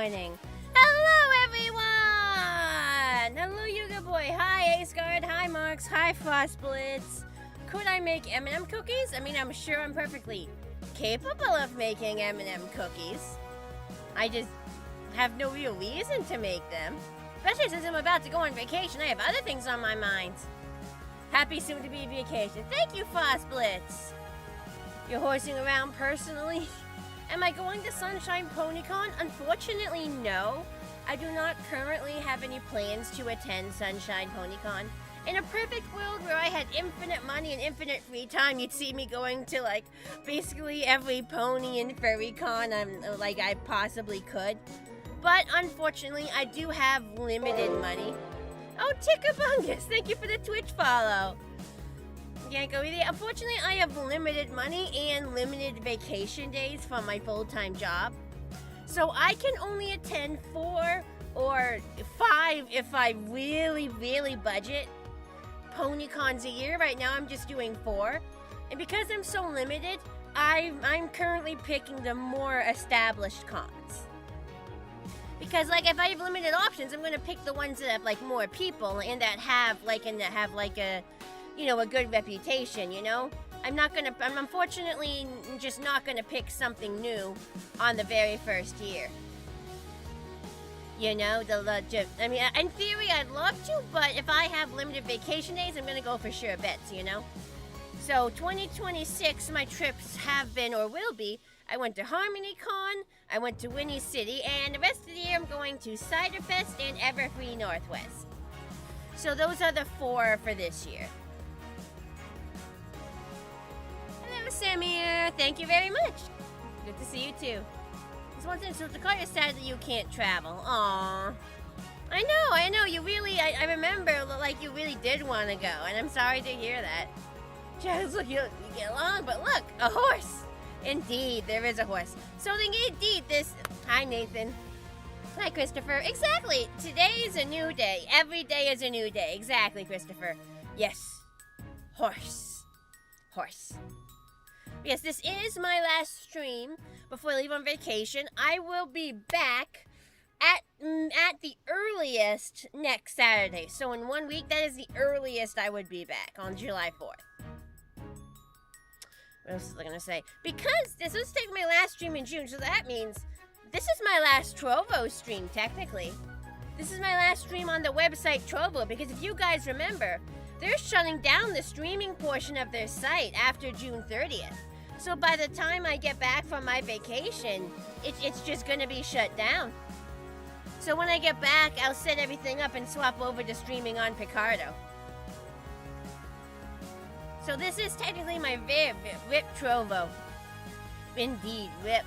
morning. Hello, everyone! Hello, Yuga Boy. Hi, ASRock. Hi, Marks. Hi, Frostblitz. Could I make M&M cookies? I mean, I'm sure I'm perfectly capable of making M&M cookies. I just have no real reason to make them. Especially since I'm about to go on vacation. I have other things on my mind. Happy soon-to-be vacation. Thank you, Frostblitz. You're horsing around personally? Am I going to Sunshine PonyCon? Unfortunately, no. I do not currently have any plans to attend Sunshine PonyCon. In a perfect world where I had infinite money and infinite free time, you'd see me going to, like, basically every pony and furry con I possibly could. But unfortunately, I do have limited money. Oh, Tickabungus, thank you for the Twitch follow. Can't go either. Unfortunately, I have limited money and limited vacation days from my full-time job. So I can only attend 4 or 5 if I really, really budget PonyCons a year. Right now, I'm just doing 4. And because I'm so limited, I'm currently picking the more established cons. Because, like, if I have limited options, I'm going to pick the ones that have, like, more people and that have, like, a, you know, a good reputation, you know? I'm unfortunately just not going to pick something new on the very first year. You know, I mean, in theory, I'd love to, but if I have limited vacation days, I'm going to go for sure bets, you know? So, 2026, my trips have been, or will be, I went to HarmonyCon, I went to Winnie City, and the rest of the year I'm going to Ciderfest and Everfree Northwest. So those are the 4 for this year. Hello, Samir. Thank you very much. Good to see you too. Just one thing, so Dakota is sad that you can't travel. Aww. I know, you really, I remember, like, you really did want to go, and I'm sorry to hear that. Just look, you get along, but look, a horse. Indeed, there is a horse. So indeed, hi, Nathan. Hi, Christopher. Exactly. Today is a new day. Every day is a new day. Exactly, Christopher. Yes. Horse. Horse. Yes, this is my last stream before I leave on vacation. I will be back at the earliest next Saturday. So in 1 week, that is the earliest I would be back, on July 4th. What else was I gonna say? Because this was taking my last stream in June, so that means this is my last Trovo stream, technically. This is my last stream on the website Trovo, because if you guys remember, they're shutting down the streaming portion of their site after June 30th. So by the time I get back from my vacation, it's just gonna be shut down. So when I get back, I'll set everything up and swap over to streaming on Picardo. So this is technically my RIP Trovo. Indeed, RIP.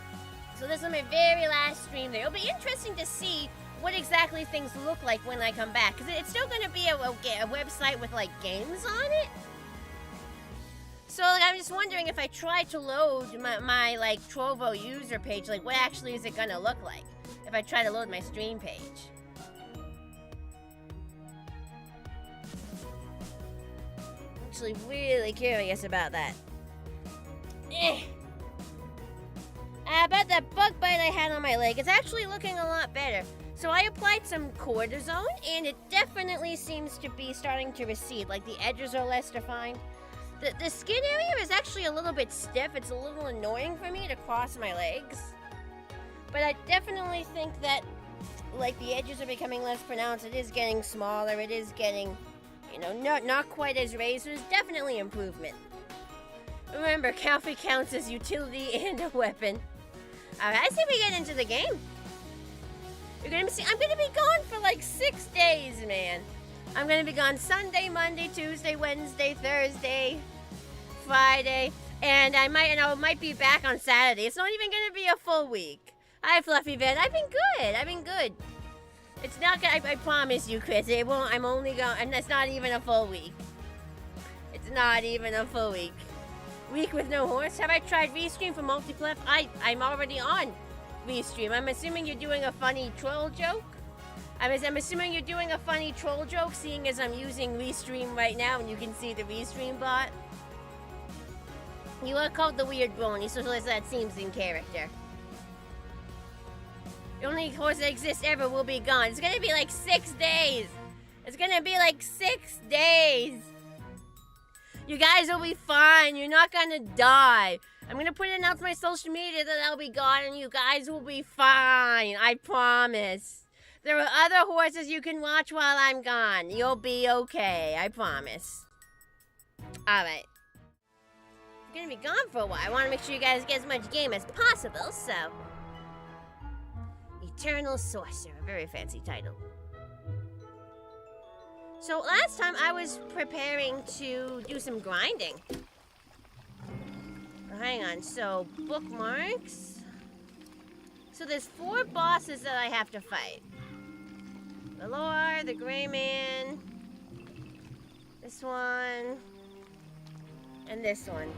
So this is my very last stream there. It'll be interesting to see what exactly things look like when I come back. Because it's still going to be a website with, like, games on it. So, like, I'm just wondering if I try to load my like, Trovo user page, like, what actually is it going to look like? If I try to load my stream page. Actually really curious about that. About that bug bite I had on my leg, it's actually looking a lot better. So I applied some cortisone, and it definitely seems to be starting to recede. Like, the edges are less defined. The skin area is actually a little bit stiff. It's a little annoying for me to cross my legs. But I definitely think that, like, the edges are becoming less pronounced. It is getting smaller. It is getting, you know, not quite as raised. There's definitely improvement. Remember, Calfee counts as utility and a weapon. Alright, I say we get into the game. I'm gonna be gone for like 6 days, man. I'm gonna be gone Sunday, Monday, Tuesday, Wednesday, Thursday, Friday, and I might be back on Saturday. It's not even gonna be a full week. Hi, Fluffy Ven. I've been good. It's not gonna, I promise you, Chris, it won't, I'm only going, and it's not even a full week. It's not even a full week. Week with no horse? Have I tried Restream for multiplayer? I'm already on Restream. I'm assuming you're doing a funny troll joke? I'm assuming you're doing a funny troll joke, seeing as I'm using Restream right now and you can see the Restream bot. You are called the Weird Brony, so that seems in character. The only horse that exists ever will be gone. It's gonna be like 6 days. It's gonna be like 6 days. You guys will be fine. You're not gonna die. I'm gonna put it out to my social media that I'll be gone and you guys will be fine. I promise. There are other horses you can watch while I'm gone. You'll be okay. I promise. Alright. I'm gonna be gone for a while. I wanna make sure you guys get as much game as possible, so. Eternal Sorcerer. Very fancy title. So last time I was preparing to do some grinding. Hang on, so bookmarks. So there's 4 bosses that I have to fight. The Lord, the Gray Man, this one, and this one.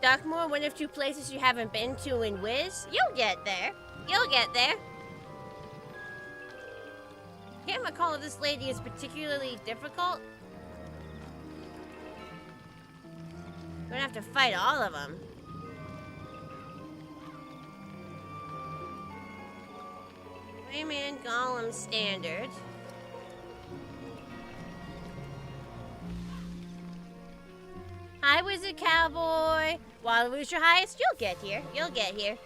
Darkmoor, one of 2 places you haven't been to in Wiz? You'll get there. You'll get there. Can't recall if this lady is particularly difficult. We're gonna have to fight all of them. Rayman Golem Standard. Hi, Wizard Cowboy. While lose your highest, you'll get here. You'll get here.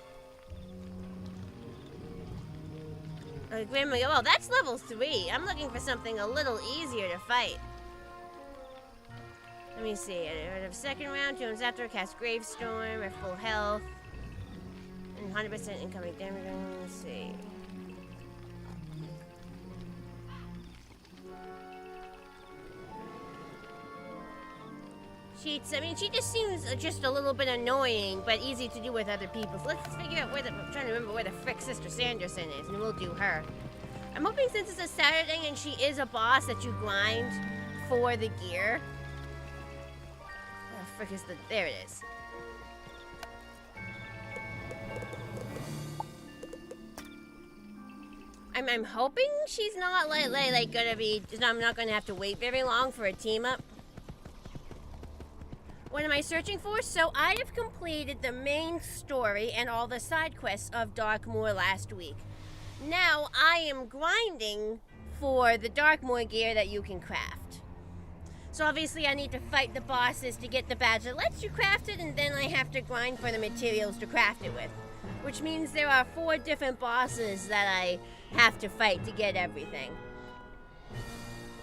Grandma, oh, that's level 3. I'm looking for something a little easier to fight. Let me see. At the second round, Jones after cast Gravestorm at full health. And 100% incoming damage. Let's see. Cheats. I mean, she just seems just a little bit annoying, but easy to do with other people. So let's figure out where the... I'm trying to remember where the frick Sister Sanderson is, and we'll do her. I'm hoping since it's a Saturday and she is a boss that you grind for the gear. Where the frick is the... There it is. I'm hoping she's not like gonna be... I'm not gonna have to wait very long for a team up. What am I searching for? So I have completed the main story and all the side quests of Darkmoor last week. Now I am grinding for the Darkmoor gear that you can craft. So obviously I need to fight the bosses to get the badge that lets you craft it, and then I have to grind for the materials to craft it with. Which means there are 4 different bosses that I have to fight to get everything.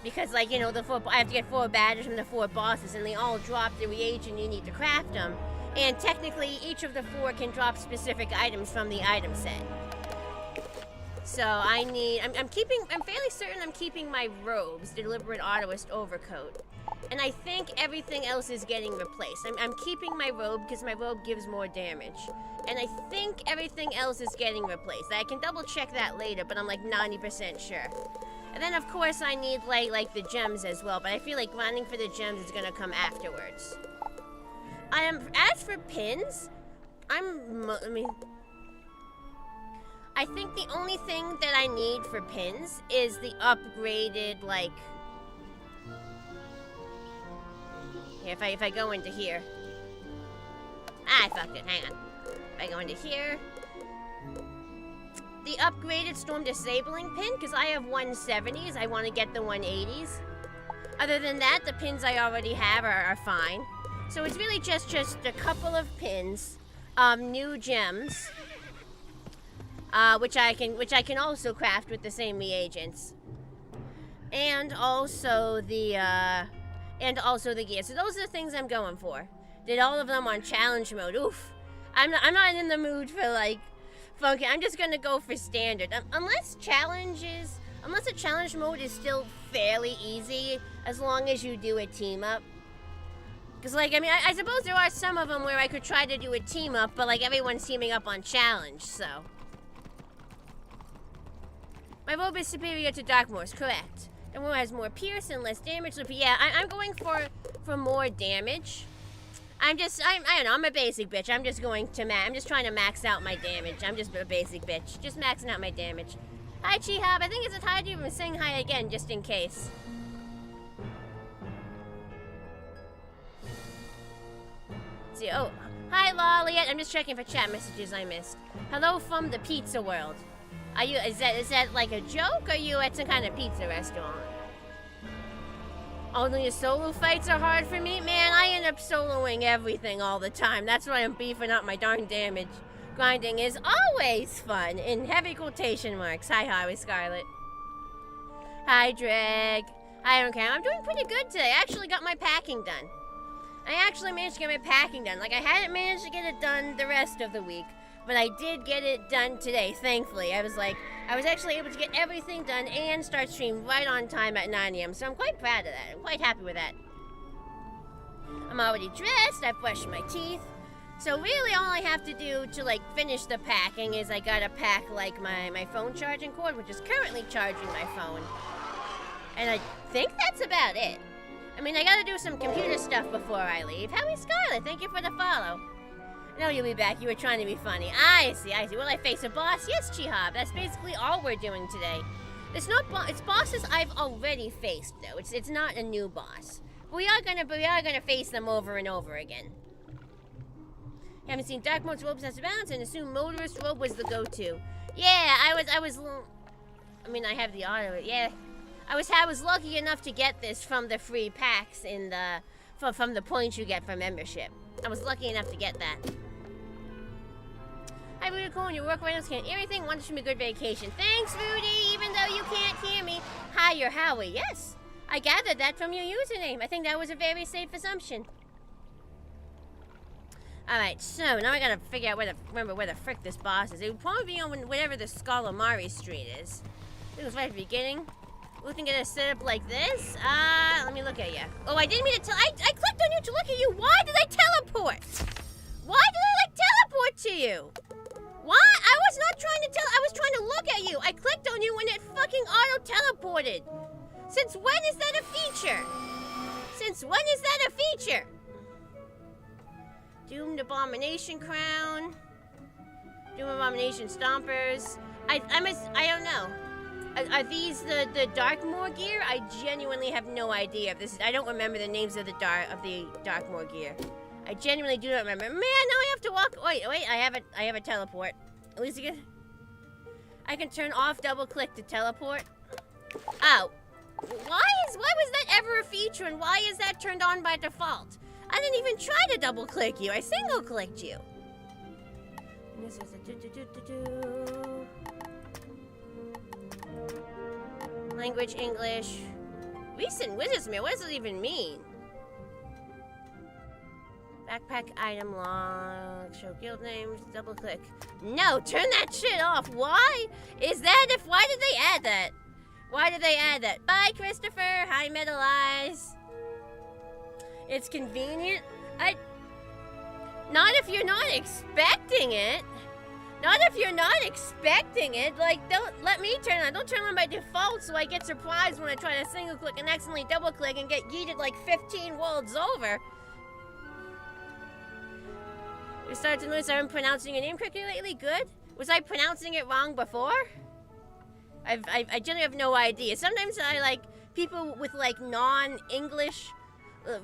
Because, like, you know, I have to get 4 badges from the 4 bosses, and they all drop the reagent you need to craft them. And technically, each of the 4 can drop specific items from the item set. So I'm fairly certain I'm keeping my robes, the Deliberate Autoist Overcoat. And I think everything else is getting replaced. I'm keeping my robe because my robe gives more damage. And I think everything else is getting replaced. I can double check that later, but I'm like 90% sure. And then, of course, I need, like the gems as well, but I feel like grinding for the gems is gonna come afterwards. As for pins, I think the only thing that I need for pins is the upgraded, like... Here, if I go into here. I fucked it, hang on. If I go into here... The upgraded Storm Disabling pin, because I have 170s, I want to get the 180s. Other than that, the pins I already have are fine. So it's really just a couple of pins, new gems, which I can also craft with the same reagents, and also the gear. So those are the things I'm going for. Did all of them on challenge mode. Oof, I'm not in the mood for like. Funky. I'm just gonna go for standard. Unless a challenge mode is still fairly easy, as long as you do a team up. Because, like, I mean, I suppose there are some of them where I could try to do a team up, but, like, everyone's teaming up on challenge, so. My robe is superior to Darkmoor's, correct. Darkmoor has more pierce and less damage, so yeah, I'm going for more damage. I don't know, I'm a basic bitch. I'm just trying to max out my damage. I'm just a basic bitch. Just maxing out my damage. Hi, Chihab. I think it's a time to even saying hi again, just in case. Let's see, oh. Hi, Lolliet. I'm just checking for chat messages I missed. Hello from the pizza world. Is that like a joke, or are you at some kind of pizza restaurant? Only your solo fights are hard for me? Man, I end up soloing everything all the time. That's why I'm beefing up my darn damage. Grinding is always fun, in heavy quotation marks. Hi, Highway Scarlet. Hi, Drag. Hi, Cam. I'm doing pretty good today. I actually got my packing done. I actually managed to get my packing done. Like, I hadn't managed to get it done the rest of the week, but I did get it done today, thankfully. I was actually able to get everything done and start stream right on time at 9 a.m., so I'm quite proud of that. I'm quite happy with that. I'm already dressed, I've brushed my teeth. So really all I have to do to, like, finish the packing is I gotta pack, like, my phone charging cord, which is currently charging my phone. And I think that's about it. I mean, I gotta do some computer stuff before I leave. Howie Scarlet, thank you for the follow. I know you'll be back. You were trying to be funny. I see. Will I face a boss? Yes, Chihab. That's basically all we're doing today. It's bosses I've already faced, though. It's not a new boss. But we are gonna face them over and over again. Haven't seen Dark Mode's robes as balance and assumed Motorist robe was the go-to. Yeah, I mean, I have the auto. Yeah, I was lucky enough to get this from the free packs in from the points you get from membership. I was lucky enough to get that. Hi, Rudy Cohen. Your work right now can't hear anything. Want to show me a good vacation. Thanks, Rudy, even though you can't hear me. Hi, you're Howie. Yes, I gathered that from your username. I think that was a very safe assumption. Alright, so now I gotta figure out remember where the frick this boss is. It would probably be on whatever the Scalamari Street is. I think it was right at the beginning. Looking at a setup like this. Let me look at you. Oh, I didn't mean to tell. I clicked on you to look at you. Why did I teleport? Why did I, like, teleport to you? Why? I was not trying to I was trying to look at you. I clicked on you when it fucking auto-teleported. Since when is that a feature? Since when is that a feature? Doomed Abomination Crown. Doomed Abomination Stompers. I don't know. Are these the Darkmoor gear? I genuinely have no idea if this is. I don't remember the names of the Darkmoor gear. I genuinely do not remember. Man, now I have to walk. Wait, I have a teleport. At least I can turn off double click to teleport. Oh. Why was that ever a feature, and why is that turned on by default? I didn't even try to double click you. I single clicked you. And this is a Language English. Recent Wizards Mail. What does it even mean? Backpack item log. Show guild names. Double click. No, turn that shit off. Why? Why did they add that? Why did they add that? Bye, Christopher. Hi, Metal Eyes. It's convenient. Not if you're not expecting it. Not if you're not expecting it. Like, don't let me turn on. Don't turn on by default so I get surprised when I try to single click and accidentally double click and get yeeted like 15 worlds over. We started to notice I'm pronouncing your name correctly lately. Good. Was I pronouncing it wrong before? I generally have no idea. Sometimes I like people with like non-English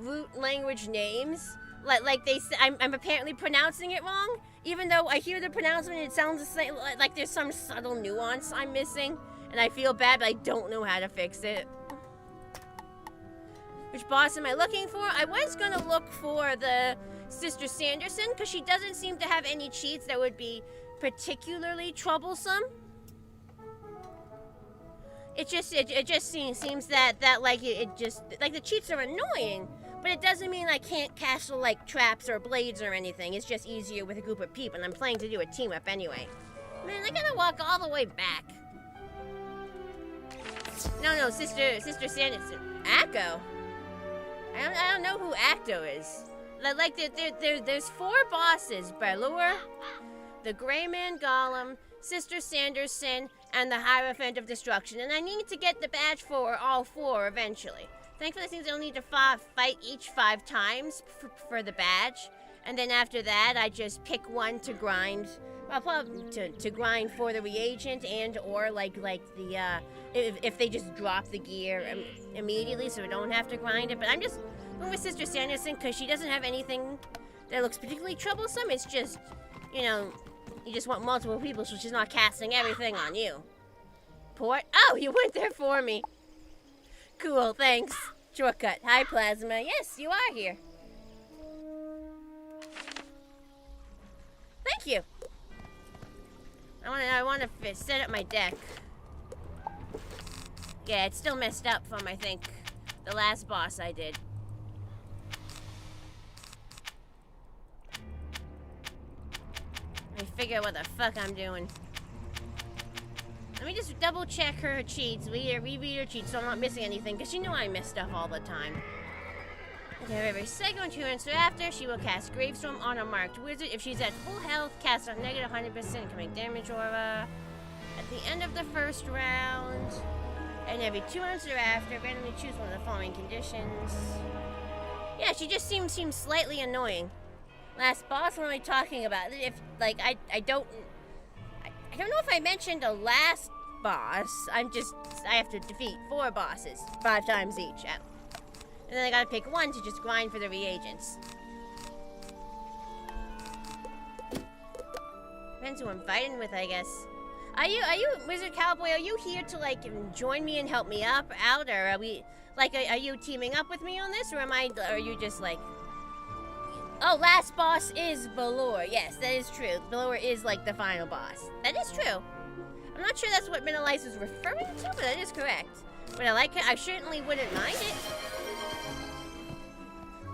root language names. Like they say, I'm apparently pronouncing it wrong, even though I hear the pronouncement. It sounds the same. Like there's some subtle nuance I'm missing, and I feel bad, but I don't know how to fix it. Which boss am I looking for? I was gonna look for the Sister Sanderson because she doesn't seem to have any cheats that would be particularly troublesome. It just seems that like the cheats are annoying, but it doesn't mean I can't castle like traps or blades or anything. It's just easier with a group of people, and I'm planning to do a team up anyway. Man, I gotta walk all the way back. No, Sister Sanderson. Acco? I don't know who Acto is. Like there's 4 bosses: Balor, the Grey Man Golem, Sister Sanderson, and the Hierophant of Destruction, and I need to get the badge for all 4 eventually. Thankfully, it seems I only need to fight each 5 times for the badge. And then after that, I just pick one to grind. Well, probably to grind for the reagent and or like the, if they just drop the gear immediately so I don't have to grind it. But I'm just going with Sister Sanderson because she doesn't have anything that looks particularly troublesome. It's just, you know, you just want multiple people so she's not casting everything on you. Port? Oh, you went there for me. Cool, thanks. Shortcut. Hi, Plasma. Yes, you are here. Thank you. I want to set up my deck. Yeah, it's still messed up from, I think, the last boss I did. Let me figure out what the fuck I'm doing. Let me just double check her cheats. Reread her cheats so I'm not missing anything, because you know I miss stuff all the time. Okay, every second, 2 minutes after, she will cast Gravestorm on a marked wizard. If she's at full health, cast on negative 100% incoming damage aura. At the end of the first round, and every 2 minutes thereafter, randomly choose one of the following conditions. Yeah, she just seems slightly annoying. Last boss, what am I talking about? If, like, I don't know if I mentioned a last boss. I have to defeat 4 bosses, 5 times each. And then I gotta pick one to just grind for the reagents. Depends who I'm fighting with, I guess. Are you, Wizard Cowboy, are you here to, like, join me and help me out, or are we, like, are you teaming up with me on this, or are you just, like... Oh, last boss is Valor. Yes, that is true. Valor is, like, the final boss. That is true. I'm not sure that's what Menelice is referring to, but that is correct. But I like it. I certainly wouldn't mind it.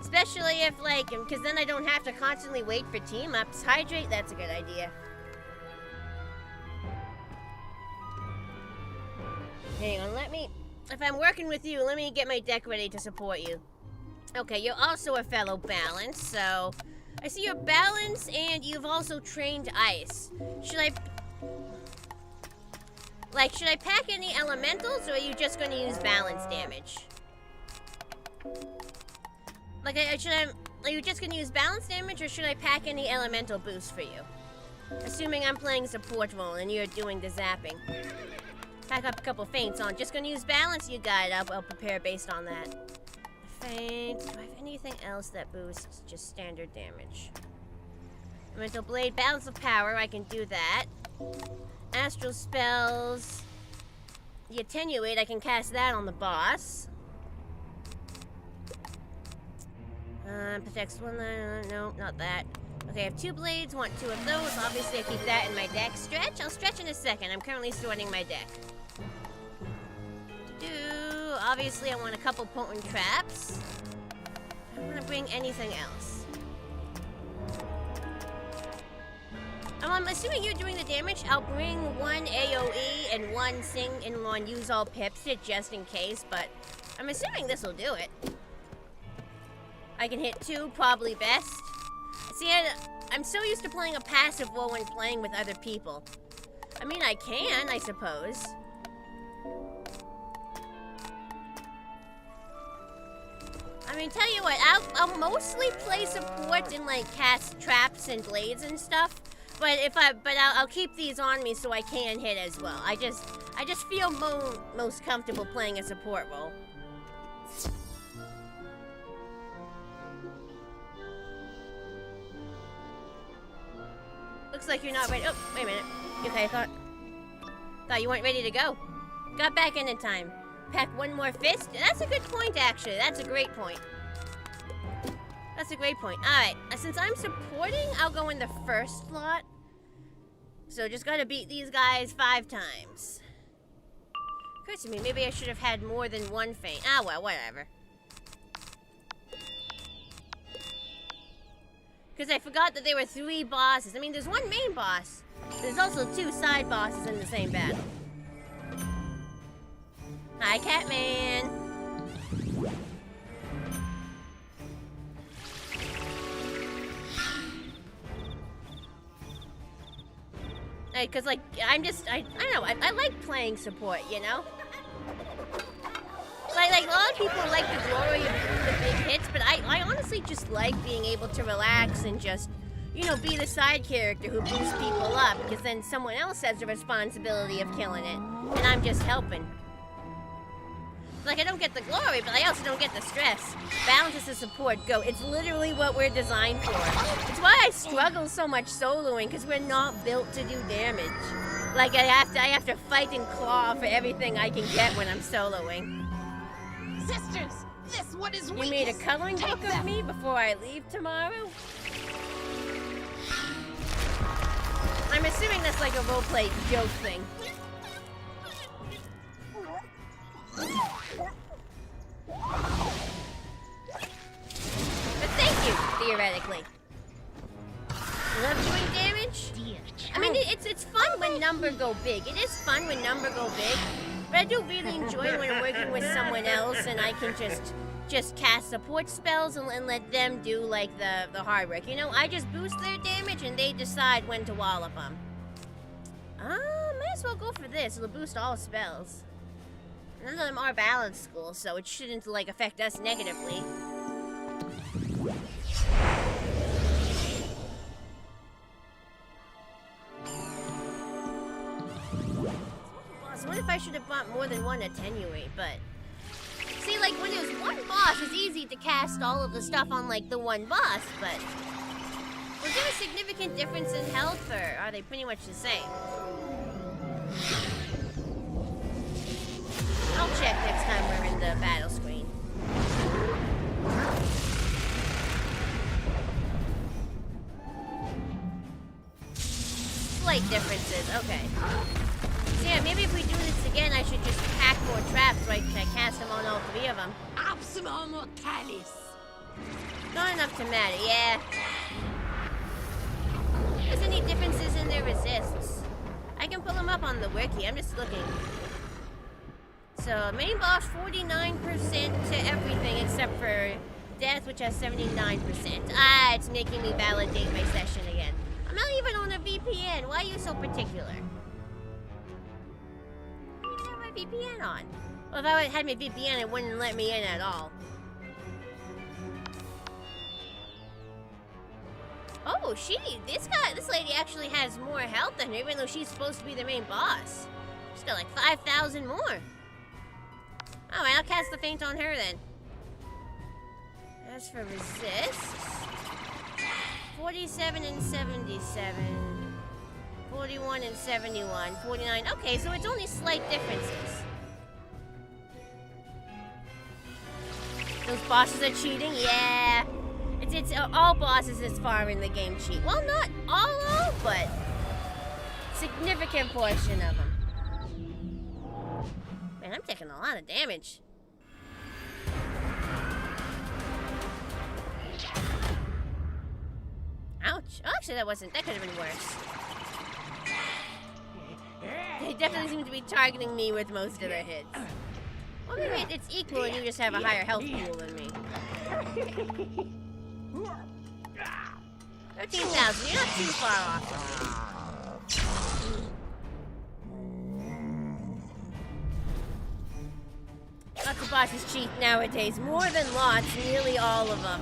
Especially if, like, because then I don't have to constantly wait for team-ups. Hydrate, that's a good idea. Hang on, if I'm working with you, let me get my deck ready to support you. Okay, you're also a fellow balance, so... I see your balance, and you've also trained ice. Should I pack any elementals, or are you just going to use balance damage? Like, are you just going to use balance damage, or should I pack any elemental boosts for you? Assuming I'm playing support role, and you're doing the zapping. Pack up a couple feints on. Just going to use balance, you got it. I'll prepare based on that. Feint. Do I have anything else that boosts just standard damage? Elemental Blade, Balance of Power, I can do that. Astral Spells. The Attenuate, I can cast that on the boss. Protects one, no, not that. Okay, I have 2 blades, want 2 of those. Obviously, I keep that in my deck. Stretch? I'll stretch in a second. I'm currently sorting my deck. Obviously, I want a couple potent traps. I don't want to bring anything else. I'm assuming you're doing the damage. I'll bring 1 AoE and 1 Sing and 1 Use All Pips just in case, but I'm assuming this will do it. I can hit 2, probably best. See, I'm so used to playing a passive role when playing with other people. I mean, I can, I suppose. I mean, tell you what, I'll mostly play support and, like, cast traps and blades and stuff. But I'll keep these on me so I can hit as well. I just feel most comfortable playing a support role. Looks like you're not ready. Oh, wait a minute. Okay, I thought you weren't ready to go. Got back in time. Pack 1 more fist. That's a good point, actually. That's a great point. That's a great point. Alright, since I'm supporting, I'll go in the first slot. So just gotta beat these guys 5 times. Occurs to me, maybe I should have had more than 1 feint. Ah, well, whatever. Because I forgot that there were 3 bosses. I mean, there's 1 main boss. There's also 2 side bosses in the same battle. Hi, Catman. Because, like, I don't know, I like playing support, you know? like a lot of people like the glory of doing the big hits, but I honestly just like being able to relax and just, you know, be the side character who boosts people up, because then someone else has the responsibility of killing it, and I'm just helping. Like, I don't get the glory, but I also don't get the stress. Balance is the support. Go. It's literally what we're designed for. It's why I struggle so much soloing, because we're not built to do damage. Like, I have to fight and claw for everything I can get when I'm soloing. Sisters, this one is weakest. You made a coloring book of me before I leave tomorrow? I'm assuming that's like a roleplay joke thing. But thank you, theoretically. Love doing damage? I mean, it's fun when number go big. It is fun when number go big. But I do really enjoy when I'm working with someone else and I can just cast support spells and let them do like the hard work. You know, I just boost their damage and they decide when to wallop them. Might as well go for this. It'll boost all spells. None of them are balanced schools, so it shouldn't like affect us negatively. So what if I should have bought more than one attenuate, but... See, like, when there's one boss, it's easy to cast all of the stuff on, like, the one boss, but... Was there a significant difference in health, or are they pretty much the same? I'll check next time we're in the battle screen. Slight differences, okay. So yeah, maybe if we do this again, I should just pack more traps so I can cast them on all three of them. Absolute mortalis. Not enough to matter, yeah. There's any differences in their resists? I can pull them up on the wiki, I'm just looking. So, main boss 49% to everything except for death, which has 79%. Ah, it's making me validate my session again. I'm not even on a VPN, why are you so particular? I didn't have my VPN on. Well, if I had my VPN, it wouldn't let me in at all. Oh, this lady actually has more health than her, even though she's supposed to be the main boss. She's got like 5,000 more. Alright, I'll cast the feint on her then. As for resist, 47 and 77, 41 and 71, 49. Okay, so it's only slight differences. Those bosses are cheating? Yeah. It's all bosses this far in the game cheat. Well, not all, but significant portion of them. Man, I'm taking a lot of damage. Ouch. Oh, actually, that could have been worse. They definitely seem to be targeting me with most of their hits. Well, maybe it's equal and you just have a higher health pool than me. 13,000, you're not too far off. Lots of bosses cheat nowadays. More than lots, nearly all of them.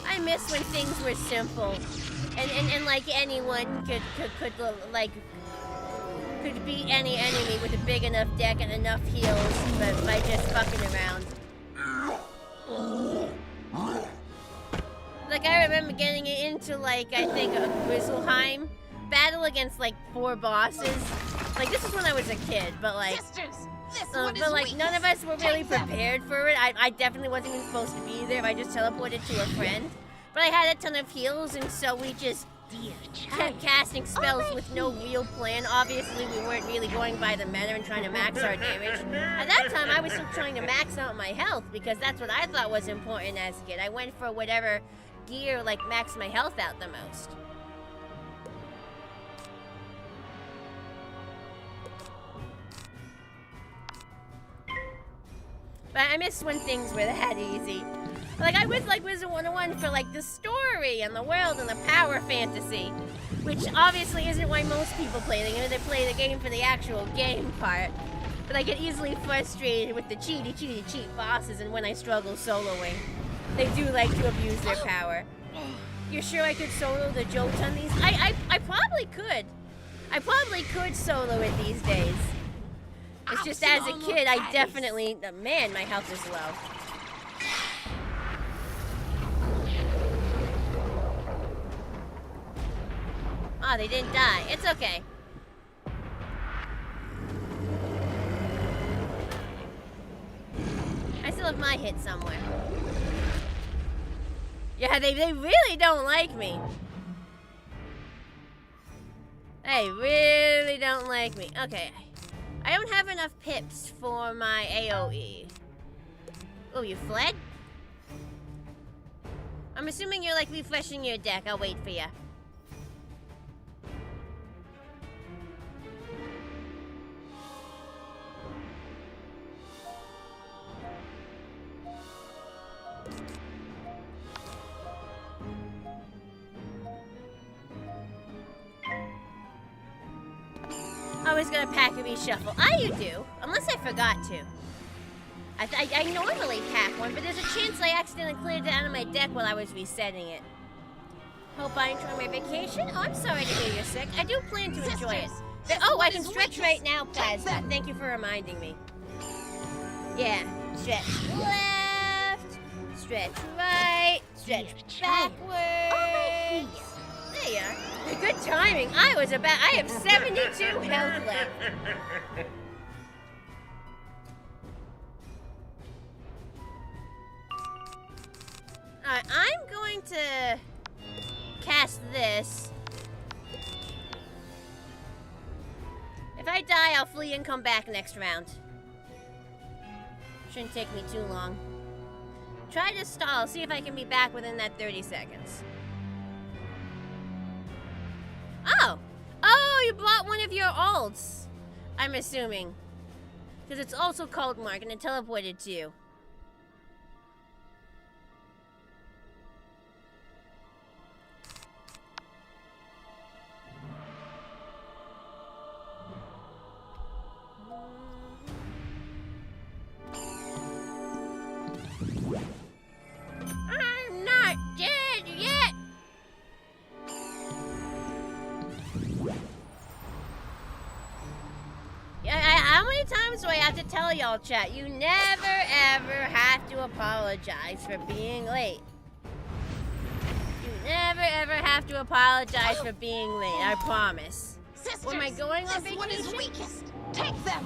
I miss when things were simple. And like anyone could beat any enemy with a big enough deck and enough heals, but by just fucking around. Like, I remember getting into, like, I think a Grizzleheim battle against, like, 4 bosses. Like, this is when I was a kid, but, like... Sisters, but, like, none of us were really prepared for it. I definitely wasn't even supposed to be there. I just teleported to a friend. But I had a ton of heals, and so we just kept casting spells with no real plan. Obviously, we weren't really going by the meta and trying to max our damage. At that time, I was still trying to max out my health, because that's what I thought was important as a kid. I went for whatever gear, like, max my health out the most. But I miss when things were that easy. Like, I was like Wizard101 for, like, the story and the world and the power fantasy, which obviously isn't why most people play the game. They play the game for the actual game part. But I get easily frustrated with the cheat bosses and when I struggle soloing. They do like to abuse their power. You're sure I could solo the jokes on these? I probably could. I probably could solo it these days. It's just as a kid, I definitely... Man, my health is low. Oh, they didn't die. It's okay. I still have my hit somewhere. Yeah, they really don't like me. They really don't like me. Okay. I don't have enough pips for my AoE. Oh, you fled? I'm assuming you're like refreshing your deck. I'll wait for you. Always gonna pack a reshuffle. You do, unless I forgot to. I normally pack one, but there's a chance I accidentally cleared it out of my deck while I was resetting it. Hope I enjoy my vacation. Oh, I'm sorry to hear you're sick. I do plan to enjoy it. Oh, I can stretch right now, Plasma. Thank you for reminding me. Yeah, stretch left, stretch right, stretch backwards. There you are. Good timing. I have 72 health left. Alright, I'm going to cast this. If I die, I'll flee and come back next round. Shouldn't take me too long. Try to stall, see if I can be back within that 30 seconds. Oh! Oh, you bought one of your alts. I'm assuming. Because it's also called Mark and it teleported to you. I'm not dead yet! How many times do I have to tell y'all, chat? You never ever have to apologize for being late. You never ever have to apologize for being late, I promise. Sisters, Or am I going on this one is vacation? weakest. Take them.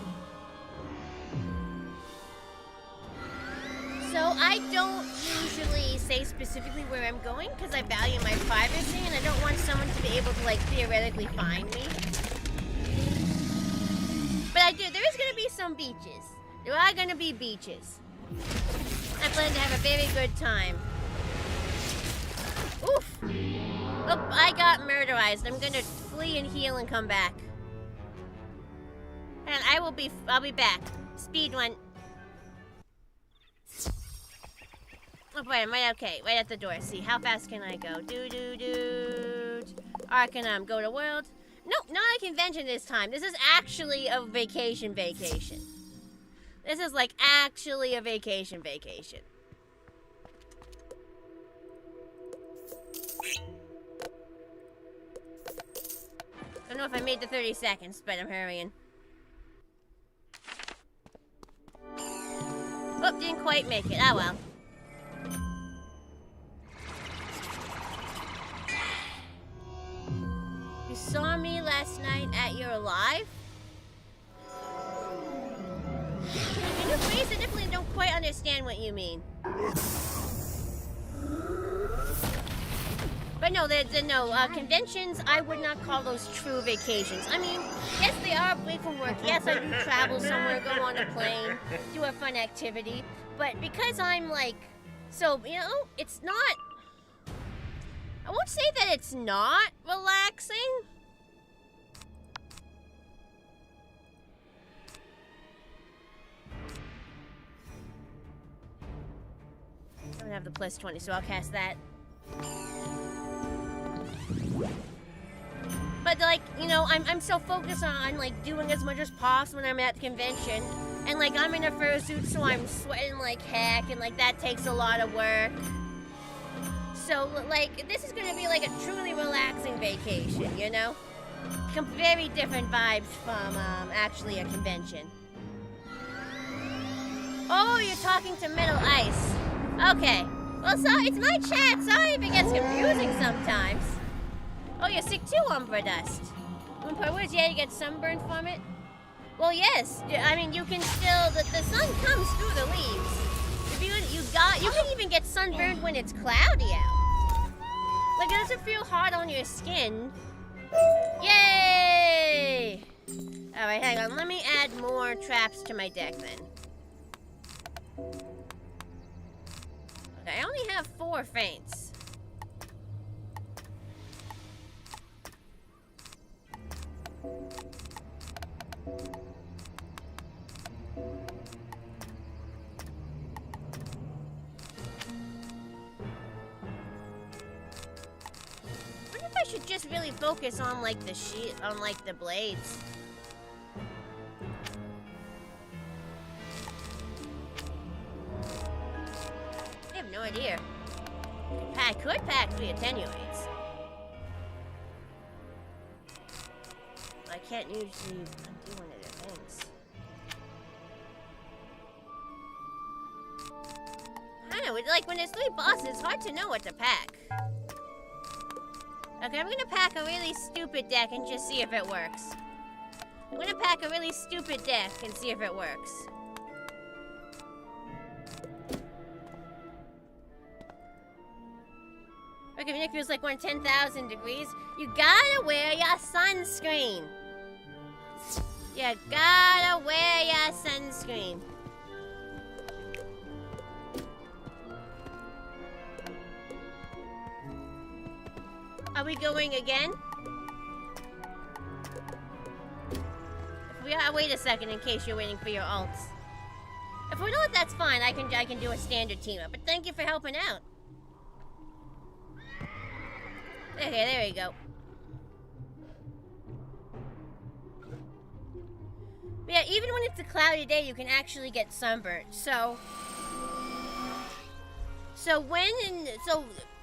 So I don't usually say specifically where I'm going because I value my privacy and I don't want someone to be able to like theoretically find me. But I do. There is going to be some beaches. There are going to be beaches. I plan to have a very good time. Oof. Oh, I got murderized. I'm going to flee and heal and come back. And I'll be back. Speed one. Oh boy, I'm right, okay, right at the door. See, how fast can I go? Arcanum, go to world. Nope, not a convention this time. This is actually a vacation. This is like actually a vacation. I don't know if I made the 30 seconds, but I'm hurrying. Oh, didn't quite make it. Oh well. You saw me last night at your live? Can you phrase it differently? I don't quite understand what you mean. But no, conventions, I would not call those true vacations. I mean, yes, they are a break from work. Yes, I do travel somewhere, go on a plane, do a fun activity. But because I'm like, so, you know, it's not, I won't say that it's not relaxing. I don't have the plus 20, so I'll cast that. But like, you know, I'm so focused on like doing as much as possible when I'm at the convention. And like I'm in a fursuit, so I'm sweating like heck, and like that takes a lot of work. So like this is gonna be like a truly relaxing vacation, you know? Very different vibes from actually a convention. Oh, you're talking to Metal Ice. Okay. Well, sorry, it's my chat. Sorry if it gets confusing sometimes. Oh, you're sick too, Umbra Dust. Where's Yetti get sunburned from it? Well, yes. I mean, you can still. The sun comes through the leaves. If you can even get sunburned when it's cloudy out. Like it doesn't feel hot on your skin. Yay! All right, hang on. Let me add more traps to my deck then. Okay, I only have 4 feints. I wonder if I should just really focus on like the sheet, on like the blades. I have no idea. I could pack 3 attenuates. I can't usually do one of the things. I don't know, like when there's 3 bosses, it's hard to know what to pack. Okay, I'm gonna pack a really stupid deck and just see if it works. I'm gonna pack a really stupid deck and see if it works. Okay, when it feels like 10,000 degrees, you gotta wear your sunscreen. You gotta wear your sunscreen. Are we going again? If we are, wait a second in case you're waiting for your ults. If we're not, that's fine. I can do a standard team up. But thank you for helping out. Okay, there you go. But yeah, even when it's a cloudy day, you can actually get sunburnt. So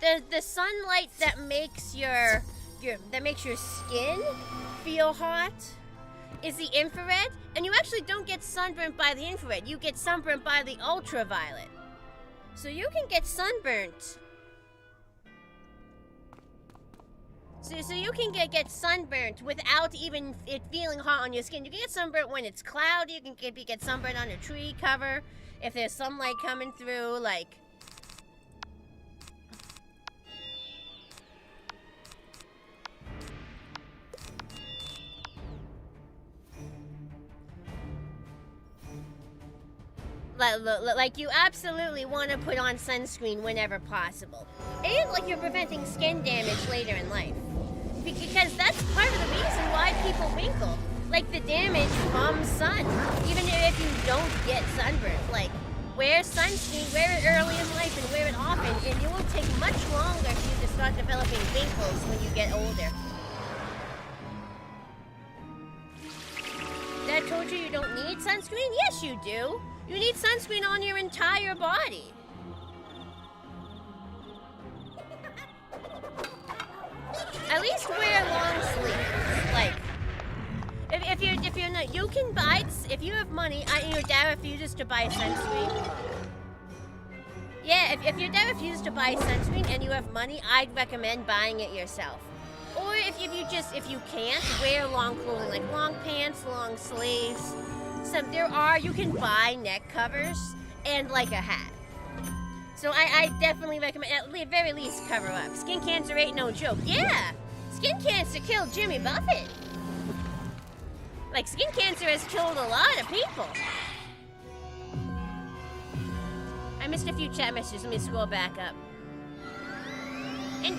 the sunlight that makes your skin feel hot is the infrared, and you actually don't get sunburnt by the infrared. You get sunburnt by the ultraviolet. So you can get sunburnt. So you can get sunburnt without even it feeling hot on your skin. You can get sunburnt when it's cloudy. You can get sunburnt on a tree cover if there's sunlight coming through, like. Like you absolutely want to put on sunscreen whenever possible. And like you're preventing skin damage later in life. Because that's part of the reason why people wrinkle. Like the damage from sun. Even if you don't get sunburned. Like, wear sunscreen, wear it early in life and wear it often, and it will take much longer for you to start developing wrinkles when you get older. Dad told you don't need sunscreen? Yes, you do. You need sunscreen on your entire body. At least wear long sleeves. Like, if you're not, you can buy. If you have money, your dad refuses to buy sunscreen. Yeah, if your dad refuses to buy sunscreen and you have money, I'd recommend buying it yourself. Or if you can't, wear long clothing, like long pants, long sleeves. You can buy neck covers and like a hat. So I definitely recommend, at the very least, cover up. Skin cancer ain't no joke. Yeah, skin cancer killed Jimmy Buffett. Like, skin cancer has killed a lot of people. I missed a few chat messages. Let me scroll back up. And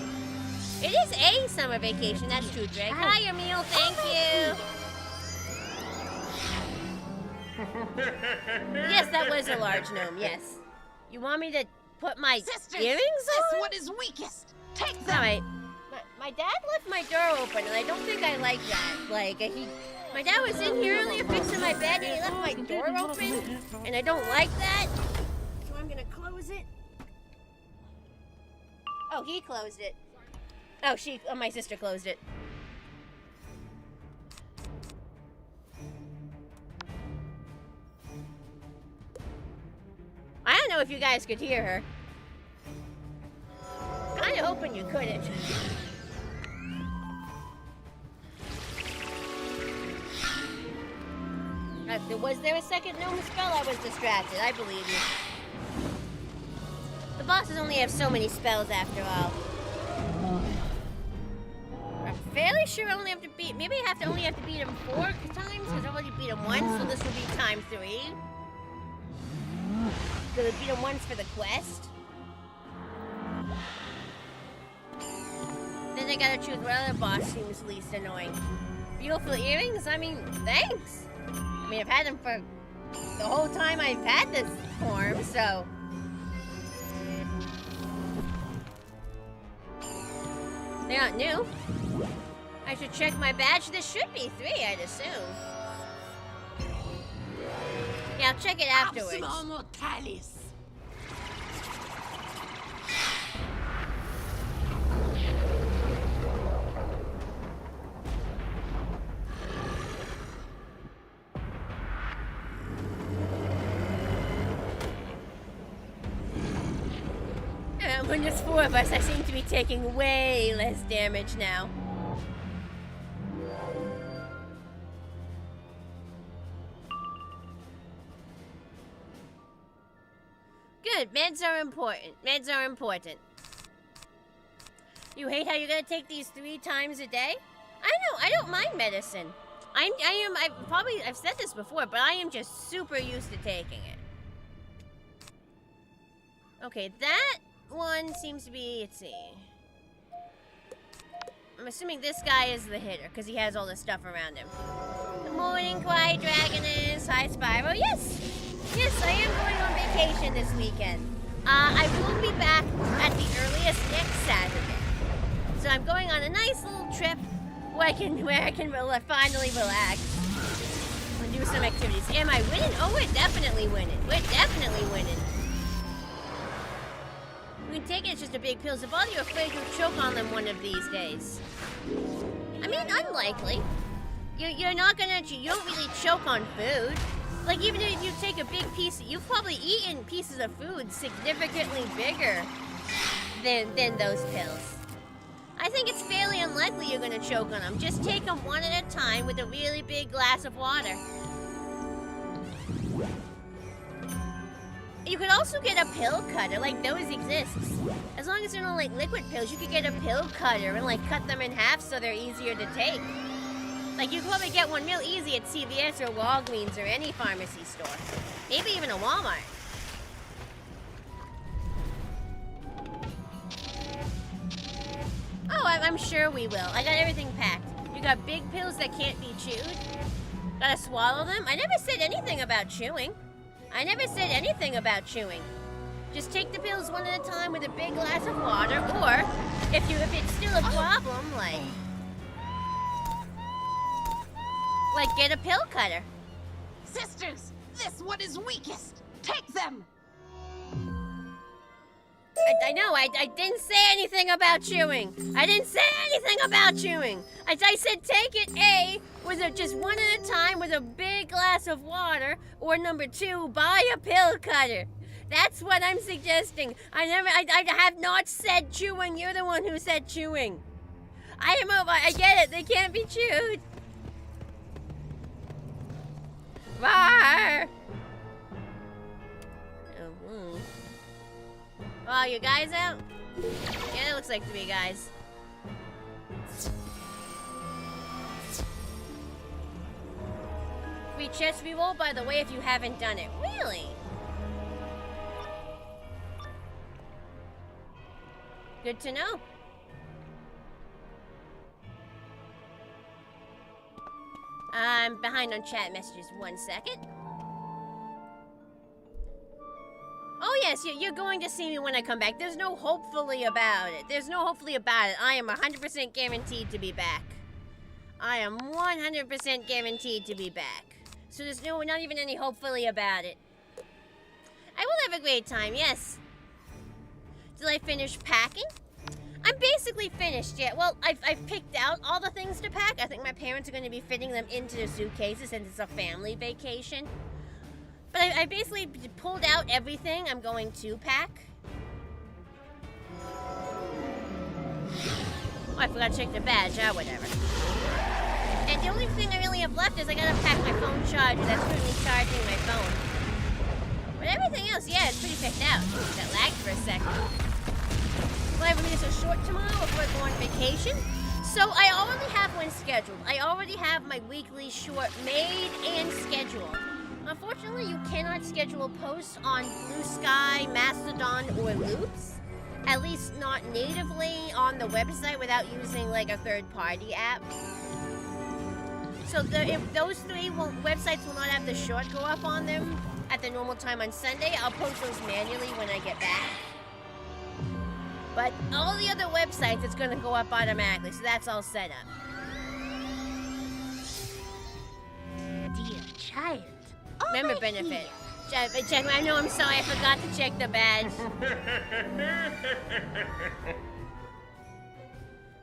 it is a summer vacation. That's true, Greg. Hi, Emil. Thank you. Yes, that was a large gnome, yes. You want me to put my earrings on? This one is weakest. Take them. Alright. My dad left my door open, and I don't think I like that. Like, my dad was in here earlier fixing my bed, and he left my door open, and I don't like that. So I'm gonna close it. Oh, he closed it. Oh, my sister closed it. I don't know if you guys could hear her. Kinda hoping you couldn't. Was there a second gnome spell? I was distracted. I believe you. The bosses only have so many spells after all. I'm fairly sure I only have to beat... Maybe I only have to beat him 4 times? Because I already beat him once, so this will be time 3. Because I beat him once for the quest. Then I gotta choose what other boss seems least annoying. Beautiful earrings? I mean, thanks! I mean, I've had them for the whole time I've had this form, so... They're not new. I should check my badge. This should be 3, I'd assume. Yeah, I'll check it afterwards. Mortalis. When there's 4 of us, I seem to be taking way less damage now. Good, meds are important. Meds are important. You hate how you're gonna take these 3 times a day? I don't mind medicine. I've said this before, but I am just super used to taking it. Okay, that one seems to be, let's see. I'm assuming this guy is the hitter, because he has all this stuff around him. Good morning, Quiet Dragoness. Hi, Spyro. Yes! Yes, I am going on vacation this weekend. I will be back at the earliest next Saturday. So I'm going on a nice little trip where I can finally relax and do some activities. Am I winning? Oh, we're definitely winning. We're definitely winning. You can take it, it's just a big pill. So if you're afraid you'll choke on them one of these days. I mean, unlikely. You're not gonna, you don't really choke on food. Like, even if you take a big piece, you've probably eaten pieces of food significantly bigger than those pills. I think it's fairly unlikely you're gonna choke on them. Just take them one at a time with a really big glass of water. You could also get a pill cutter, like those exist. As long as they're not like liquid pills, you could get a pill cutter and like cut them in half so they're easier to take. Like you could probably get one real easy at CVS or Walgreens or any pharmacy store. Maybe even a Walmart. Oh, I'm sure we will. I got everything packed. You got big pills that can't be chewed. Gotta swallow them. I never said anything about chewing. I never said anything about chewing. Just take the pills one at a time with a big glass of water, or if it's still a problem, like get a pill cutter. Sisters, this one is weakest. Take them. I know, I didn't say anything about chewing. I didn't say anything about chewing. I said take it, just one at a time with a big glass of water, or number 2, buy a pill cutter. That's what I'm suggesting. I have not said chewing. You're the one who said chewing. I get it, they can't be chewed. Rawr! Oh, you guys out? Yeah, it looks like 3 guys. Free chest reroll, by the way, if you haven't done it. Really? Good to know. I'm behind on chat messages. 1 second. Oh yes, you're going to see me when I come back. There's no hopefully about it. There's no hopefully about it. I am 100% guaranteed to be back. I am 100% guaranteed to be back. So there's not even any hopefully about it. I will have a great time, yes. Did I finish packing? I'm basically finished yet. Well, I've picked out all the things to pack. I think my parents are going to be fitting them into their suitcases since it's a family vacation. But I basically pulled out everything I'm going to pack. Oh, I forgot to check the badge. Ah, whatever. And the only thing I really have left is I gotta pack my phone charger. That's currently charging my phone. But everything else, yeah, it's pretty picked out. Ooh, that lagged for a second. Will I have a short tomorrow before I go on vacation? So I already have one scheduled. I already have my weekly short made and scheduled. Unfortunately, you cannot schedule posts on Blue Sky, Mastodon, or Loops. At least not natively on the website without using like a third-party app. So if those three websites will not have the short go up on them at the normal time on Sunday, I'll post those manually when I get back. But all the other websites, it's going to go up automatically, so that's all set up. Dear child. Member benefit. Check, I know, I'm sorry, I forgot to check the badge.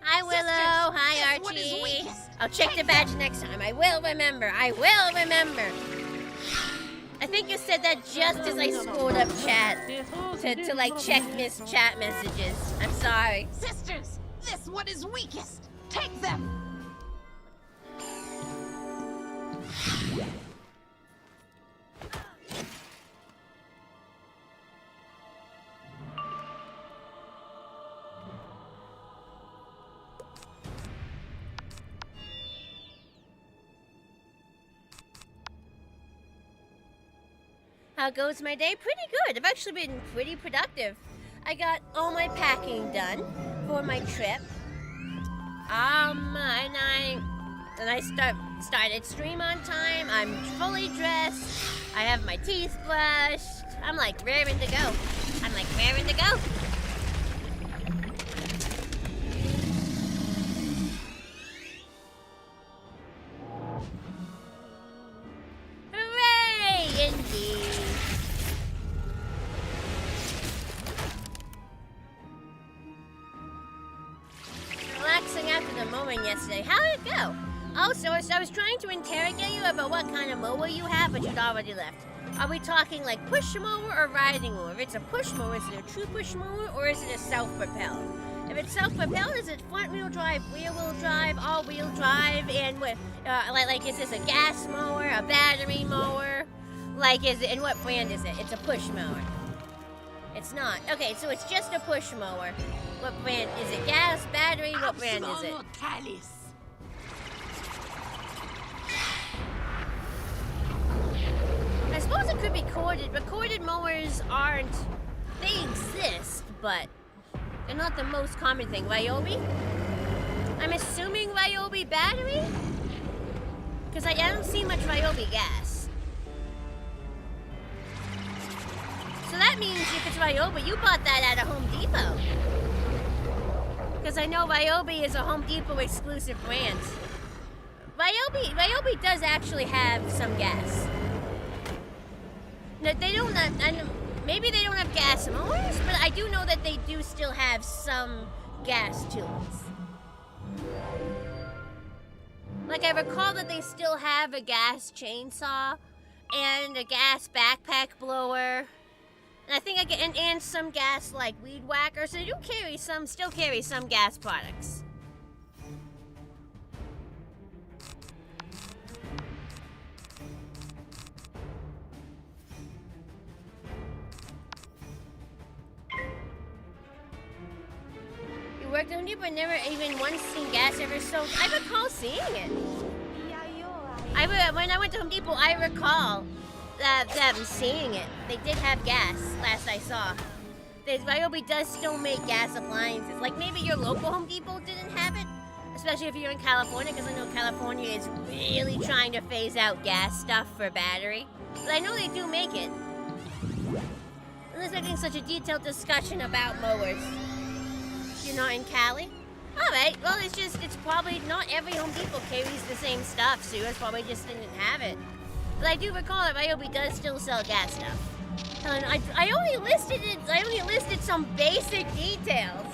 Hi, Willow. Hi, Archie. I'll check the badge next time. I will remember. I will remember. I think you said that just as I scrolled up chat to like check miss chat messages. I'm sorry. Sisters, this one is weakest. Take them. How goes my day? Pretty good. I've actually been pretty productive. I got all my packing done for my trip. And I started stream on time. I'm fully dressed. I have my teeth brushed. I'm like raring to go. Hooray! Indeed. Relaxing after the mowing yesterday. How did it go? Oh, so I was trying to interrogate you about what kind of mower you have, but you'd already left. Are we talking like push mower or riding mower? If it's a push mower, is it a true push mower or is it a self-propelled? If it's self-propelled, is it front-wheel drive, rear-wheel drive, all-wheel drive, and what? Like, is this a gas mower, a battery mower? Like, is it? And what brand is it? It's a push mower. It's not. Okay, so it's just a push mower. What brand is it? Gas, battery? What brand is it? I suppose it could be corded, but corded mowers aren't. They exist, but they're not the most common thing. Ryobi? I'm assuming Ryobi battery? Because I don't see much Ryobi gas. So that means if it's Ryobi, you bought that at a Home Depot. Because I know Ryobi is a Home Depot exclusive brand. Ryobi does actually have some gas. No, they don't have, maybe they don't have gas mowers, but I do know that they do still have some gas tools. Like, I recall that they still have a gas chainsaw and a gas backpack blower. And I think and some gas, like, weed whacker. So they do still carry some gas products. Worked on you, but never even once seen gas ever sold. I recall seeing it. When I went to Home Depot, I recall them seeing it. They did have gas, last I saw. Ryobi does still make gas appliances. Like, maybe your local Home Depot didn't have it, especially if you're in California, because I know California is really trying to phase out gas stuff for battery. But I know they do make it. I'm expecting such a detailed discussion about mowers. You're not in Cali? Alright, well it's probably not every Home Depot carries the same stuff, so yours probably just didn't have it. But I do recall that Ryobi does still sell gas stuff. And I only listed some basic details.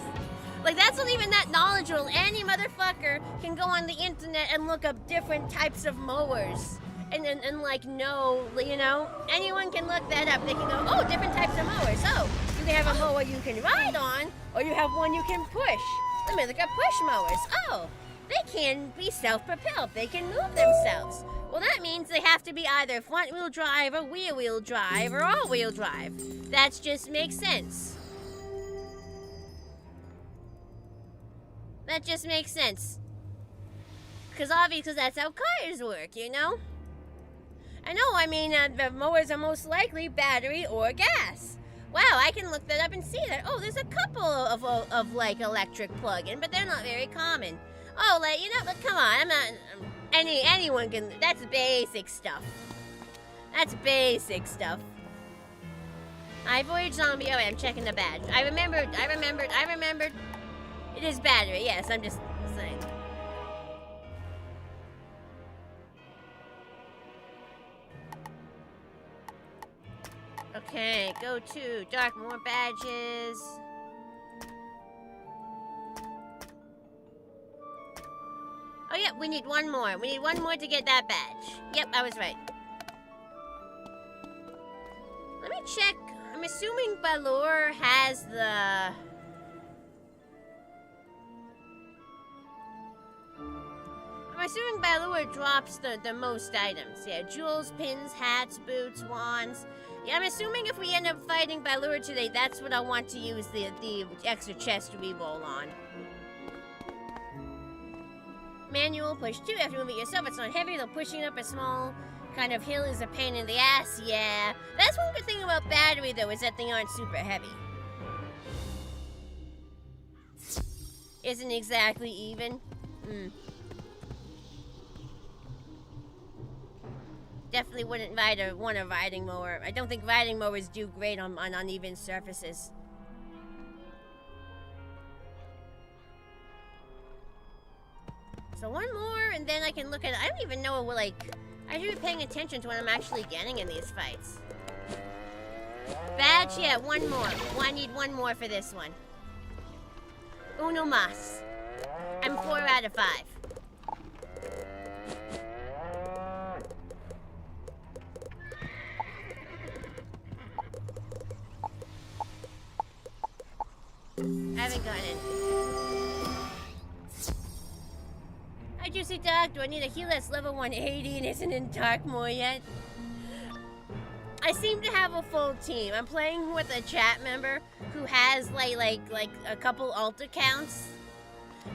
Like, that's not even that knowledgeable. Any motherfucker can go on the internet and look up different types of mowers. And like, know, you know? Anyone can look that up. They can go, oh, different types of mowers. Oh, you can have a mower you can ride on, or you have one you can push. Let me look at push mowers. Oh, they can be self-propelled. They can move themselves. Well, that means they have to be either front-wheel drive or rear-wheel drive or all-wheel drive. That just makes sense. That just makes sense. Because obviously that's how cars work, you know? I know, I mean, the mowers are most likely battery or gas. Wow, I can look that up and see that. Oh, there's a couple of like, electric plug-in, but they're not very common. Oh, like, you know, but come on, I'm not... anyone can... That's basic stuff. That's basic stuff. I Voyage Zombie. Oh, wait, I'm checking the badge. I remembered. It is battery, yes, I'm just saying. Okay, go to Dark More badges. Oh, yep, we need one more. We need one more to get that badge. Yep, I was right. Let me check. I'm assuming Balor has the... I'm assuming Balor drops the most items. Yeah, jewels, pins, hats, boots, wands. Yeah, I'm assuming if we end up fighting Balor today, that's what I want to use the extra chest reroll on. Manual, push 2. After moving it yourself, it's not heavy, though pushing up a small kind of hill is a pain in the ass. Yeah. That's one good thing about battery, though, is that they aren't super heavy. Isn't exactly even. Definitely wouldn't want a riding mower. I don't think riding mowers do great on uneven surfaces. So one more, and then I can look at it. I don't even know, like, I should be paying attention to what I'm actually getting in these fights. Badge, yeah, one more. I need one more for this one. Uno mas. I'm 4 out of 5. I haven't gotten it. Hi, Juicy Dog. Do I need a heal that's level 180 and isn't in Darkmoor yet? I seem to have a full team. I'm playing with a chat member who has like a couple alt accounts.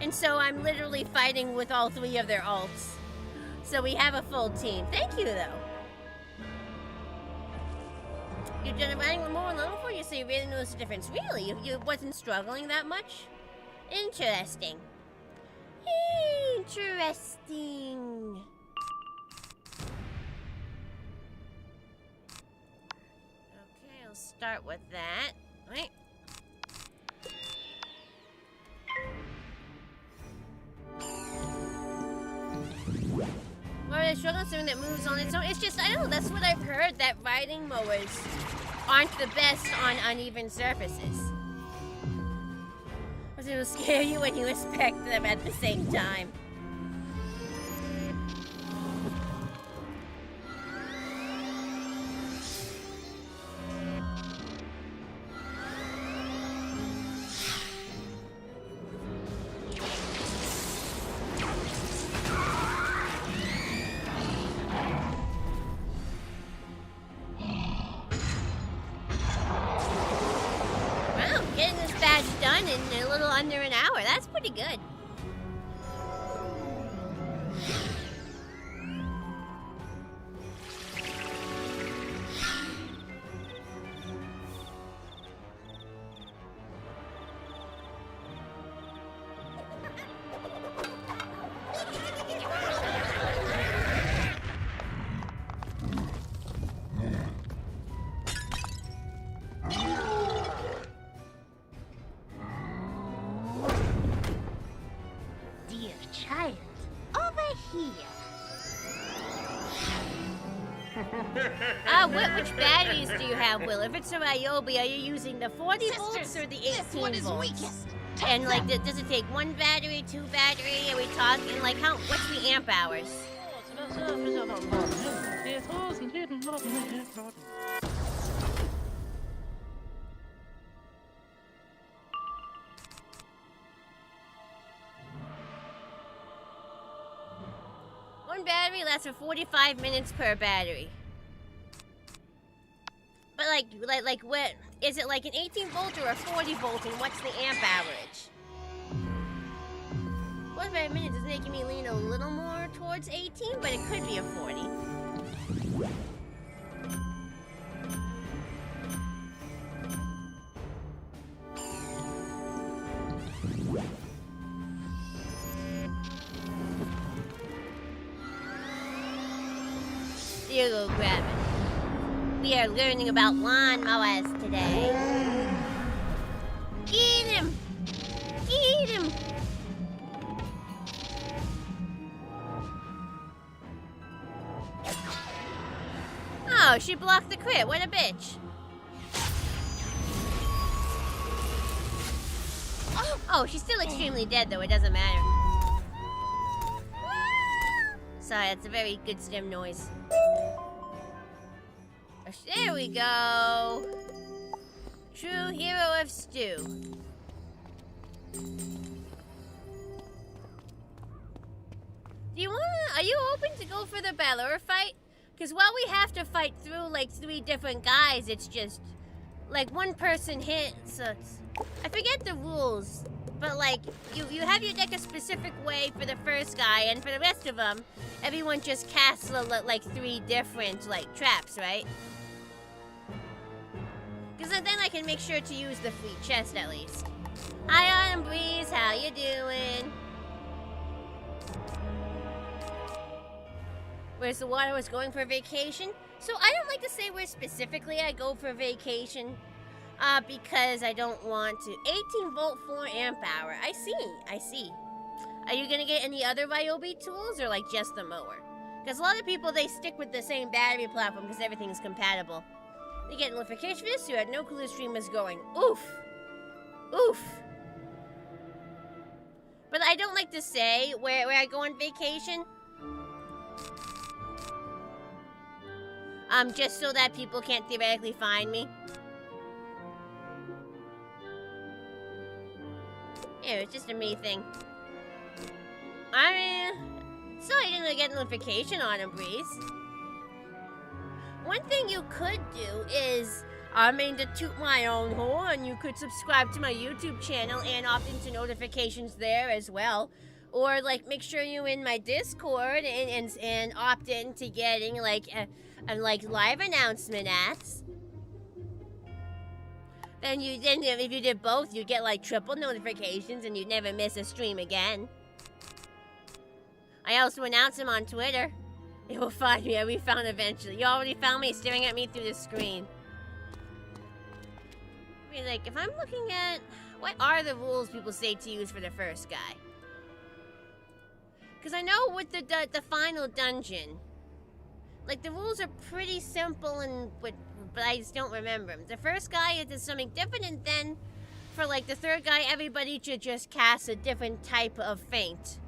And so I'm literally fighting with all 3 of their alts. So we have a full team. Thank you, though. You've done riding more level 4, you say you really noticed a difference. Really? You wasn't struggling that much? Interesting. Interesting. Okay, I'll start with that. Right. Well, I struggle with something that moves on its own. It's just, I don't know, that's what I've heard, that riding mowers aren't the best on uneven surfaces. Because it'll scare you when you inspect them at the same time. Under an hour. That's pretty good. child. Over here. Which batteries do you have, Will? If it's a Ryobi, are you using the 40 volts or the 18 this one is volts? weakest. And like, does it take 1 battery, 2 battery? Are we talking like what's the amp hours? One battery lasts for 45 minutes per battery. But like what, is it like an 18 volt or a 40 volt, and what's the amp average? 45 minutes is making me lean a little more towards 18, but it could be a 40. You go grab it. We are learning about lawnmowers today. Get him! Get him! Oh, she blocked the crit. What a bitch. Oh, she's still extremely dead, though. It doesn't matter. Sorry, it's a very good stem noise. There we go. True hero of stew. Are you open to go for the Balor fight? Because while we have to fight through like 3 different guys, it's just like one person hits. I forget the rules, but like you have your deck a specific way for the first guy, and for the rest of them, everyone just casts like 3 different like traps, right? Because then I can make sure to use the free chest at least. Hi, Autumn Breeze. How you doing? Where's the water? Was going for vacation? So I don't like to say where specifically I go for vacation. Because I don't want to. 18 volt 4 amp hour. I see. Are you gonna get any other Ryobi tools or like just the mower? Because a lot of people, they stick with the same battery platform because everything's compatible. You get notification for this, you had no clue the stream was going. Oof. Oof. But I don't like to say where I go on vacation. Just so that people can't theoretically find me. Yeah, it's just a me thing. I mean, so I didn't get a notification on him, Breeze. One thing you could do is, to toot my own horn, you could subscribe to my YouTube channel and opt into notifications there as well. Or, like, make sure you're in my Discord and opt in to getting, like live announcement ads. Then if you did both, you get, like, triple notifications and you'd never miss a stream again. I also announce them on Twitter. You will find me. I'll be found eventually. You already found me staring at me through the screen. I mean, like, if I'm looking at... What are the rules people say to use for the first guy? Because I know with the final dungeon, like, the rules are pretty simple, but I just don't remember them. The first guy, it does something different, and then for, like, the third guy, everybody should just cast a different type of feint.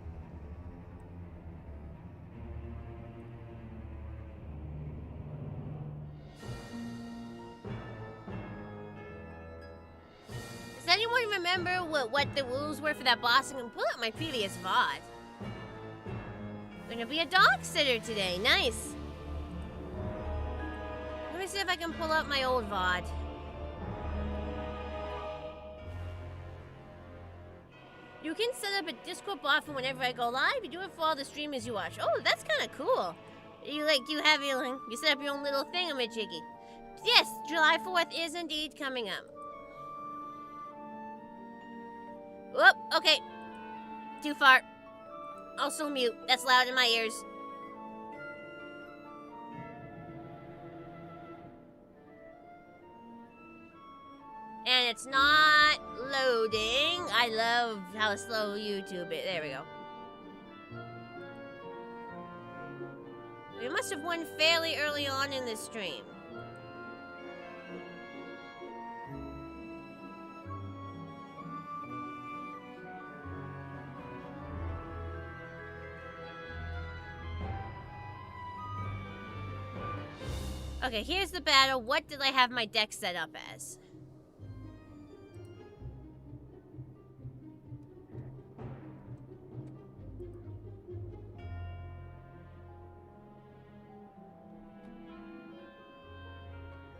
Does anyone remember what the rules were for that boss? I'm gonna pull up my previous VOD. I'm gonna be a dog sitter today. Nice. Let me see if I can pull up my old VOD. You can set up a Discord bot for whenever I go live. You do it for all the streamers you watch. Oh, that's kind of cool. You set up your own little thingamajiggy. Yes, July 4th is indeed coming up. Whoop, okay. Too far. Also mute. That's loud in my ears. And it's not loading. I love how slow YouTube is. There we go. We must have won fairly early on in this stream. Okay, here's the battle. What did I have my deck set up as?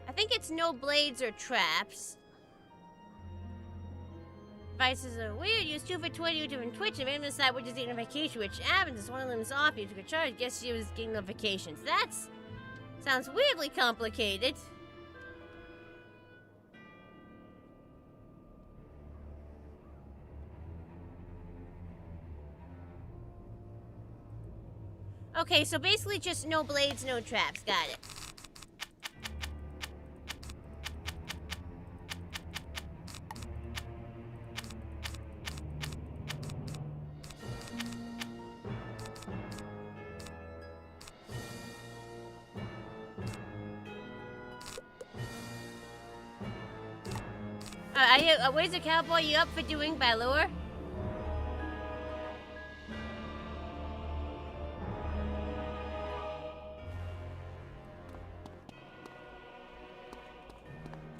I think it's no blades or traps. Devices are weird. Use 2 for 20 different Twitch and maybe decide which is the notification, which happens. If one of them is off, you took a charge. Guess you was getting notifications. That's sounds weirdly complicated. Okay, so basically just no blades, no traps. Got it. Wizard Cowboy, you up for doing Balor?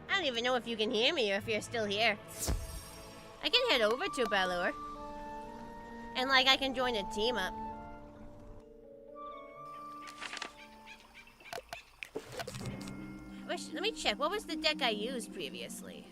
I don't even know if you can hear me or if you're still here. I can head over to Balor. And, like, I can join a team up. Let me check. What was the deck I used previously?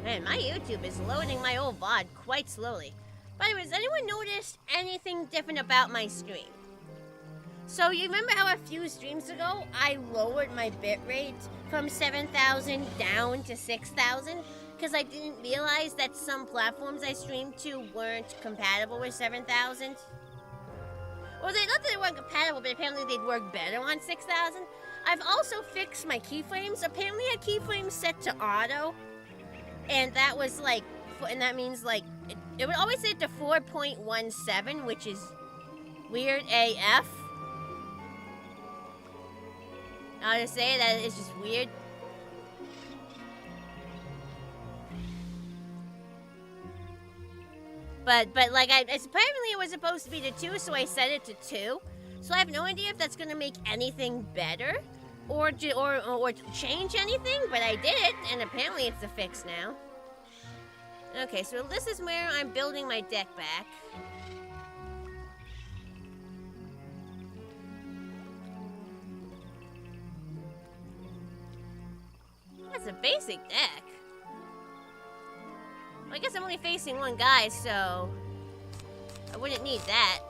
Man, my YouTube is loading my old VOD quite slowly. By the way, has anyone noticed anything different about my stream? So you remember how a few streams ago, I lowered my bitrate from 7,000 down to 6,000? Because I didn't realize that some platforms I streamed to weren't compatible with 7,000. Well, not that they weren't compatible, but apparently they'd work better on 6,000. I've also fixed my keyframes. Apparently I had keyframes set to auto. And that was like, and that means like, it would always set to 4.17, which is weird AF. I'll just say that it's just weird. But like, apparently it was supposed to be to 2, so I set it to 2. So I have no idea if that's gonna make anything better. Or change anything, but I did it, and apparently it's a fix now. Okay, so this is where I'm building my deck back. That's a basic deck. Well, I guess I'm only facing one guy, so I wouldn't need that.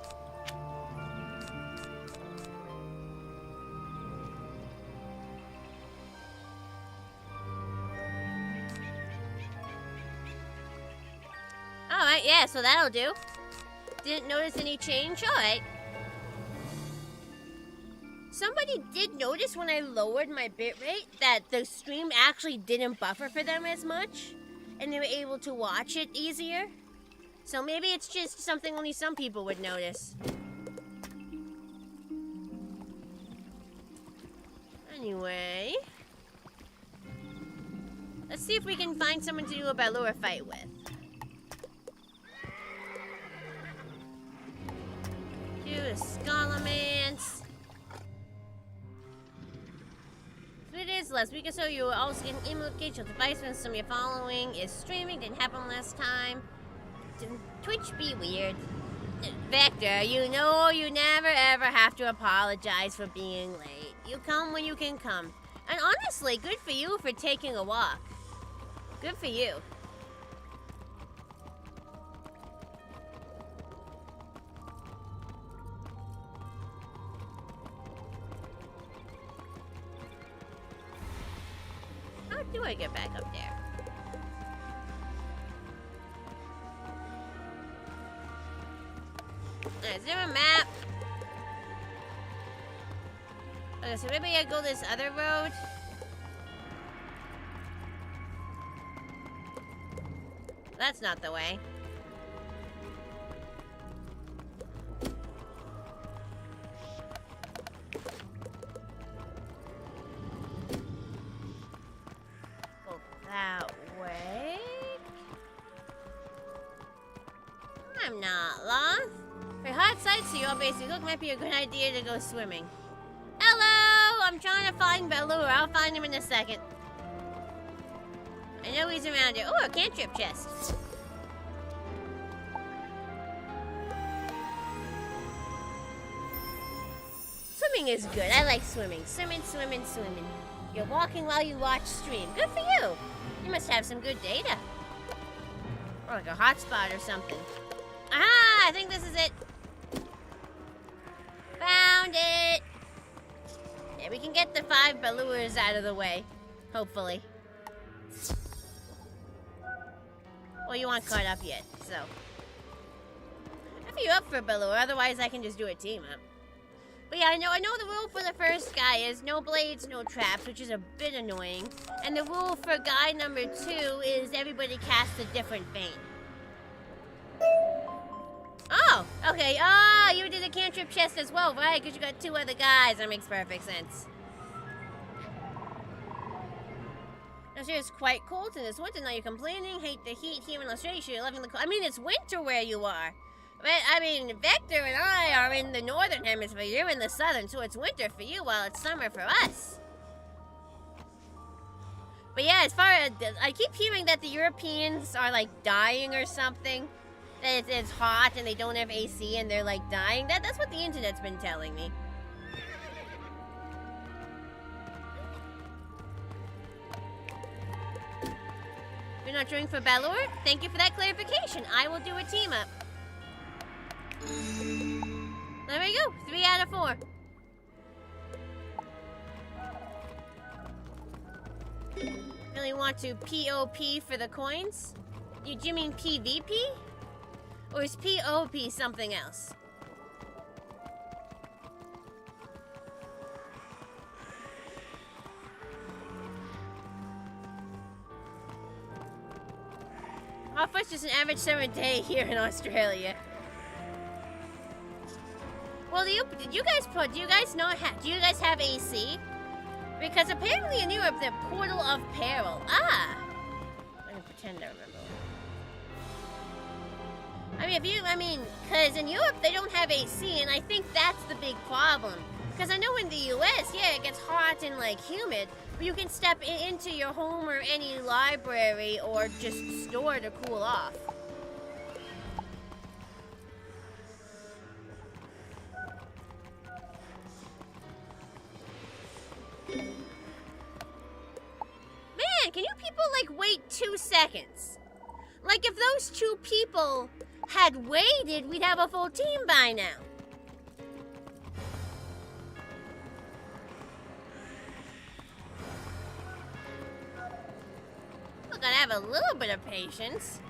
Alright, yeah, so that'll do. Didn't notice any change? Alright. Somebody did notice when I lowered my bitrate that the stream actually didn't buffer for them as much, and they were able to watch it easier. So maybe it's just something only some people would notice. Anyway, let's see if we can find someone to do a Balor fight with. Do a Scalamance. It is last week or so. You will also get an implication of device when some of your following is streaming. Didn't happen last time. Twitch be weird. Vector, you know you never ever have to apologize for being late. You come when you can come. And honestly, good for you for taking a walk. Good for you. How do I get back up there? Is there a map? Okay, so maybe I go this other road. That's not the way. Go that way. I'm not lost. For hot sites, so your basic look might be a good idea to go swimming. Hello! I'm trying to find Baloo. I'll find him in a second. I know he's around here. Oh, a cantrip chest. Swimming is good. I like swimming. Swimming. You're walking while you watch stream. Good for you. You must have some good data. Or like a hotspot or something. Ah, I think this is it. Found it. Yeah, we can get the 5 Balooers out of the way. Hopefully. Well, you aren't caught up yet, so. If you're up for Baloo, otherwise I can just do a team up. But yeah, I know the rule for the first guy is no blades, no traps, which is a bit annoying. And the rule for guy number 2 is everybody casts a different feint. Oh, okay. Oh, you did a cantrip chest as well, right? Because you got 2 other guys. That makes perfect sense. Australia's quite cold in this winter. Now you're complaining, hate the heat here in Australia. You're loving the cold. I mean, it's winter where you are. But, I mean, Vector and I are in the northern hemisphere. You're in the southern, so it's winter for you while it's summer for us. But yeah, as far as... I keep hearing that the Europeans are, like, dying or something. That it's hot and they don't have AC and they're, like, dying. That's what the internet's been telling me. You're not drawing for Balor? Thank you for that clarification. I will do a team up. There we go. 3 out of 4. Really want to POP for the coins? Do you mean PvP? Or is POP something else? It's just an average summer day here in Australia. Well, do you guys have AC? Because apparently in Europe, the Portal of Peril. Ah! I'm gonna pretend I remember. Because in Europe, they don't have AC, and I think that's the big problem. Because I know in the US, yeah, it gets hot and, like, humid, but you can step into your home or any library or just store to cool off. Man, can you people, like, wait 2 seconds? Like, if those 2 people had waited, we'd have a full team by now. Look, gotta have a little bit of patience.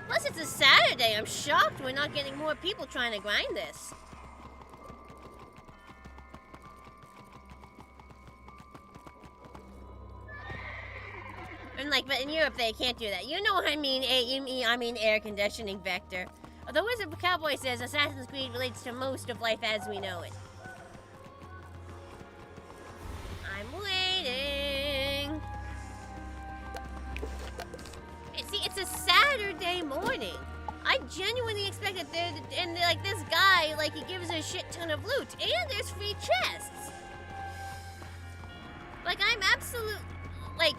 Plus, it's a Saturday. I'm shocked we're not getting more people trying to grind this. And but in Europe they can't do that. You know what I mean? I mean air conditioning, Vector. Although Wizard Cowboy says Assassin's Creed relates to most of life as we know it. I'm waiting. See, it's a Saturday morning. I genuinely expected this guy, like, he gives a shit ton of loot, and there's free chests. Like, I'm absolute, like.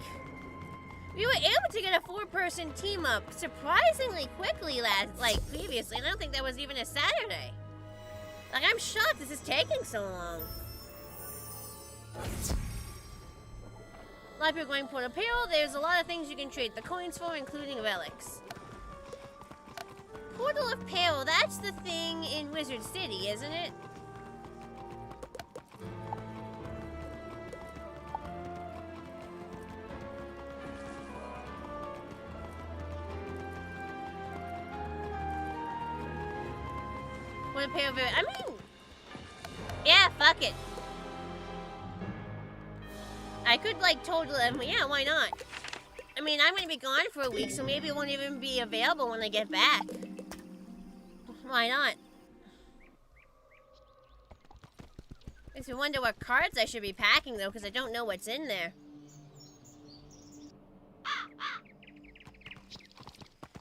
We were able to get a 4-person team up surprisingly quickly previously, and I don't think that was even a Saturday. Like, I'm shocked this is taking so long. A lot of people going for apparel. There's a lot of things you can trade the coins for, including relics. Portal of Peril, that's the thing in Wizard City, isn't it? I mean, yeah, fuck it. I could, like, totally, yeah, why not? I mean, I'm gonna be gone for a week, so maybe it won't even be available when I get back. Why not? Makes me wonder what cards I should be packing, though, because I don't know what's in there.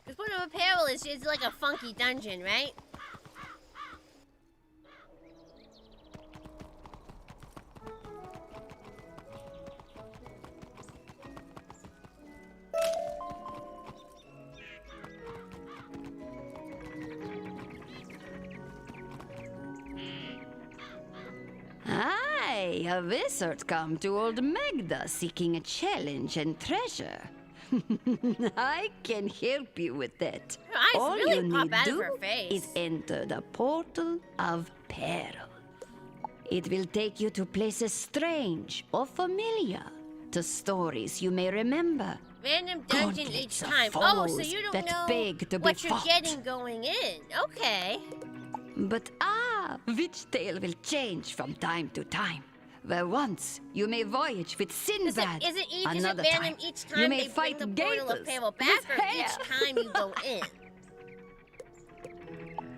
Because Portal of Apparel is like a funky dungeon, right? Aye, a wizard come to old Magda seeking a challenge and treasure. I can help you with that. Her eyes All really you pop need out of do her face. is enter the portal of peril. It will take you to places strange or familiar, to stories you may remember. Random dungeon each Gauntlets of time. Oh, so foes you don't that know beg to be what you're fought. getting going in. Okay. But which tale will change from time to time. Where once you may voyage with Sinbad, Is it another random time each you time may they bring fight the Portal of gators Peril with back, or hair. each time you go in?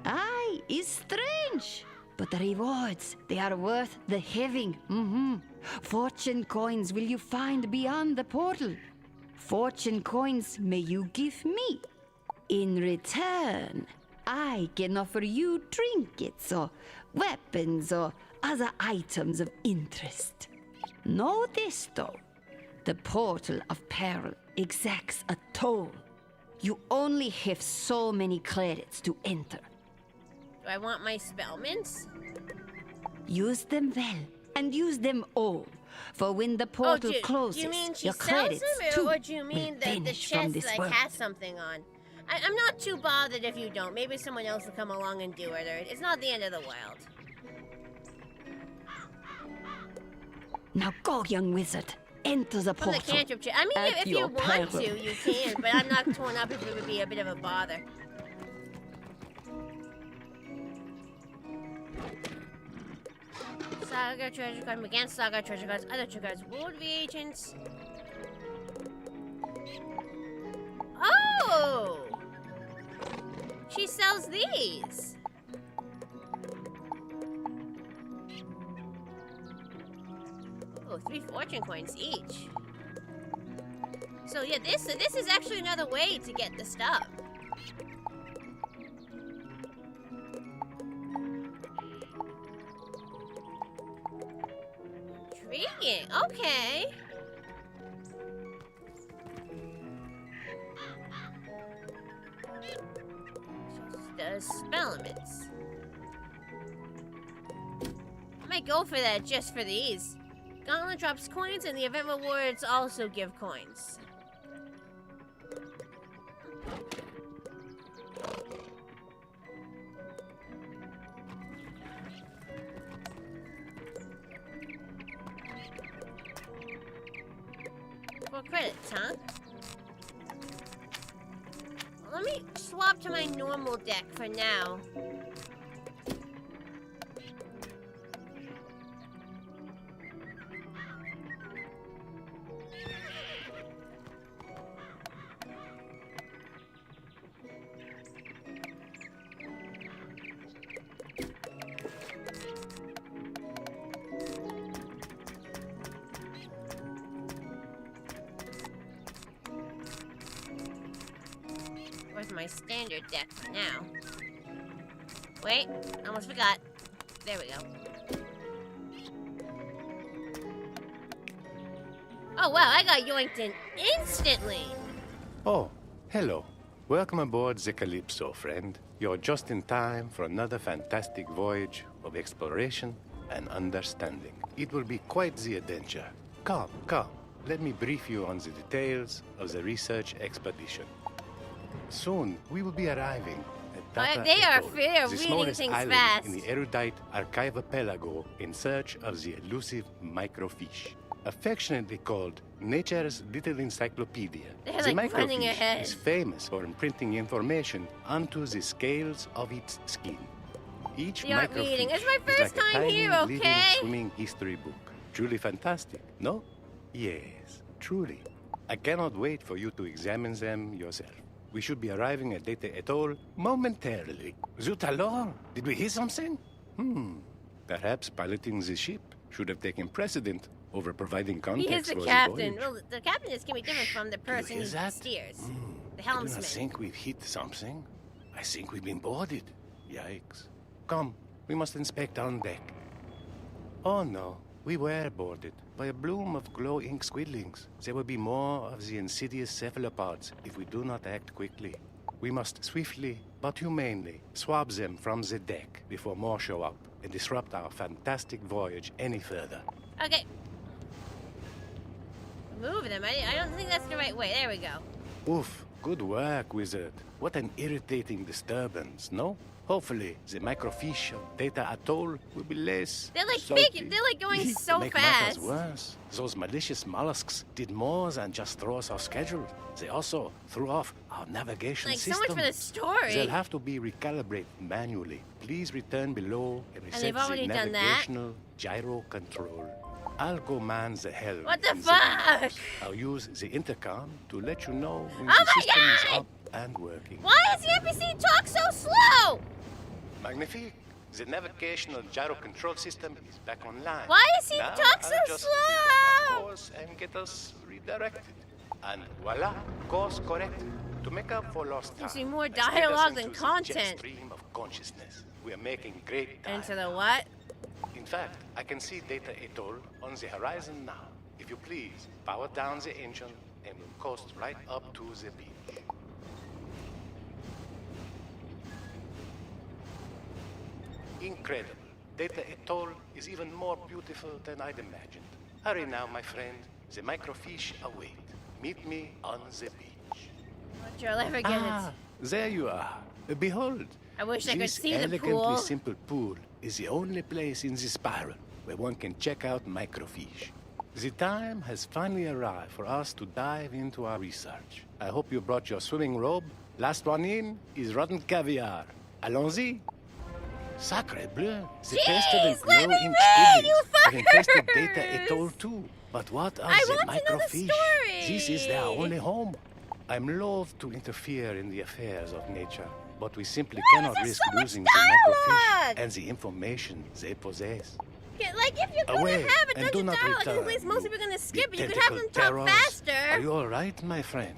Aye, is strange. But the rewards, they are worth the having. Fortune coins will you find beyond the portal. Fortune coins may you give me. In return, I can offer you trinkets or weapons or other items of interest. Know this, though. The Portal of Peril exacts a toll. You only have so many credits to enter. Do I want my spellments? Use them well, and use them all. For when the portal closes, do you mean she your sells credits them, too or do you mean will the vanish from chest this like world. has something on? I'm not too bothered if you don't. Maybe someone else will come along and do it, or it's not the end of the world. Now go, young wizard. Enter the From the portal. cantrip chest. I mean, At if you your want peril. to, you can, but I'm not torn up if it would be a bit of a bother. Saga treasure card, against Saga treasure cards, other treasure cards, world reagents. Oh! She sells these. Oh, 3 fortune coins each. So yeah, this is actually another way to get the stuff. Intriguing. Okay. Just spellments. I might go for that just for these. Gauntlet drops coins, and the event rewards also give coins. For credits, huh? Let me swap to my normal deck for now. Where's my standard deck for now? Wait, almost forgot. There we go. Oh wow, I got yoinked in instantly! Oh, hello. Welcome aboard the Calypso, friend. You're just in time for another fantastic voyage of exploration and understanding. It will be quite the adventure. Come. Let me brief you on the details of the research expedition. Soon, we will be arriving at Tata They are Atoll, reading the smallest things island fast. in the erudite archipelago in search of the elusive microfiche. Affectionately called Nature's Little Encyclopedia, They're the like running microfiche ahead. is famous for imprinting information onto the scales of its skin. Each They aren't microfiche reading. It's my is first like a time tiny here, living, okay? swimming history book. Truly fantastic, no? Yes, truly. I cannot wait for you to examine them yourself. We should be arriving at Data Atoll momentarily. Zut alors? Did we hear something? Perhaps piloting the ship should have taken precedent over providing He context is the for captain. the voyage. Well, the captain is going to be different from the person who hear that? steers. The I do helmsman. not think we've hit something. I think we've been boarded. Yikes. Come, we must inspect on deck. Oh no, we were boarded by a bloom of glow-ink squidlings. There will be more of the insidious cephalopods if we do not act quickly. We must swiftly but humanely swab them from the deck before more show up and disrupt our fantastic voyage any further. Okay. Move them. I don't think that's the right way. There we go. Oof, good work, Wizard. What an irritating disturbance, no? Hopefully, the microfiche of Data Atoll will be less They're like salty. big. They're like going so To make fast. matters worse, those malicious mollusks did more than just throw us off schedule. They also threw off our navigation Like so system. much for the story. They'll have to be recalibrated manually. Please return below and reset they've already the done that? navigational gyro control. I'll go man the helm. What the in fuck? I'll use the intercom to let you know when Oh the my system is God! up and working. Why does the NPC talk so slow? Magnifique. The navigational gyro control system is back online. Why does he Now talk so I'll just keep on slow? our course and get us redirected. And voila, course corrected. To make up for lost time. Gives me more let's take us dialogue into than the content. jet stream of consciousness. We are making great time. Into the what? In fact, I can see Data Atoll on the horizon now. If you please, power down the engine and we'll coast right up to the beach. Incredible. Data Atoll is even more beautiful than I'd imagined. Hurry now, my friend. The microfiche await. Meet me on the beach. Not sure I'll ever get it. There you are. Behold. I wish I could this see the elegantly pool. simple pool is the only place in the spiral where one can check out microfiche. The time has finally arrived for us to dive into our research. I hope you brought your swimming robe. Last one in is rotten caviar. Allons-y. Sacre bleu, the Jeez, pestilent let me glow-ink read, you squidlings have infested Data fuckers! Atoll too. But what of I the want to know the microfiche? This is their story. only home. I'm loath to interfere in the affairs of nature, but we simply Why is cannot there risk so much losing the microfiche dialogue? and the information they possess. Okay, like if you're going Away, to have a and do bunch of not dialogue in return, place most you people are going to skip it, you could tentacle have them talk terrors. faster. Are you all right, my friend?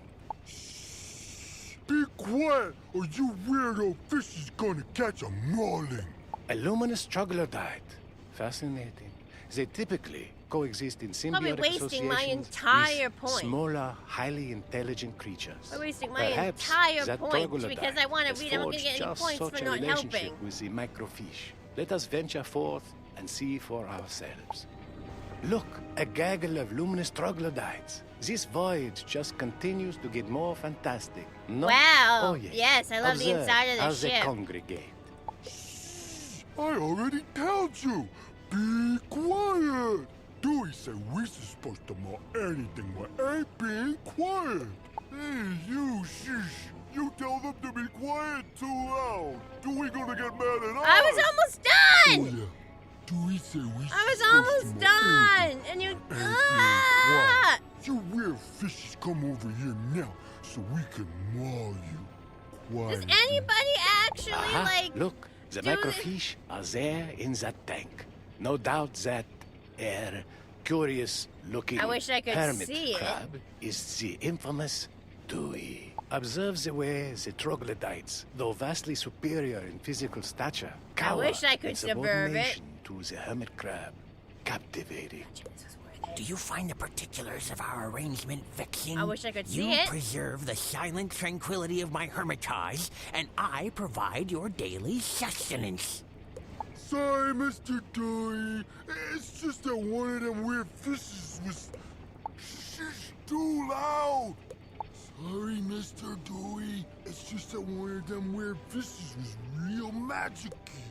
Be quiet, or you weirdo fish is gonna catch a mauling. A luminous troglodyte. Fascinating. They typically coexist in Probably symbiotic wasting my associations entire with point. smaller, highly intelligent creatures. I'm wasting my Perhaps entire that point troglodyte because I want to has read. I'm not going to forged get any just points such for a not relationship helping. with the microfiche. Let us venture forth and see for ourselves. Look, a gaggle of luminous troglodytes. This voyage just continues to get more fantastic. No? Wow. Oh, yes. Yes, I love the Observe inside of the as they ship. congregate. I already told you. Be quiet. Dewey said we are supposed to know anything but ain't being quiet. Hey, you shush. You tell them to be quiet too loud. Dewey gonna get mad at us. I was almost Oh, done. yeah. Dewey said we I was supposed almost to know anything done. And you. but ain't being Ah! quiet. You weird fishes come over here now so we can maul you. Does Quiet. anybody actually Aha, like? look, the do microfiche are there in that tank. No doubt that curious-looking I wish I could hermit see it. crab is the infamous Dewey. Observe the way the troglodytes, though vastly superior in physical stature, cower wish I could in subvert it. subordination to the hermit crab. Captivating. Do you find the particulars of our arrangement vexing? I wish I could you see it. preserve the silent tranquility of my hermitage, and I provide your daily sustenance. Sorry, Mr. Dewey. It's just that one of them weird fishes was too loud. Sorry, Mr. Dewey. It's just that one of them weird fishes was real magic-y.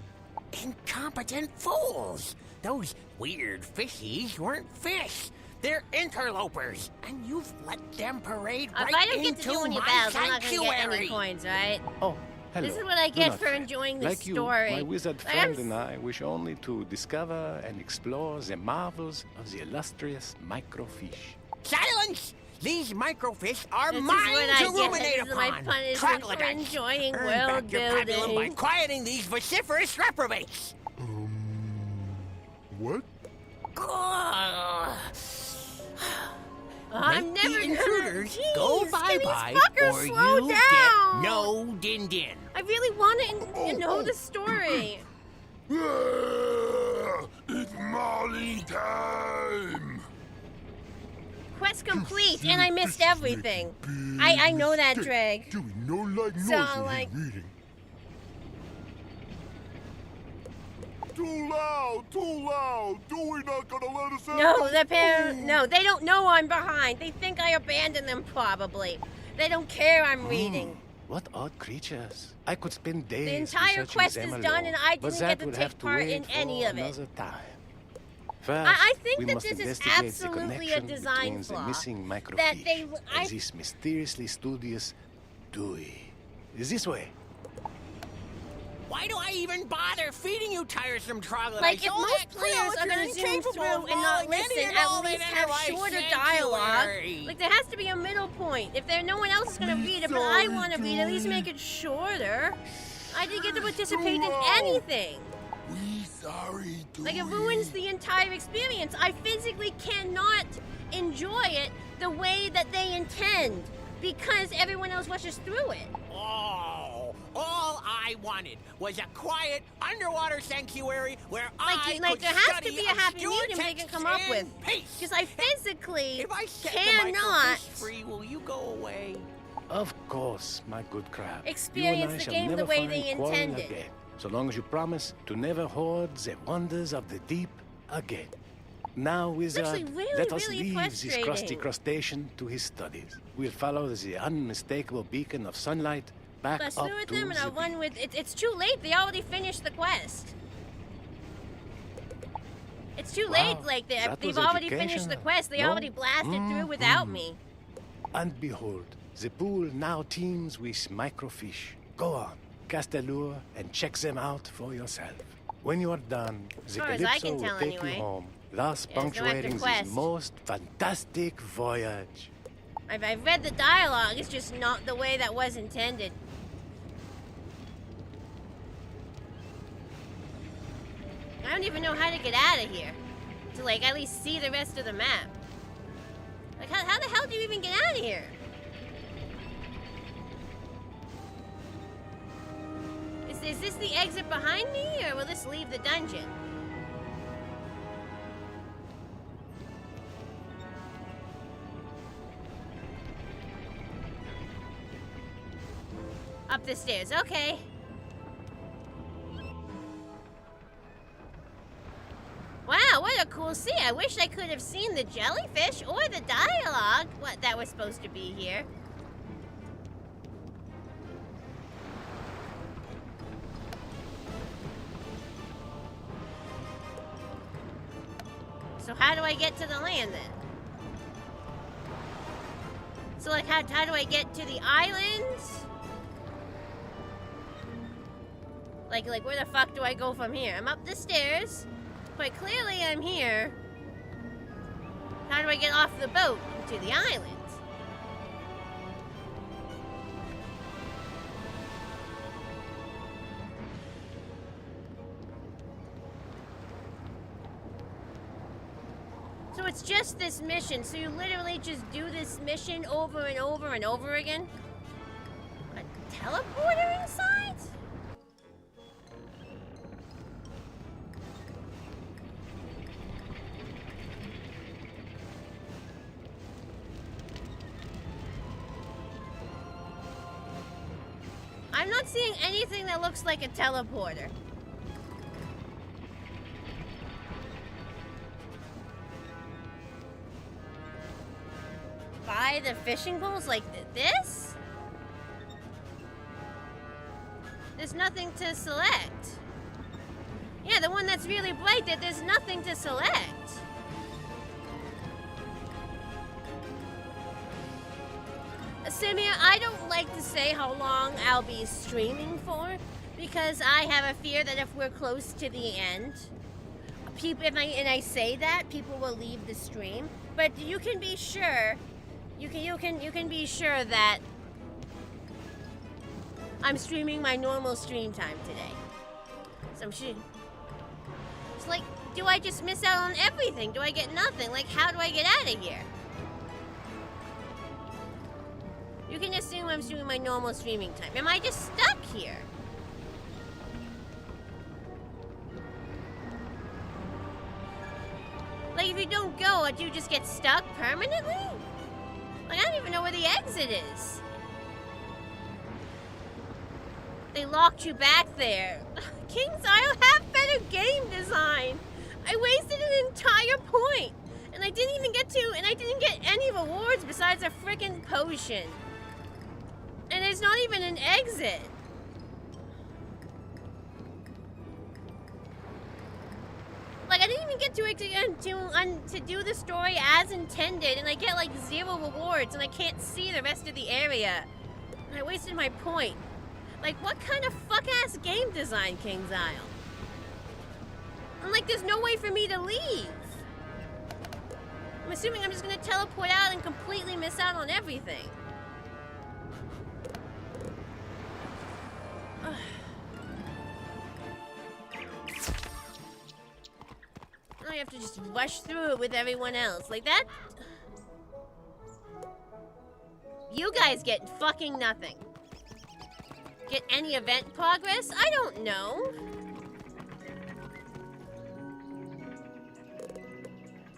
Incompetent fools! Those weird fishies weren't fish. They're interlopers, and you've let them parade If right I don't get into to do any my battles, I'm not going to get any sanctuary. coins, right? Oh, hello. This is what I Do get not for fret. enjoying the like story. You, my wizard Like, friend I'm and I wish only to discover and explore the marvels of the illustrious microfiche. Silence! These microfish are This is mine what I to get. ruminate This is my upon. punishment for Troglodytes. enjoying Earn world back your pabulum by building. quieting these vociferous reprobates. What? I'm Make never the intruders gonna... go Jeez, bye-bye, can these fuckers or slow you down? get no din-din. I really want to know the story. It's Molly time! Quest complete, and I missed everything. I know that, Dreg. Doing no like noise So, when like- he's reading. Too loud! Dewey not gonna let us out! No, the parent. No, they don't know I'm behind. They think I abandoned them, probably. They don't care I'm reading. What odd creatures. I could spend days The entire researching quest them is alone, done, and I but didn't that get to would take have to part wait in any for of it. another time. First, I think we that must this is investigate the absolutely a connection design between flaw. the missing microfiche That they- I- and this mysteriously studious Dewey. Is this way? Why do I even bother feeding you tiresome troglodytes? Like, if All most that players clear, are you're going to zoom incapable through of and not following any listen, and at all least that have otherwise shorter dialogue. sanctuary. Like, there has to be a middle point. If no one else is going to read it, but I want to read it, at least make it shorter. I didn't get to participate in anything. We sorry, Dewey. Like, it ruins the entire experience. I physically cannot enjoy it the way that they intend because everyone else rushes through it. Oh, all I wanted was a quiet underwater sanctuary where I Like could there has study to be a happy obscure medium they can texts come up in with. peace. Because I physically If I set the cannot microfiche free, will you go away? Of course, my good crab. Experience You and I the shall game the never way find they quarrel intended. Again, so long as you promise to never hoard the wonders of the deep again. Now, Wizard, actually really, let us really leave this crusty frustrating. crustacean to his studies. We'll follow the unmistakable beacon of sunlight back bust up through with to them and I'll the run beach. with it's too late. They already finished the quest. It's too late. Wow, Like that they've was already finished the educational. quest. They No? already blasted through without me. And behold, the pool now teems with microfiche. Go on, cast a lure and check them out for yourself. When you are done, the far as I Calypso can will tell take anyway. you home, thus There's no punctuating after this quest. most fantastic voyage. I've read the dialogue. It's just not the way that was intended. I don't even know how to get out of here. To like at least see the rest of the map. Like how the hell do you even get out of here? Is this the exit behind me, or will this leave the dungeon? Up the stairs, okay. Wow, what a cool scene. I wish I could have seen the jellyfish or the dialogue what that was supposed to be here. So how do I get to the land then? So like how do I get to the islands? Like where the fuck do I go from here? I'm up the stairs. Quite clearly I'm here. How do I get off the boat to the islands? So it's just this mission. So you literally just do this mission over and over and over again? A teleporter inside? I'm not seeing anything that looks like a teleporter. Buy the fishing poles like this? There's nothing to select. Yeah, the one that's really bright, that there's nothing to select. Samir, I don't like to say how long I'll be streaming for, because I have a fear that if we're close to the end, and I say that, people will leave the stream. But you can be sure You can be sure that I'm streaming my normal stream time today. So it's like, do I just miss out on everything? Do I get nothing? Like, how do I get out of here? You can assume I'm streaming my normal streaming time. Am I just stuck here? Like, if you don't go, do you just get stuck permanently? Like, I don't even know where the exit is. They locked you back there. KingsIsle, have better game design. I wasted an entire point. And I didn't get any rewards besides a frickin' potion. And there's not even an exit. Like, I didn't even get to do the story as intended, and I get like 0 rewards, and I can't see the rest of the area. And I wasted my point. Like, what kind of fuck-ass game design, KingsIsle? I'm like, there's no way for me to leave. I'm assuming I'm just gonna teleport out and completely miss out on everything. I have to just rush through it with everyone else. Like that? You guys get fucking nothing. Get any event progress? I don't know.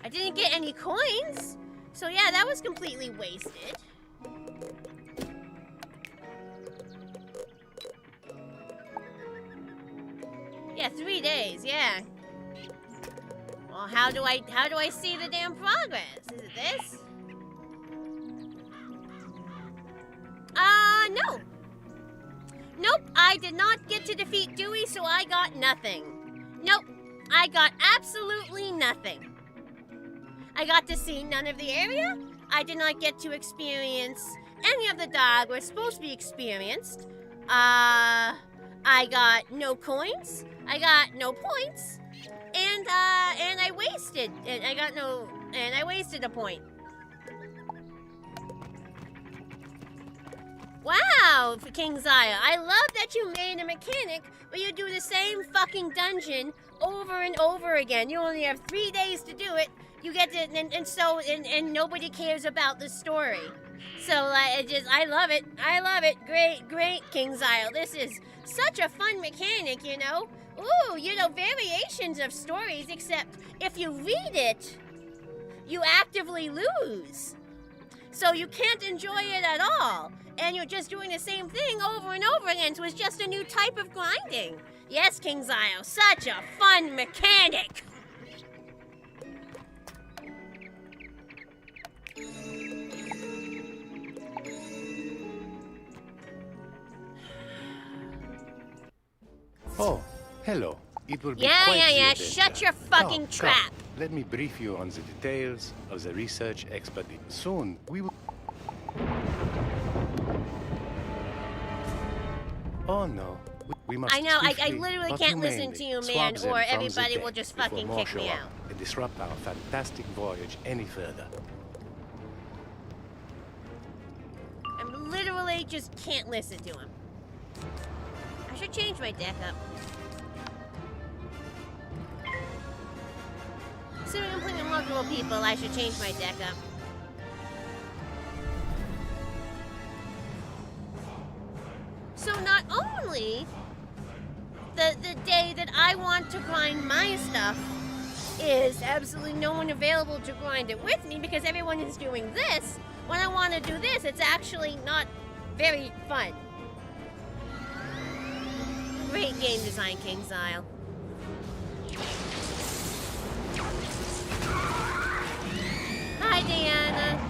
I didn't get any coins. So yeah, that was completely wasted. Yeah, 3 days, yeah. Well, how do I see the damn progress? Is it this? No. Nope, I did not get to defeat Dewey, so I got nothing. Nope, I got absolutely nothing. I got to see none of the area. I did not get to experience any of the dog we're supposed to be experienced. I got no coins. I got no points. And I wasted. And I wasted a point. Wow, for KingsIsle. I love that you made a mechanic where you do the same fucking dungeon over and over again. You only have 3 days to do it. You get to, and nobody cares about the story. So, I love it. I love it. Great, KingsIsle. This is such a fun mechanic, you know? Ooh, you know, variations of stories, except if you read it, you actively lose. So you can't enjoy it at all. And you're just doing the same thing over and over again, so it's just a new type of grinding. Yes, KingsIsle, such a fun mechanic. Oh, hello. It will be Yeah. Shut your fucking trap. Let me brief you on the details of the research expedition. Soon, we will... Oh, no. We must I know, I swiftly, literally but can't listen humanely, to you, swab man, them or from the everybody will deck just before fucking more kick show me up out. and disrupt our fantastic voyage any further. I literally just can't listen to him. I should change my deck up. Assuming I'm playing with multiple people, I should change my deck up. So not only the day that I want to grind my stuff is absolutely no one available to grind it with me because everyone is doing this, when I want to do this, it's actually not very fun. Great game design, KingsIsle. Hi, Diana.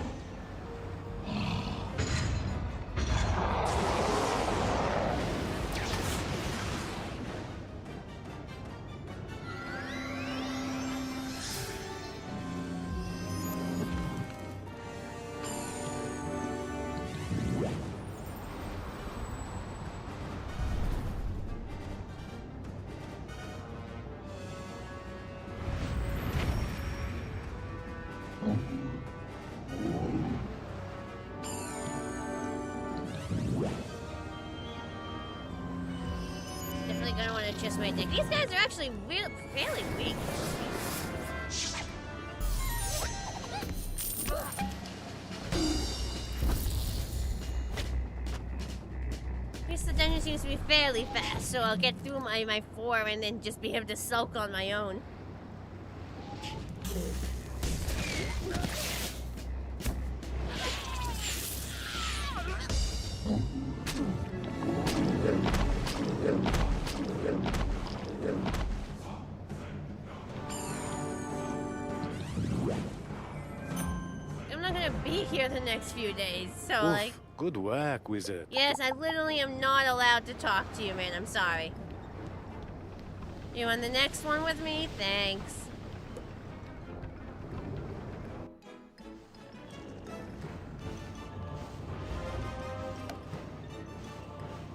just my dick. These guys are actually fairly weak. At least the dungeon seems to be fairly fast, so I'll get through my 4 and then just be able to sulk on my own. I'm not gonna be here the next few days, so Oof, like... good work, Wizard. Yes, I literally am not allowed to talk to you, man. I'm sorry. You on the next one with me? Thanks.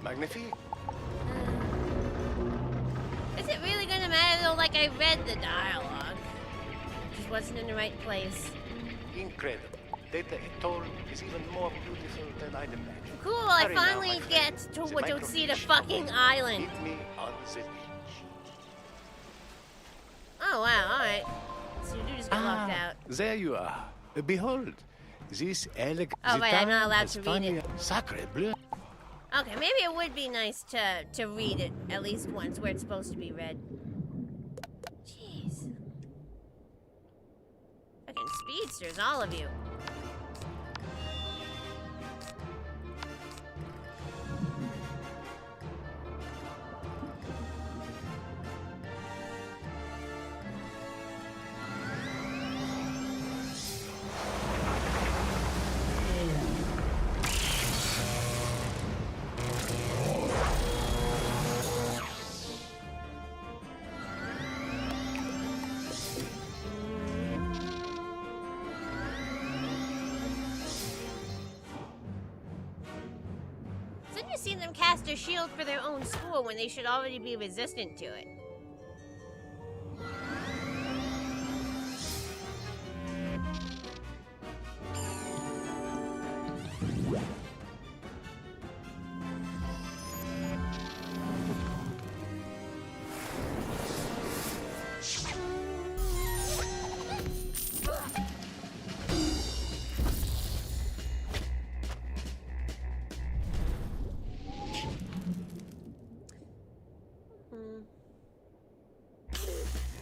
Magnifique. Is it really gonna matter though? Like, I read the dialogue. Just wasn't in the right place. Incredible. Data it told is even more beautiful than I'd imagined. Cool, I Hurry now, my finally friend. get to The see the microfiche. fucking island. Meet me on the beach. Oh wow, alright. So you do just get locked out. There you are. Behold, this elegant. Oh, right, I'm not allowed to read it. Sacre bleu. Okay, maybe it would be nice to read it at least once where it's supposed to be read. Jeez. Fucking speedsters, all of you. Then you see them cast a shield for their own school when they should already be resistant to it.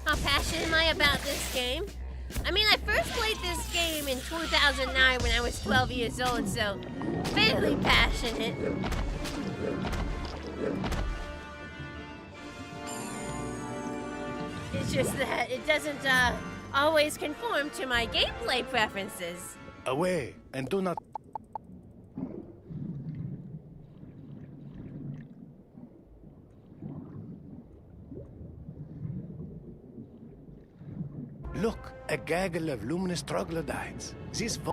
How passionate am I about this game? I mean, I first played this game in 2009 when I was 12 years old, so fairly passionate. It's just that it doesn't always conform to my gameplay preferences. Away and do not. Look, a gaggle of luminous troglodytes. This I know,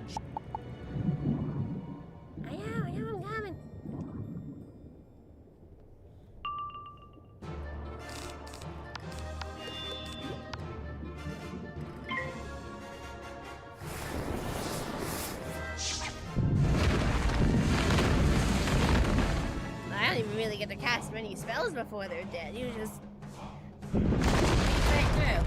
I'm coming. I don't even really get to cast many spells before they're dead. You just right through.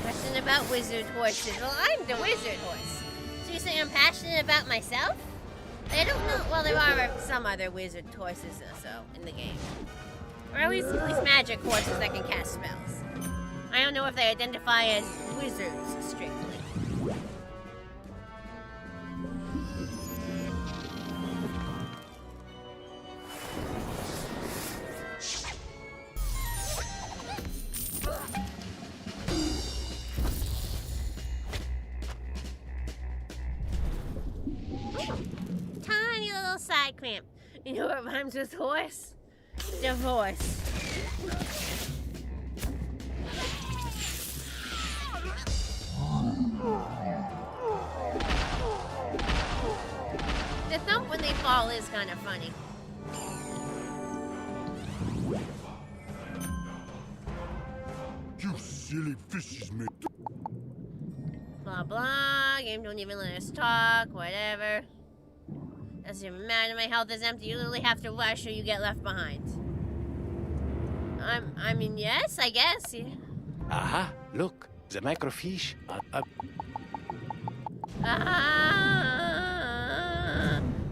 Question about wizard horses. Well, I'm the wizard horse. So you say I'm passionate about myself? I don't know. Well, there are some other wizard horses also in the game. Or at least magic horses that can cast spells. I don't know if they identify as wizards strictly. Tiny little side clamp. You know what rhymes with horse? Divorce. The thump when they fall is kind of funny. You silly fishes, mate. Blah blah, game don't even let us talk, whatever. Doesn't even matter, my health is empty, you literally have to rush or you get left behind. I mean, yes, I guess. Yeah. Aha, look, the microfiche.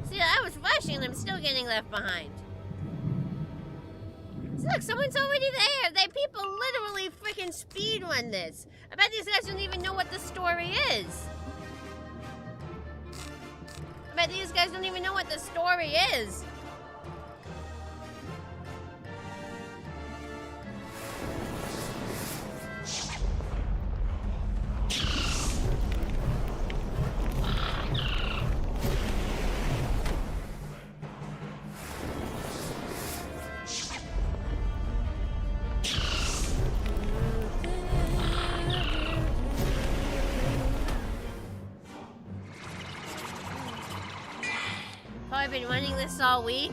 See, I was rushing and I'm still getting left behind. See, look, someone's already there. People literally freaking speedrun this. I bet these guys don't even know what the story is. I bet these guys don't even know what the story is. I've been running this all week.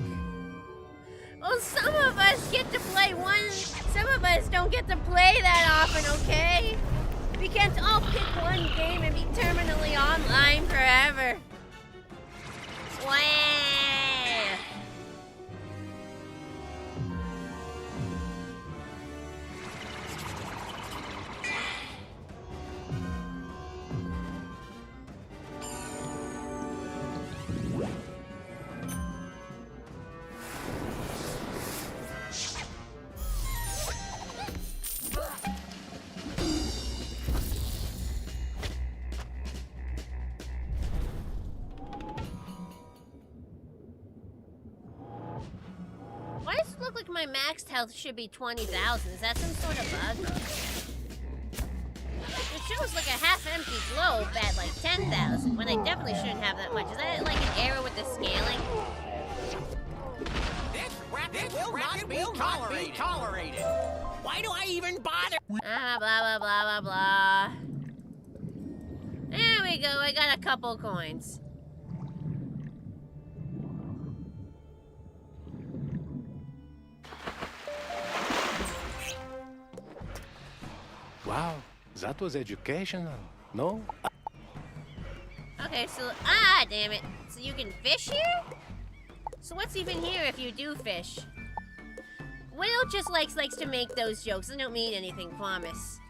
Well, some of us get to play one, some of us don't get to play that often, okay? We can't all pick one game and be terminally online forever. Wah! Why does it look like my maxed health should be 20,000? Is that some sort of bug? It shows like a half-empty globe at like 10,000, when I definitely shouldn't have that much. Is that like an error with the scaling? This will not be tolerated. Why do I even bother? Blah, blah, blah, blah, blah. There we go, I got a couple coins. Wow, that was educational, no? Okay, so, damn it. So you can fish here? So what's even here if you do fish? Will just likes to make those jokes. They don't mean anything, promise.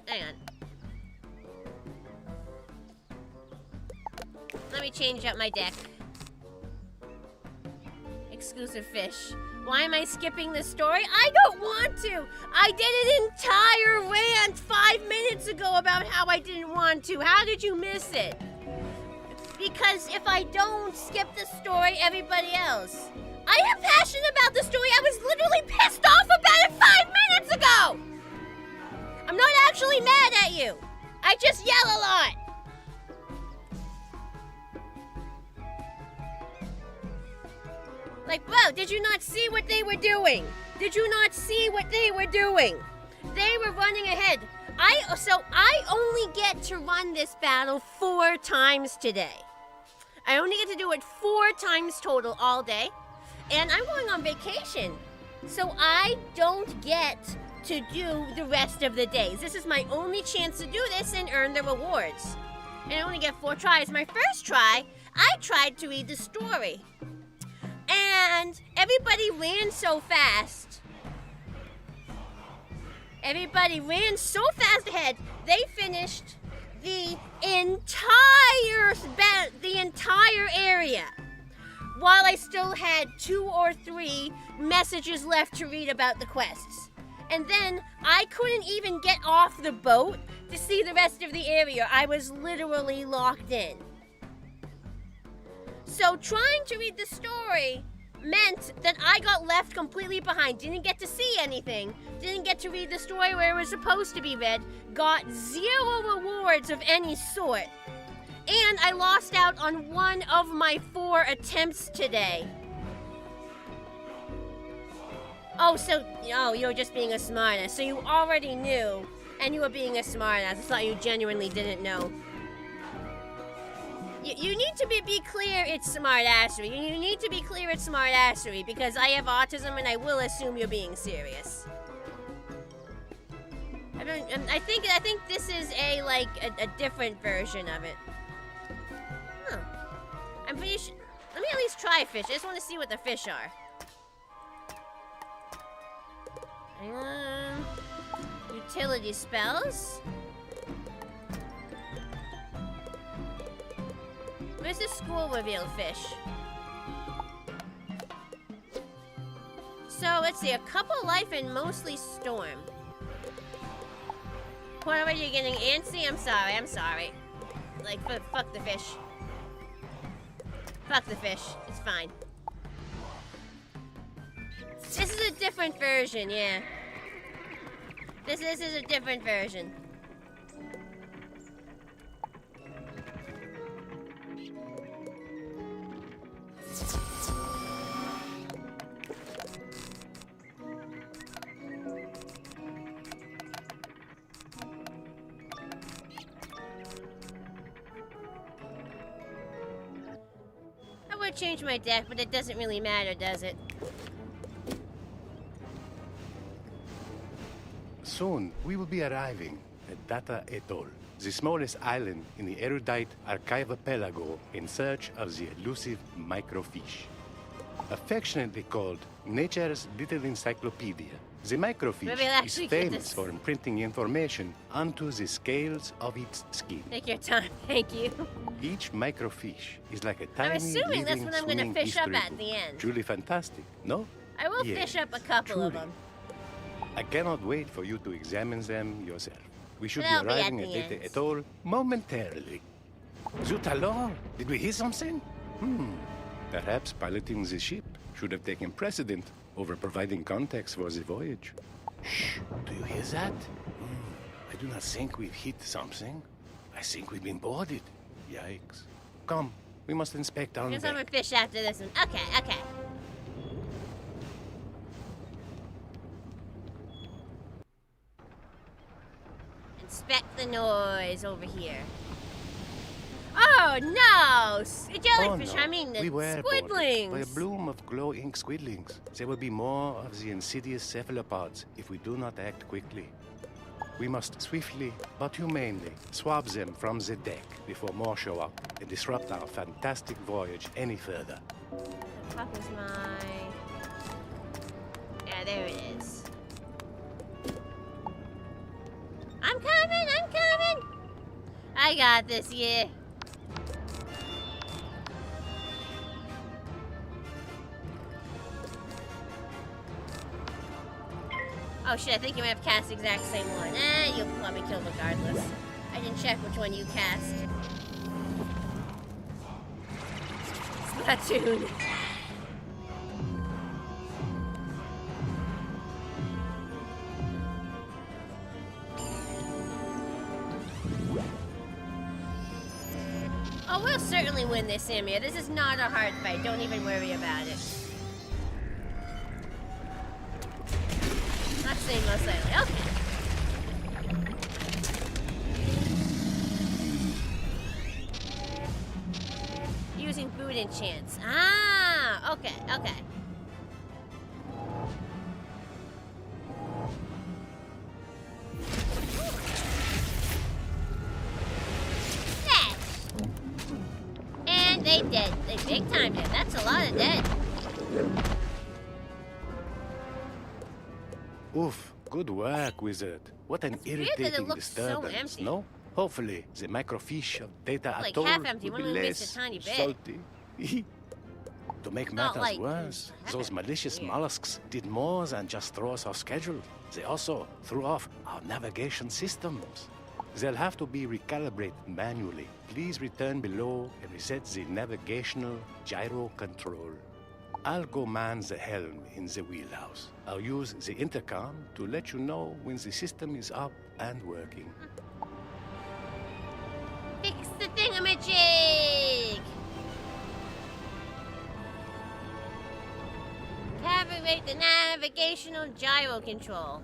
Hang on. Let me change up my deck. Exclusive fish. Why am I skipping the story? I don't want to! I did an entire rant 5 minutes ago about how I didn't want to. How did you miss it? Because if I don't skip the story, everybody else. I am passionate about the story. I was literally pissed off about it 5 minutes ago! I'm not actually mad at you. I just yell a lot. Like, bro, did you not see what they were doing? Did you not see what they were doing? They were running ahead. So I only get to run this battle 4 times today. I only get to do it 4 times total all day. And I'm going on vacation. So I don't get to do the rest of the days. This is my only chance to do this and earn the rewards. And I only get 4 tries. My first try, I tried to read the story. And everybody ran so fast. Everybody ran so fast ahead, they finished the entire area. While I still had 2 or 3 messages left to read about the quests. And then I couldn't even get off the boat to see the rest of the area. I was literally locked in. So trying to read the story meant that I got left completely behind. Didn't get to see anything. Didn't get to read the story where it was supposed to be read. Got 0 rewards of any sort. And I lost out on 1 of my 4 attempts today. Oh, you were just being a smartass. So you already knew, and you were being a smartass. I thought you genuinely didn't know. You need to be clear it's smartassery. You need to be clear it's smartassery, because I have autism and I will assume you're being serious. I think this is a different version of it. Huh. I'm pretty sure. Let me at least try fish. I just want to see what the fish are. Utility spells. Where's the school reveal fish? So let's see, a couple life and mostly storm. What are you getting antsy? I'm sorry. Like, fuck the fish. Fuck the fish. It's fine. This is a different version, yeah. This is a different version. I would change my deck, but it doesn't really matter, does it? Soon, we will be arriving at Data Atoll, the smallest island in the erudite archipelago in search of the elusive microfiche. Affectionately called Nature's Little Encyclopedia, the microfiche is famous for imprinting information onto the scales of its skin. Take your time, thank you. Each microfiche is like a tiny, I'm assuming that's living, what I'm going to fish up at the end. Truly fantastic, no? I will fish up a couple of them. I cannot wait for you to examine them yourself. We should They'll be be arriving at at the Data end. Atoll momentarily. Zut alors! Did we hear something? Perhaps piloting the ship should have taken precedent over providing context for the voyage. Shh! Do you hear that? I do not think we've hit something. I think we've been boarded. Yikes. Come, we must inspect our Guess I'm deck. gonna fish after this one. Okay. Inspect the noise over here. Oh no! Jellyfish, Oh, no. I mean the We were boarded by a squidlings! bloom of glow-ink squidlings. There will be more of the insidious cephalopods if we do not act quickly. We must swiftly but humanely swab them from the deck before more show up and disrupt our fantastic voyage any further. The fuck is my... Yeah, there it is. I'm coming! I got this, yeah. Oh shit, I think you might have cast the exact same one. You'll probably kill regardless. I didn't check which one you cast. Splatoon. Oh, we'll certainly win this, Samia. This is not a hard fight. Don't even worry about it. Not saying most likely. Okay. Using food enchants. Ah, okay. That. And they dead. They big time dead. That's a lot of dead. Oof, good work, Wizard. What an weird that it irritating looks so disturbance, empty. no? Hopefully, the microfiche of Data Like Atoll half empty, will be one of them gets a less tiny bit. salty. To make Not matters like worse, half those empty, malicious weird. mollusks did more than just throw us off schedule. They also threw off our navigation systems. They'll have to be recalibrated manually. Please return below and reset the navigational gyro control. I'll go man the helm in the wheelhouse. I'll use the intercom to let you know when the system is up and working. Fix the thingamajig! Calibrate the navigational gyro control.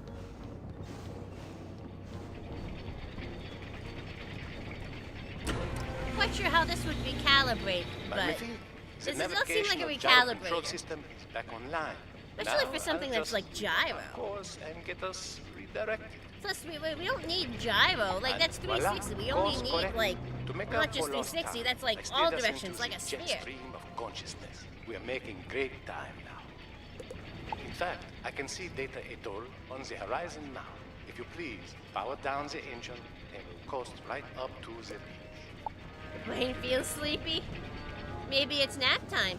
Quite sure how this would be calibrated, but this does seem like a recalibrator. System is back online. Especially Now for something I'll that's like just gyro. course and get us redirected. Plus, we don't need gyro. Like, that's And voila, 360. We only course need, correct. like, To make not up just for lost 360, time, that's like I all steered us directions, into like a the jet sphere. stream of consciousness. We are making great time now. In fact, I can see Data Atoll on the horizon now. If you please, power down the engine and we'll coast right up to the beach. The brain feels sleepy. Maybe it's nap time.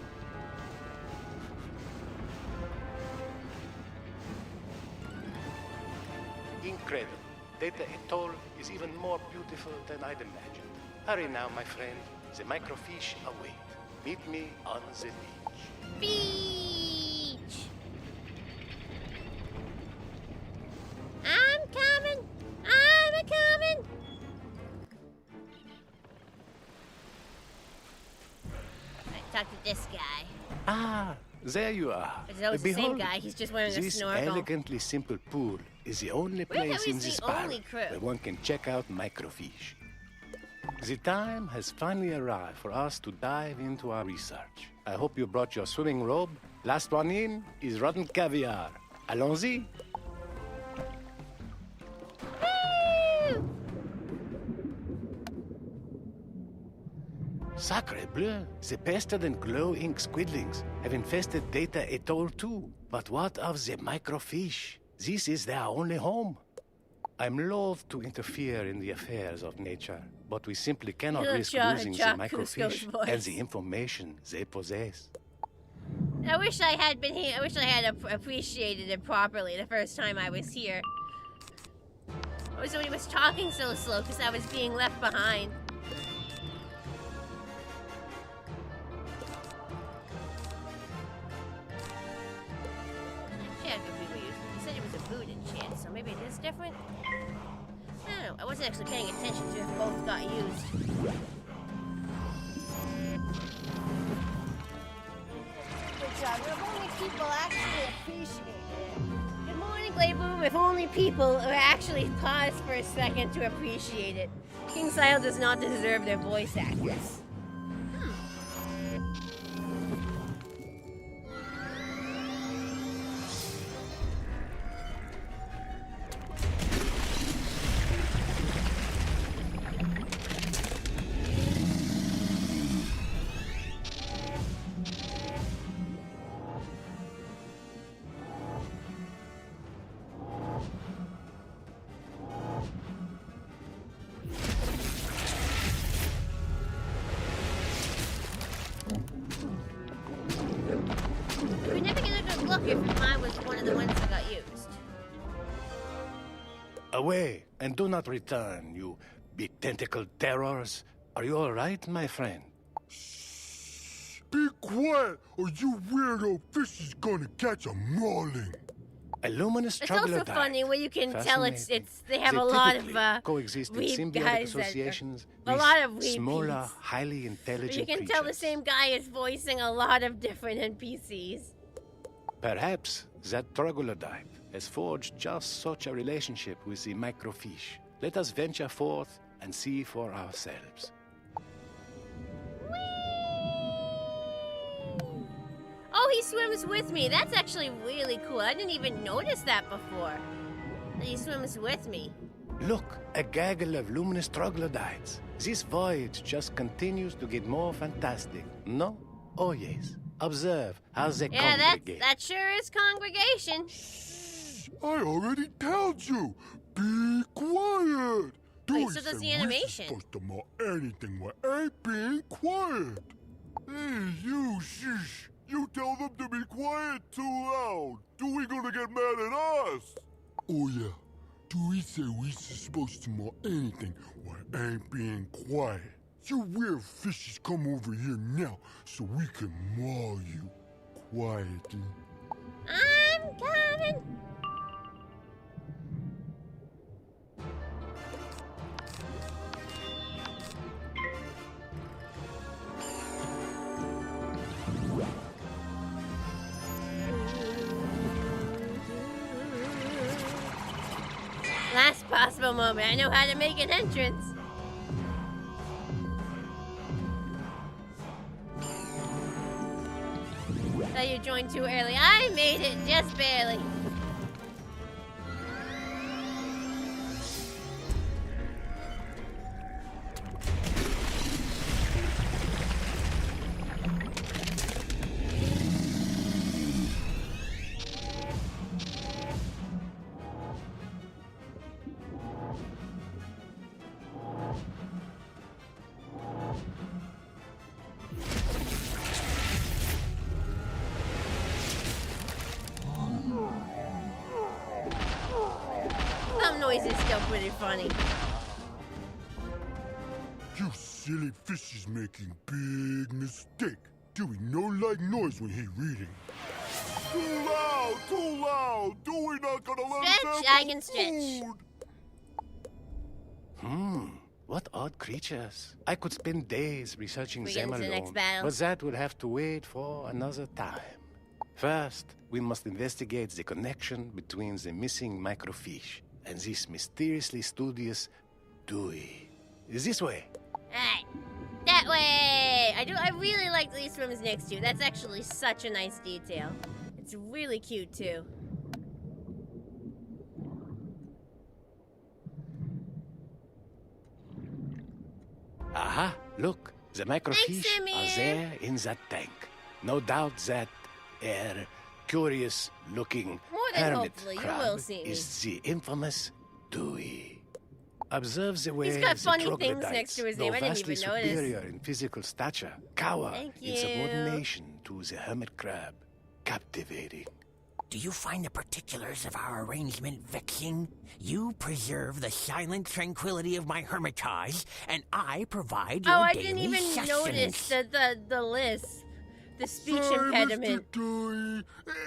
Incredible. Data Atoll is even more beautiful than I'd imagined. Hurry now, my friend. The microfiche await. Meet me on the beach. Beach! I'm coming! I'm a-coming! I talk to this guy. Ah, there you are. It's always the same Behold, guy, he's just wearing a this snorkel. elegantly simple pool is the only Weird how place in he's this the park only crew. where one can check out microfiche. The time has finally arrived for us to dive into our research. I hope you brought your swimming robe. Last one in is rotten caviar. Allons-y. Woo! Sacre bleu, the pested and glow-ink squidlings have infested Data Atoll too. But what of the microfiche? This is their only home. I'm loath to interfere in the affairs of nature, but we simply cannot You risk John losing the Cusco's microfiche voice. and the information they possess. I wish I had been here. I wish I had appreciated it properly the first time I was here. Also, he was talking so slow because I was being left behind. Chat could be weird. He said it was a booted chat, so maybe it is different? I don't know. I wasn't actually paying attention to if both got used. Good job. If only people actually appreciate it. Good morning, Glayboom. If only people actually pause for a second to appreciate it. KingsIsle does not deserve their voice actors. We never get a good look if mine was one of the ones that got used. Away, and do not return, you big tentacled terrors. Are you all right, my friend? Be quiet, or you weirdo fish is gonna catch a mauling. A luminous It's also troglodyte. funny where you can tell it's they have They a lot of typically coexist in weeb symbiotic guys that are- associations a with lot of weeb smaller, peas. highly intelligent You can creatures. tell the same guy is voicing a lot of different NPCs. Perhaps that troglodyte has forged just such a relationship with the microfiche. Let us venture forth and see for ourselves. Oh, he swims with me. That's actually really cool. I didn't even notice that before. That he swims with me. Look, a gaggle of luminous troglodytes. This voyage just continues to get more fantastic. No? Oh, yes. Observe how they Yeah, congregate. that sure is congregation. I already told you. Be quiet. Wait, so does the animation. Supposed to know anything when ain't being quiet. Hey, you shush. You tell them to be quiet too loud. Dewey gonna get mad at us. Oh yeah. Dewey say we supposed to know anything when ain't being quiet. You weird fishes come over here now so we can maul you. quietly. I'm coming. Last possible moment. I know how to make an entrance. So you joined too early. I made it just barely. Some noise is still pretty funny. You silly fish is making big mistake. Dewey no like noise when he reading. Too loud, too loud. Dewey not gonna let us Stretch, have I can stretch. food. What odd creatures. I could spend days researching We get them into the next alone, battle. but that will have to wait for another time. First, we must investigate the connection between the missing microfiche and this mysteriously studious Dewey. Is this way? Alright. That way! I really like these rooms next to you. That's actually such a nice detail. It's really cute too. Aha, look, the microfiche Sammy. are there in that tank. No doubt that curious-looking More than hermit hopefully, you crab will see me. is the infamous Dewey. Observe the way He's got the funny things troglodytes, next to his though name. I didn't vastly even notice. superior in physical stature, cower Thank in you. subordination to the hermit crab. Captivating. Do you find the particulars of our arrangement vexing? You preserve the silent tranquility of my hermitage, and I provide your Oh, I daily didn't even sustenance. notice the list. The speech Sorry, impediment. Mr. Dewey.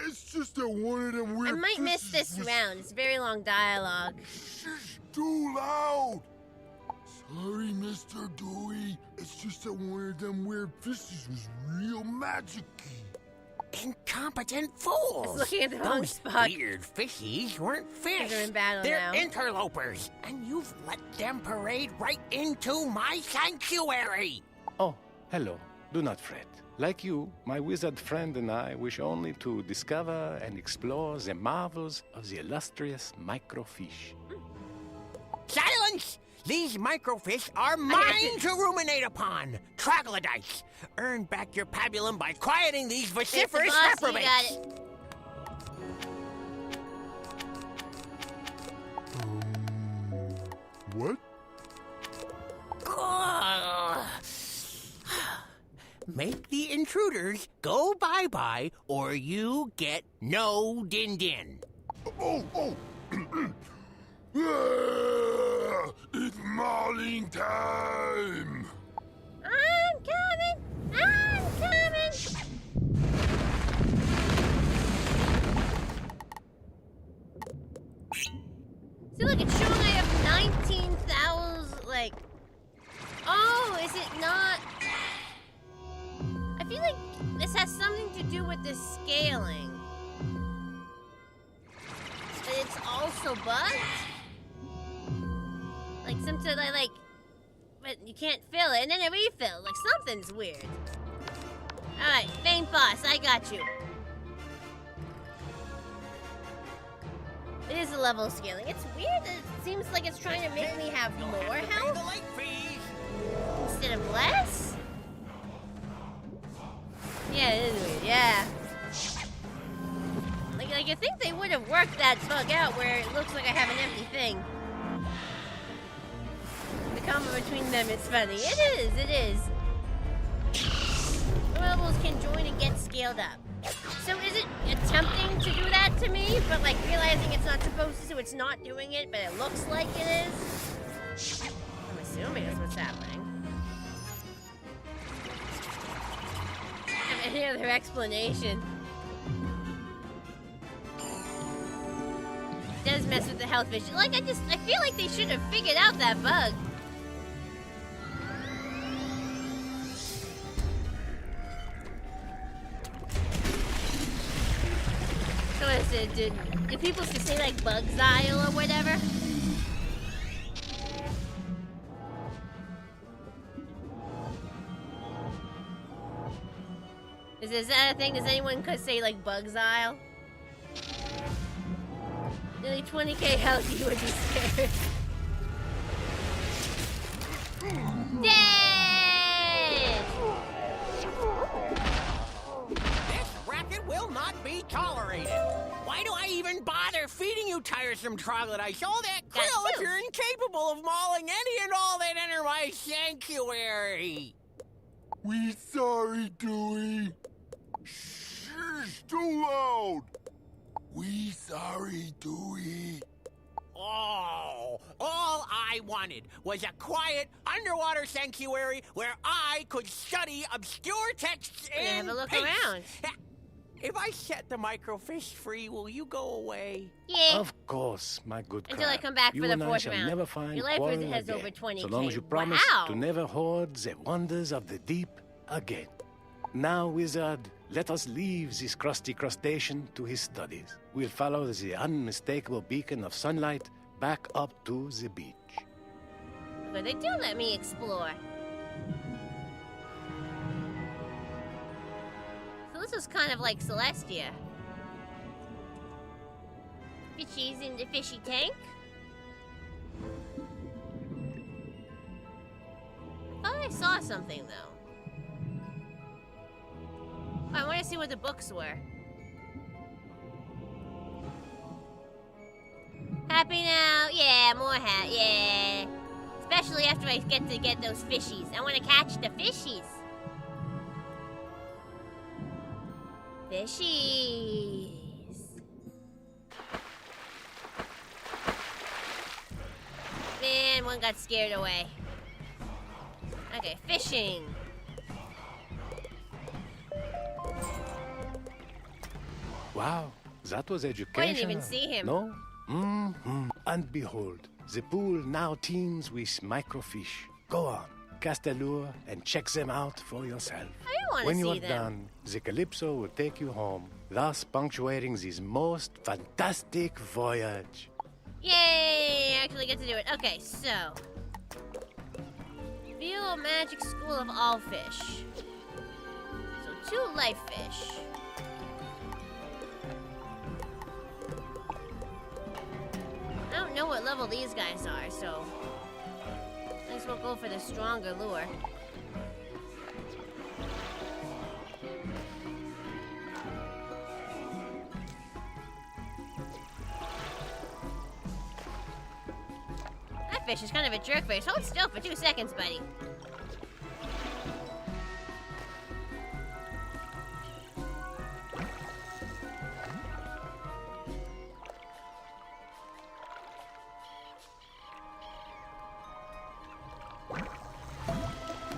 It's just that one of them I weird might miss fishes this was round. It's very long dialogue. Shh, too loud. Sorry, Mr. Dewey. It's just that one of them weird fishes was real magic-y. Incompetent fools! It's looking at the wrong Those spot. weird fishies weren't fish. They're in battle They're now. interlopers, and you've let them parade right into my sanctuary. Oh, hello. Do not fret. Like you, my wizard friend and I wish only to discover and explore the marvels of the illustrious microfiche. Silence! These microfish are mine to ruminate upon. Troglodytes, earn back your pabulum by quieting these It's the vociferous boss, you reprobates. got it. What? Make the intruders go bye-bye, or you get no din-din. Oh! Ah, it's mauling time! I'm coming! I'm coming! See, look, it's showing I have 19,000, like... Oh, is it not? I feel like this has something to do with the scaling. But it's also bugged? Like, sometimes I, like... But you can't fill it, and then it refills. Like, something's weird. Alright, Fame Boss, I got you. It is a level scaling. It's weird that it seems like it's trying to make me have more health instead of less? Yeah, it is weird, yeah. Like you think they would have worked that bug out where it looks like I have an empty thing. The combo between them is funny. It is. The levels can join and get scaled up. So is it attempting to do that to me, but like realizing it's not supposed to, so it's not doing it, but it looks like it is? I'm assuming that's what's happening. I mean, hear their explanation. mess with the health fish. Like, I feel like they should have figured out that bug. So what is it? Do people say like Bugzile or whatever? Is that a thing? Does anyone could say like Bugzile? Nearly 20k health, you would be scared. Dead! This racket will not be tolerated. Why do I even bother feeding you tiresome troglodytes all that krill if you're incapable of mauling any and all that enter my sanctuary? We sorry, Dewey. Shh, too loud. We sorry, Dewey. Oh, all I wanted was a quiet underwater sanctuary where I could study obscure texts in Have a look peace. around. If I set the microfish free, will you go away? Yeah. Of course, my good Until I crab. come back You for the and I fourth shall round. never find Your life quarrel has again, over 20K. so long as you promise Wow. to never hoard the wonders of the deep again. Now, wizard, let us leave this crusty crustacean to his studies. We'll follow the unmistakable beacon of sunlight back up to the beach. But they do let me explore. So this is kind of like Celestia. Fishies in the fishy tank. I thought I saw something though. I want to see what the books were. Happy now? Yeah, more yeah. Especially after I get to get those fishies. I want to catch the fishies. Fishies. Man, one got scared away. Okay, fishing. Wow, that was education. I didn't even see him. No? Mm-hmm. And behold, the pool now teems with microfish. Go on, cast a lure and check them out for yourself. I don't want to When see you're them. done, the Calypso will take you home, thus punctuating this most fantastic voyage. Yay! I actually get to do it. Okay, so. View a magic school of all fish. So 2 life fish. I don't know what level these guys are, so I guess we'll go for the stronger lure. That fish is kind of a jerk face. Hold still for 2 seconds, buddy.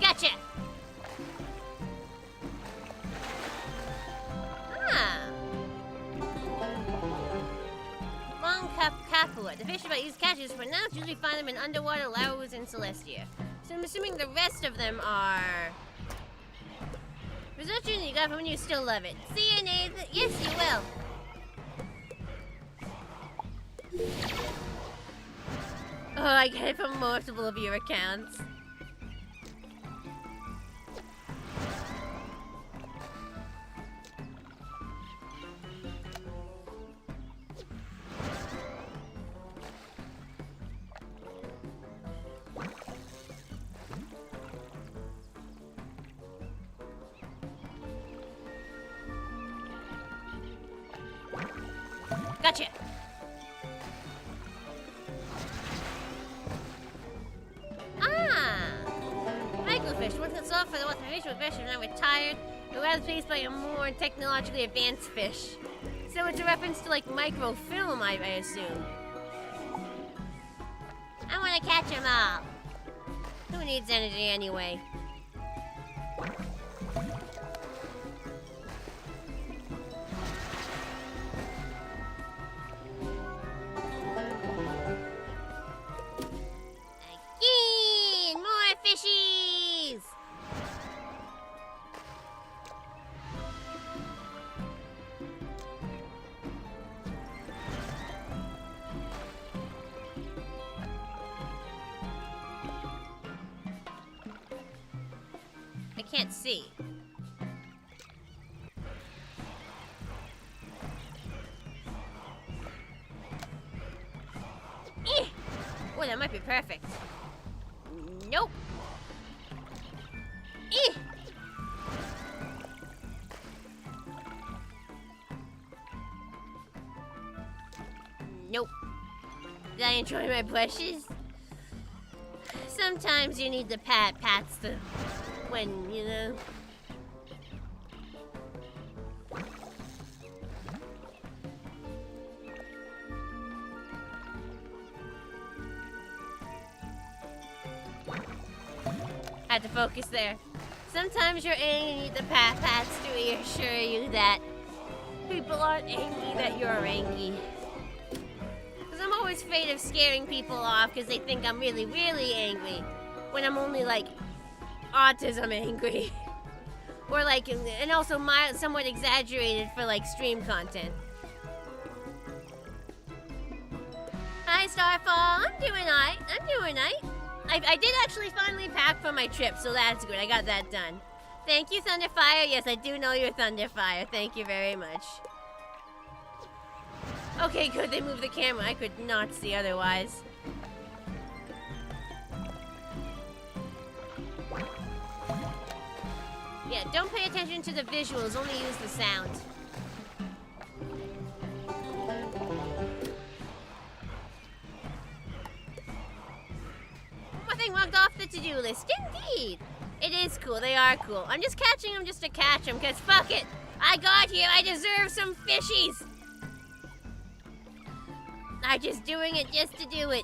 Gotcha! Ah. Long cup capua. The fish about these catches for now usually find them in underwater lavas in Celestia. So I'm assuming the rest of them are... Researching you got from when you still love it. See you, Nathan. Yes, you will. Oh, I get it from multiple of your accounts. Gotcha. Ah! Microfish. Once it's off for the water fish with fish and I'm retired, it was replaced by a more technologically advanced fish. So it's a reference to like microfilm, I assume. I want to catch them all. Who needs energy anyway? can't see. Oh, that might be perfect. Nope. Nope. Did I enjoy my brushes? Sometimes you need the pats to when, you know. Had to focus there. Sometimes you're angry, you need the pats to reassure you that people aren't angry that you're angry. Because I'm always afraid of scaring people off because they think I'm really, really angry. When I'm only like autism angry. Or like, and also somewhat exaggerated for like stream content. Hi Starfall, I'm doing alright. I did actually finally pack for my trip, so that's good. I got that done. Thank you, Thunderfire. Yes, I do know you're Thunderfire. Thank you very much. Okay, good. They moved the camera. I could not see otherwise. Yeah, don't pay attention to the visuals. Only use the sound. Nothing marked off the to-do list. Indeed. It is cool. They are cool. I'm just catching them just to catch them, because fuck it. I got here. I deserve some fishies. I'm just doing it just to do it.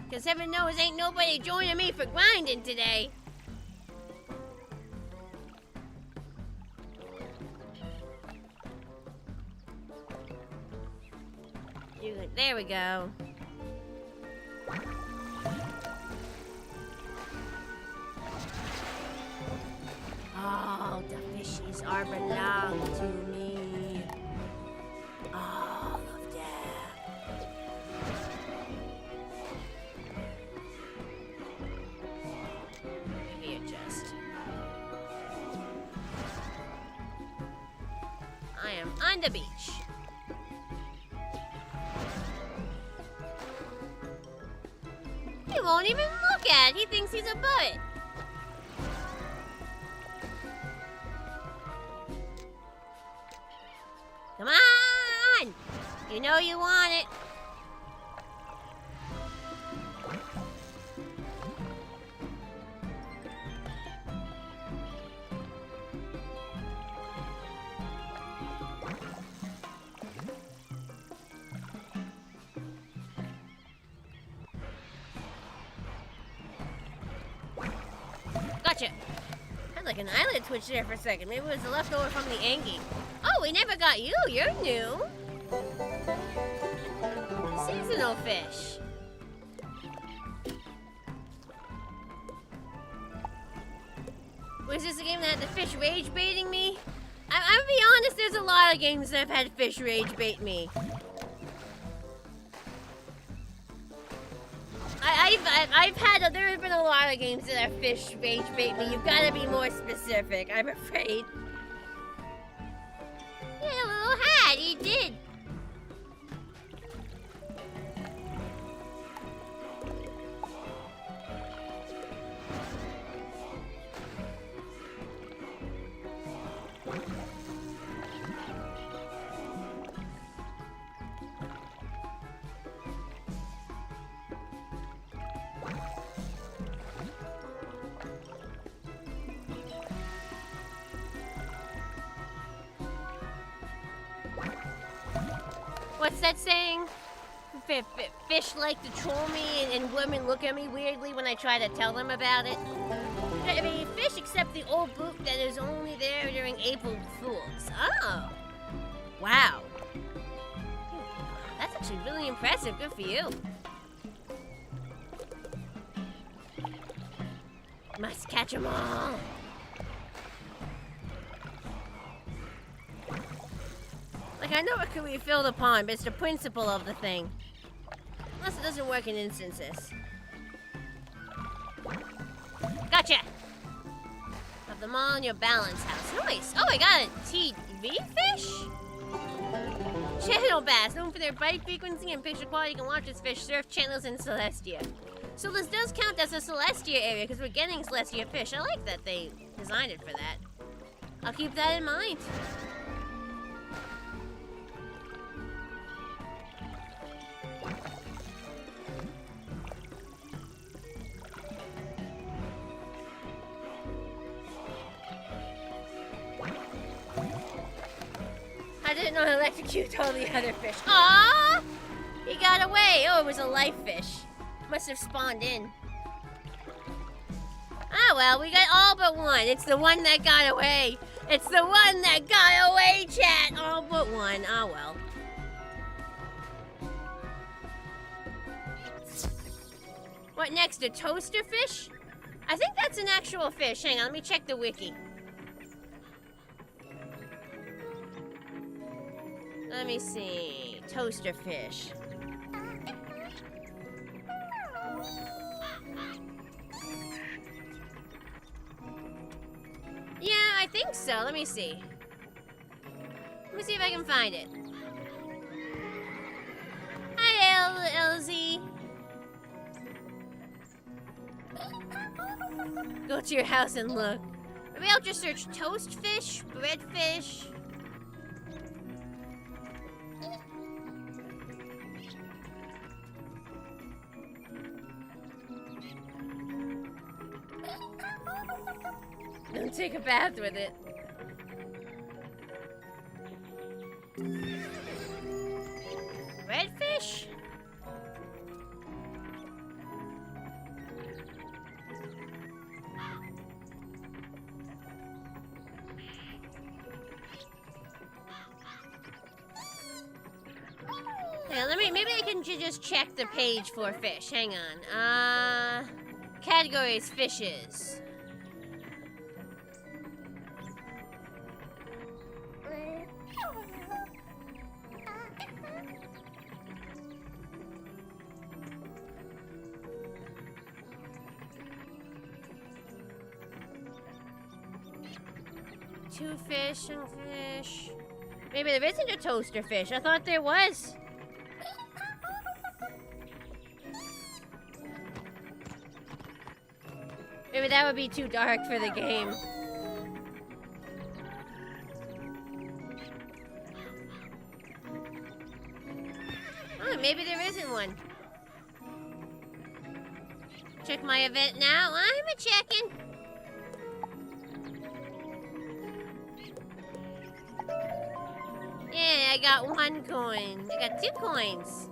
Because heaven knows ain't nobody joining me for grinding today. There we go. All the fishies are belong to me. All of them. Maybe adjust. I am on the beach. He won't even look at it. He thinks he's a butt. Come on! You know you want it. Gotcha. Had like an eyelid twitch there for a second. Maybe it was the leftover from the Angie. Oh, we never got you. You're new. Seasonal fish. Was this a game that had the fish rage baiting me? I'll be honest, there's a lot of games that have had fish rage bait me. There have been a lot of games that have fish rage bait me. You've got to be more specific, I'm afraid. He had a little hat, he did. What's that saying? Fish like to troll me and women look at me weirdly when I try to tell them about it. I mean, fish accept the old book that is only there during April Fools. Oh. Wow. That's actually really impressive. Good for you. Must catch them all. Like, I know it could be filled upon, but it's the principle of the thing. Unless it doesn't work in instances. Gotcha! them all in your balance house. Nice. Oh, I got a TV fish? Channel bass, known for their bite frequency and picture quality, you can watch this fish surf channels in Celestia. So this does count as a Celestia area because we're getting Celestia fish. I like that they designed it for that. I'll keep that in mind. I didn't know to electrocute all the other fish. Aww! He got away. Oh, it was a life fish. Must have spawned in. Ah, well, we got all but one. It's the one that got away. It's the one that got away, chat. All but one. Ah, well. What next? A toaster fish? I think that's an actual fish. Hang on, let me check the wiki. Let me see. Toaster fish. Yeah, I think so. Let me see. Let me see if I can find it. Hi, LZ. Go to your house and look. Maybe I'll just search toast fish, bread fish. Don't take a bath with it. Redfish? Yeah, maybe I can just check the page for fish. Hang on. Categories, fishes. Two fish, some fish. Maybe there isn't a toaster fish. I thought there was. Maybe that would be too dark for the game. Oh, maybe there isn't one. Check my event now. I'm a checking. Yeah, I got 1 coin. I got 2 coins.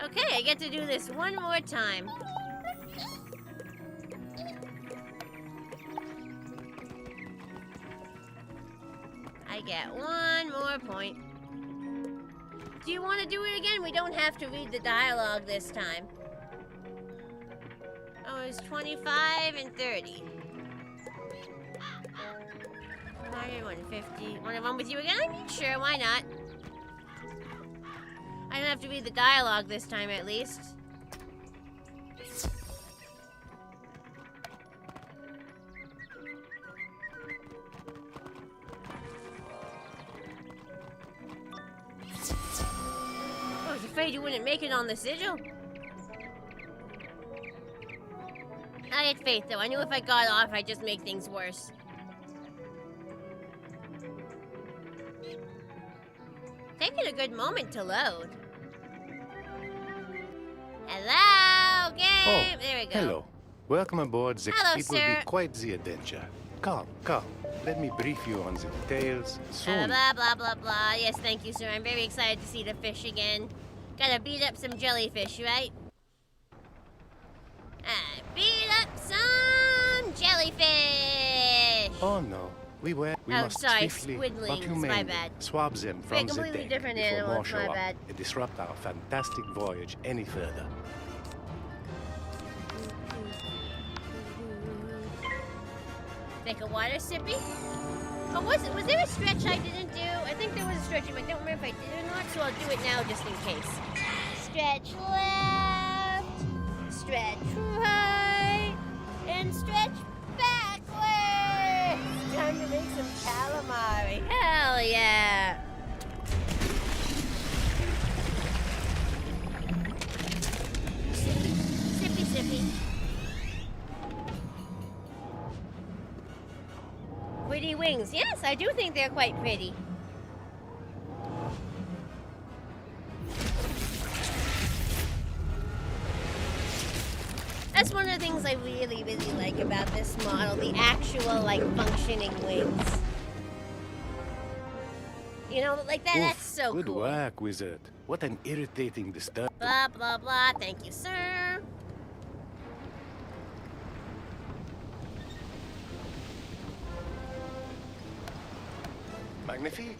Okay, I get to do this one more time. I get 1 more point. Do you want to do it again? We don't have to read the dialogue this time. Oh, it's 25 and 30. 150. Want to run with you again? I mean, sure, why not? I don't have to read the dialogue this time, at least. I was afraid you wouldn't make it on the sigil. I had faith, though. I knew if I got off, I'd just make things worse. Taking a good moment to load. Hello, game! Oh, there we go. hello. Welcome aboard the... Hello, It will sir. be quite the adventure. Come. Let me brief you on the details soon. Blah, blah, blah, blah. Yes, thank you, sir. I'm very excited to see the fish again. Gotta beat up some jellyfish, right? Beat up some jellyfish! Oh no. We must sorry, swiftly squidlings, but my humanely bad. swab them They're from the completely deck different before more animals, show my up bad. and disrupt our fantastic voyage any further. Take a water sippy? Oh, was there a stretch I didn't do? I think there was a stretch, but I don't remember if I did or not, so I'll do it now just in case. Stretch left, stretch right, and stretch pretty wings. Yes, I do think they're quite pretty. That's one of the things I really, really like about this model, the actual, like, functioning wings. You know, like that, that's so good cool. work, Wizard. What an irritating disturb. Blah, blah, blah. Thank you, sir. Magnifique.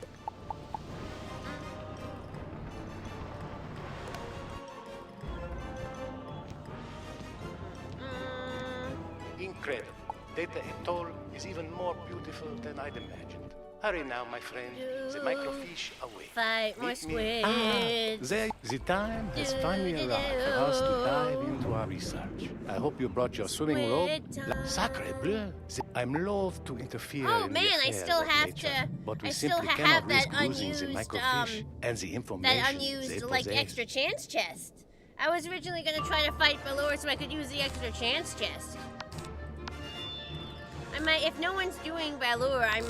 Incredible. Data Atoll is even more beautiful than I'd imagined. Hurry now, my friend. The microfiche away. Fight more Meet me- squids. There, the time has finally arrived for us to dive into our research. I hope you brought your swimming robe. Squid time. Sacre bleu. I'm loath to interfere Oh, in man, the I affairs still of have nature, to- but we I still simply have cannot that risk losing the unused, microfiche and the information That they unused, like, possess. extra chance chest. I was originally gonna try to fight Valor so I could use the extra chance chest. I might, if no one's doing Valor, I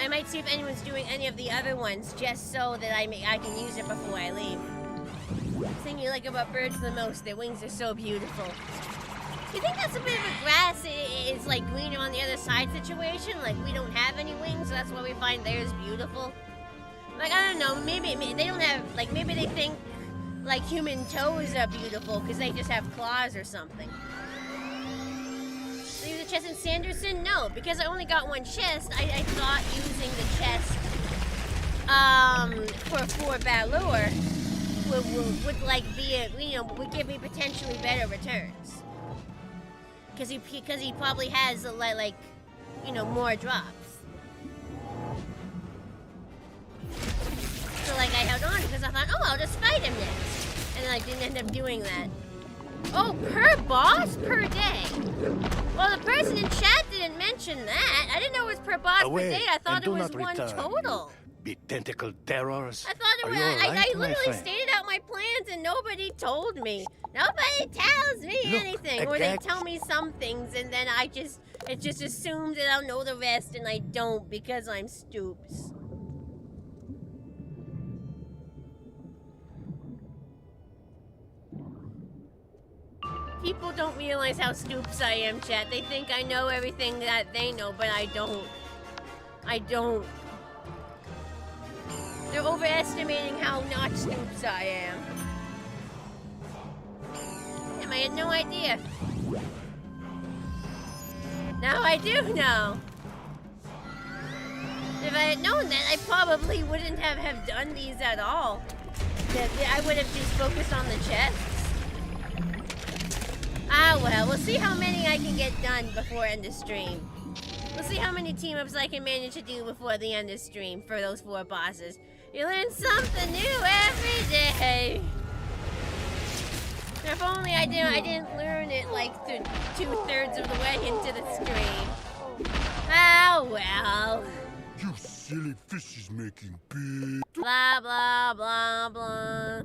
might see if anyone's doing any of the other ones, just so that I can use it before I leave. The thing you like about birds the most, their wings are so beautiful. You think that's a bit of a grass is like greener on the other side situation? Like we don't have any wings, so that's why we find theirs beautiful? Like, I don't know, maybe they don't have, like, maybe they think, like, human toes are beautiful because they just have claws or something. So use a chest in Sanderson? No, because I only got one chest, I thought using the chest, for Valor would like, be a, you know, would give me potentially better returns. Because he probably has, like, you know, more drops. So, like, I held on because I thought, oh, I'll just fight him next. And then I didn't end up doing that. Oh, per boss? Per day? Well, the person in chat didn't mention that. I didn't know it was per boss per day. I thought it was one total. Big tentacle terrors. I thought it was, I literally stated out my plans and nobody told me. Nobody tells me anything. Or they tell me some things and then it just assumes that I'll know the rest and I don't because I'm stoops. People don't realize how stoops I am, chat. They think I know everything that they know, but I don't. I don't. They're overestimating how not stoops I am. Damn, I had no idea. Now I do know. If I had known that, I probably wouldn't have done these at all. I would have just focused on the chests. Ah, well, we'll see how many I can get done before end of stream. We'll see how many team-ups I can manage to do before the end of stream for those 4 bosses. You learn something new every day. If only I didn't learn it like 2/3 of the way into the stream. Ah, well. You silly fish is making big. Blah, blah, blah, blah.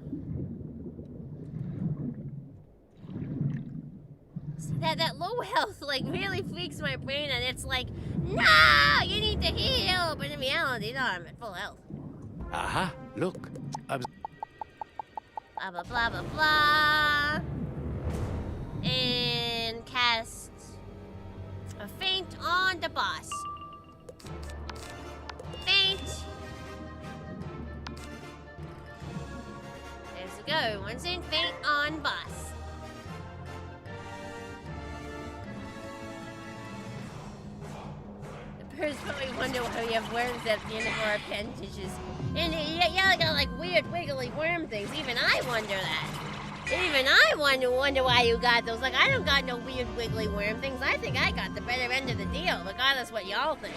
See, that low health, like, really freaks my brain, and it's like, no, you need to heal, but in reality, no, I'm at full health. Aha, look. Blah, blah, blah, blah, blah. And cast a feint on the boss. Feint. There's a go. Once in, feint on boss. The birds probably wonder why we have worms at the end of our appendages. And yeah, got like weird wiggly worm things. Even I wonder that. Even I wonder why you got those. Like, I don't got no weird wiggly worm things. I think I got the better end of the deal, regardless what y'all think.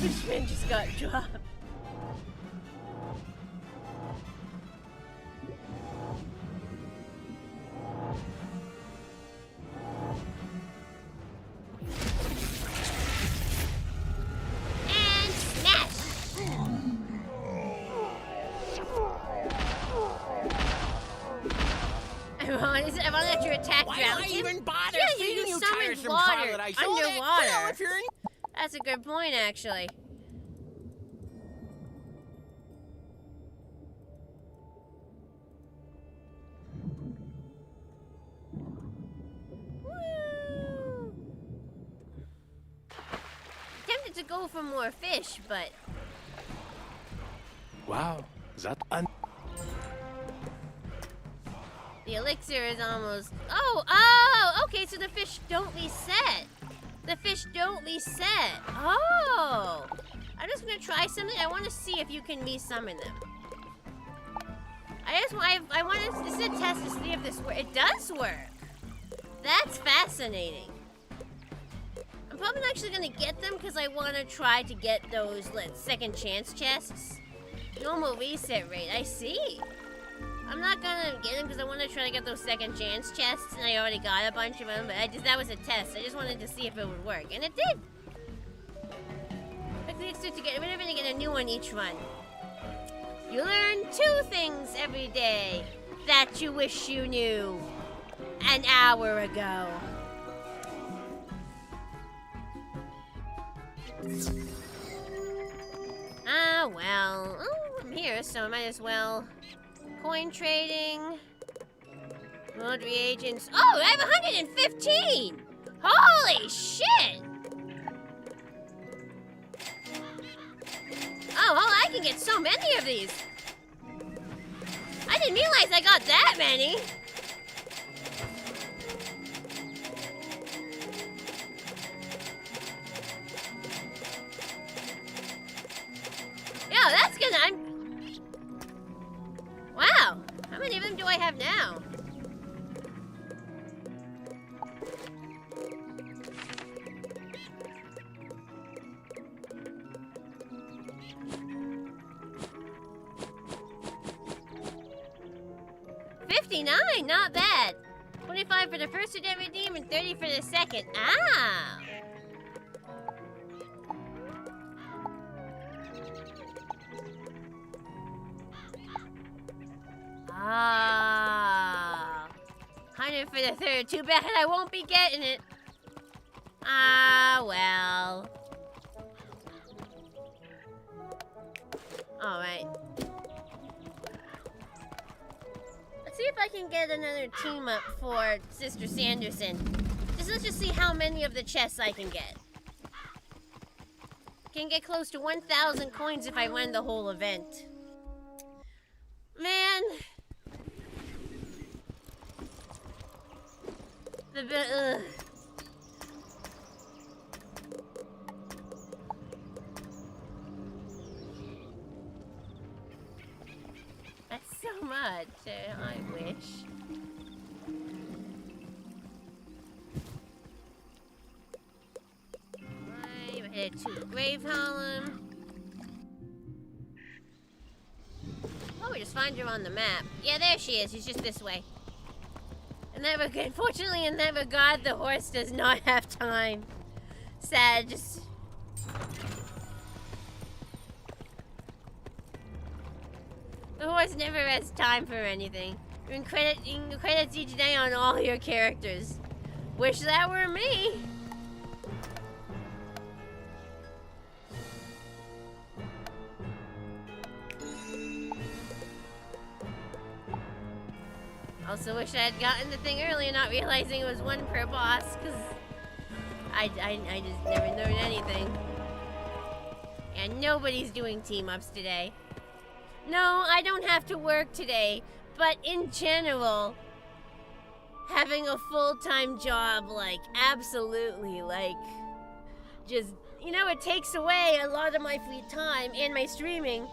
Fishman just got dropped. I want that to attack Why do drown I him? even bother Yeah, you feeding can you summon tiresome water troglodytes? All that underwater. krill if you're in... That's a good point, actually. Woo! Tempted to go for more fish, but Wow, that the elixir is almost... Oh, okay, so the fish don't reset. The fish don't reset. Oh! I'm just gonna try something. I want to see if you can resummon them. I want to... This is a test to see if this works. It does work. That's fascinating. I'm probably not actually gonna get them because I want to try to get those second chance chests. Normal reset rate, I see. I'm not gonna get them because I want to try to get those second chance chests, and I already got a bunch of them, but that was a test. I just wanted to see if it would work, and it did. I clicked to get rid of it and get a new one each run. You learn 2 things every day that you wish you knew an hour ago. Ah, well. Oh, I'm here, so I might as well. Coin trading. Mode reagents. Oh, I have 115! Holy shit! Oh, I can get so many of these. I didn't realize I got that many. Yeah, that's gonna... Wow, how many of them do I have now? $59, not bad. 25 for the first to redeem and 30 for the second. Ah! Ah, 100 for the third. Too bad I won't be getting it. Ah, well. All right. Let's see if I can get another team up for Sister Sanderson. Let's just see how many of the chests I can get. Can get close to 1,000 coins if I win the whole event. Man. Ugh. That's so much. I wish. I'm headed to Grave Hollow. Oh, we just find her on the map. Yeah, there she is. She's just this way. Unfortunately, in that regard, the horse does not have time. Sad, just... The horse never has time for anything. You can credits each day on all your characters. Wish that were me. Also wish I had gotten the thing earlier, not realizing it was 1 per boss, because I just never learned anything. And nobody's doing team-ups today. No, I don't have to work today, but in general, having a full-time job, absolutely, just, it takes away a lot of my free time, and my streaming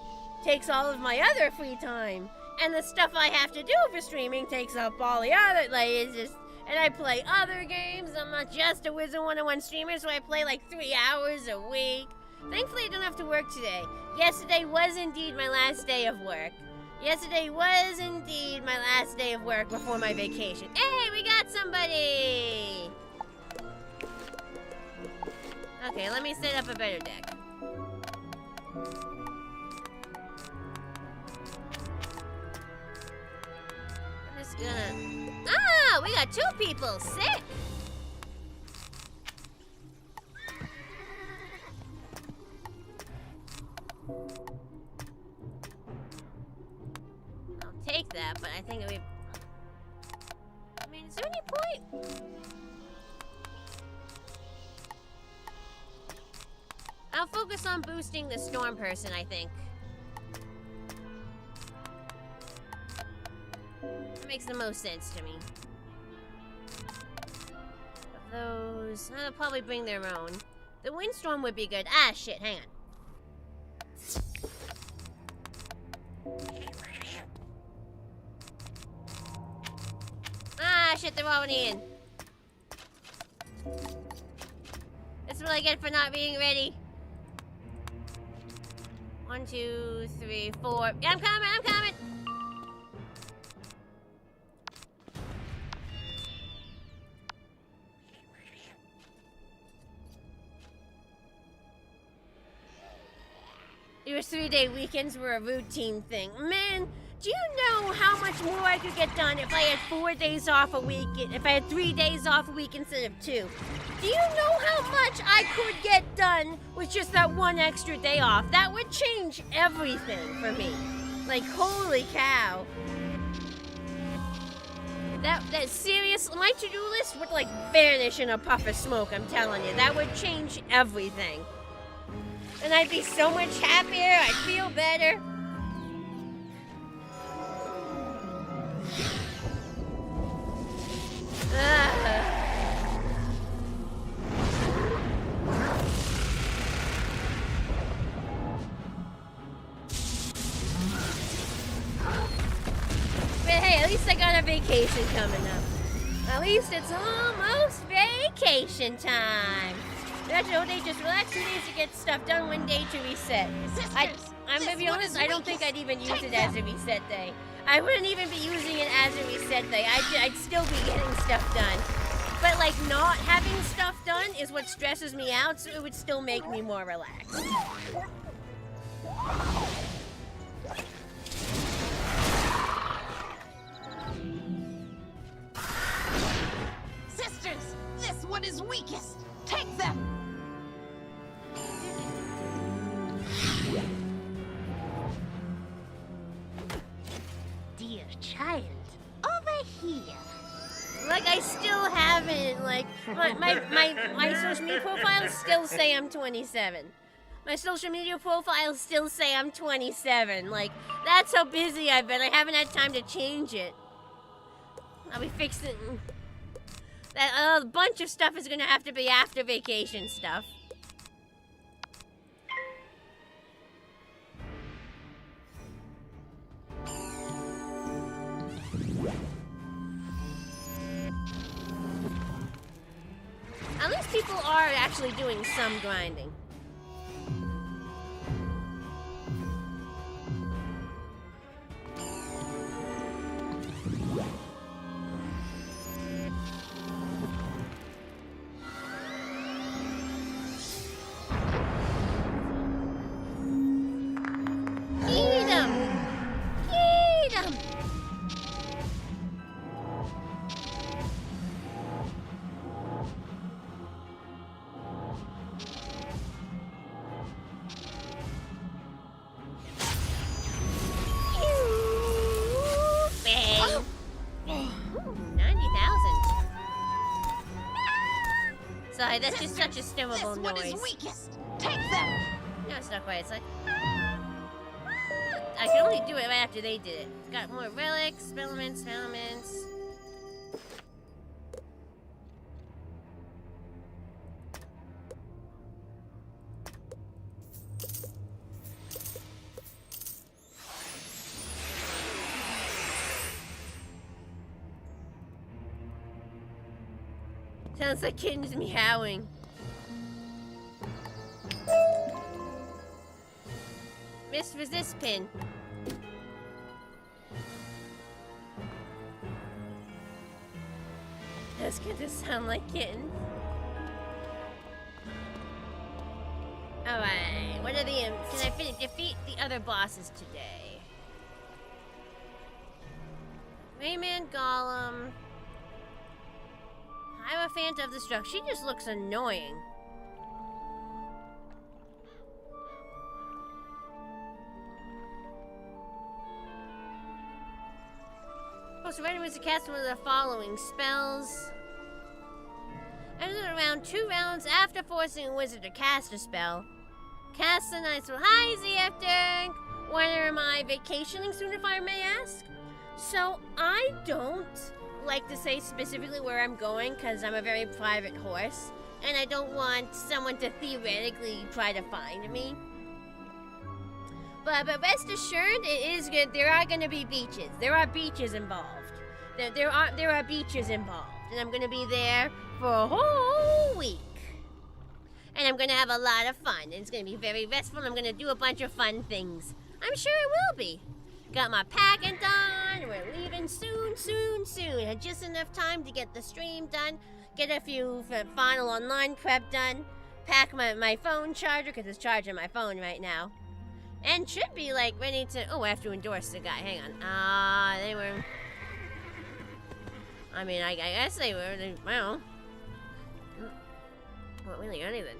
takes all of my other free time. And the stuff I have to do for streaming takes up all the other, it's just, and I play other games. I'm not just a Wizard101 streamer, so I play 3 hours a week. Thankfully, I don't have to work today. Yesterday was indeed my last day of work. Yesterday was indeed my last day of work before my vacation. Hey, we got somebody! Okay, let me set up a better deck. I'm just gonna... Ah, we got 2 people. Sick. I'll take that, but I think we... I mean, is there any point? I'll focus on boosting the storm person, I think. That makes the most sense to me. Of those, I'll probably bring their own. The windstorm would be good. Ah, shit, hang on. Ah, shit, they're already in. That's what I get for not being ready. 1, 2, 3, 4. Yeah, I'm coming, I'm coming! Your 3-day weekends were a routine thing. Man, do you know how much more I could get done if I had 4 days off a week, if I had 3 days off a week instead of 2? Do you know how much I could get done with just that 1 extra day off? That would change everything for me. Like, holy cow. That serious, my to-do list would like vanish in a puff of smoke, I'm telling you. That would change everything. And I'd be so much happier, I'd feel better. But hey, at least I got a vacation coming up. At least it's almost vacation time. That's all day, just relax 2 days to get stuff done, 1 day to reset. I'm gonna be honest, I don't think I'd even use it as a reset day. I wouldn't even be using it as a reset day. I'd still be getting stuff done. But like not having stuff done is what stresses me out, so it would still make me more relaxed. Sisters, this one is weakest. Take them. Dear child, over here. Like I still haven't, like, my social media profiles still say I'm 27. My social media profiles still say I'm 27. Like, that's how busy I've been. I haven't had time to change it. I'll be fixing... a bunch of stuff is gonna have to be after vacation stuff. At least people are actually doing some grinding. Eat 'em! Eat 'em! Bang! Ooh, 90,000. Sorry, that's just such a stimmable This one is noise. weakest. Take them. No, it's not quite. It's like... I can only do it right after they did it. It's got more relics, filaments. Sounds like kittens meowing. Missed resist pin. That's gonna sound like kittens. Alright, what are the can I defeat the other bosses today? Rayman, Golem. Hierophant of Destruction. She just looks annoying. So ready was to cast one of the following spells. Enter around 2 rounds after forcing a wizard to cast a spell. Cast the night spell. Hi, ZF When am I vacationing soon, if I may ask? So I don't like to say specifically where I'm going because I'm a very private horse, and I don't want someone to theoretically try to find me. But rest assured, it is good. There are going to be beaches. There are beaches involved. There are beaches involved, and I'm going to be there for a whole week. And I'm going to have a lot of fun. And it's going to be very restful. And I'm going to do a bunch of fun things. I'm sure it will be. Got my packing done. We're leaving soon. Had just enough time to get the stream done. Get a few final online prep done. Pack my phone charger, because it's charging my phone right now. And should be, like, ready to... Oh, I have to endorse the guy. Hang on. They were... I mean, I guess they were... Well... Not really anything.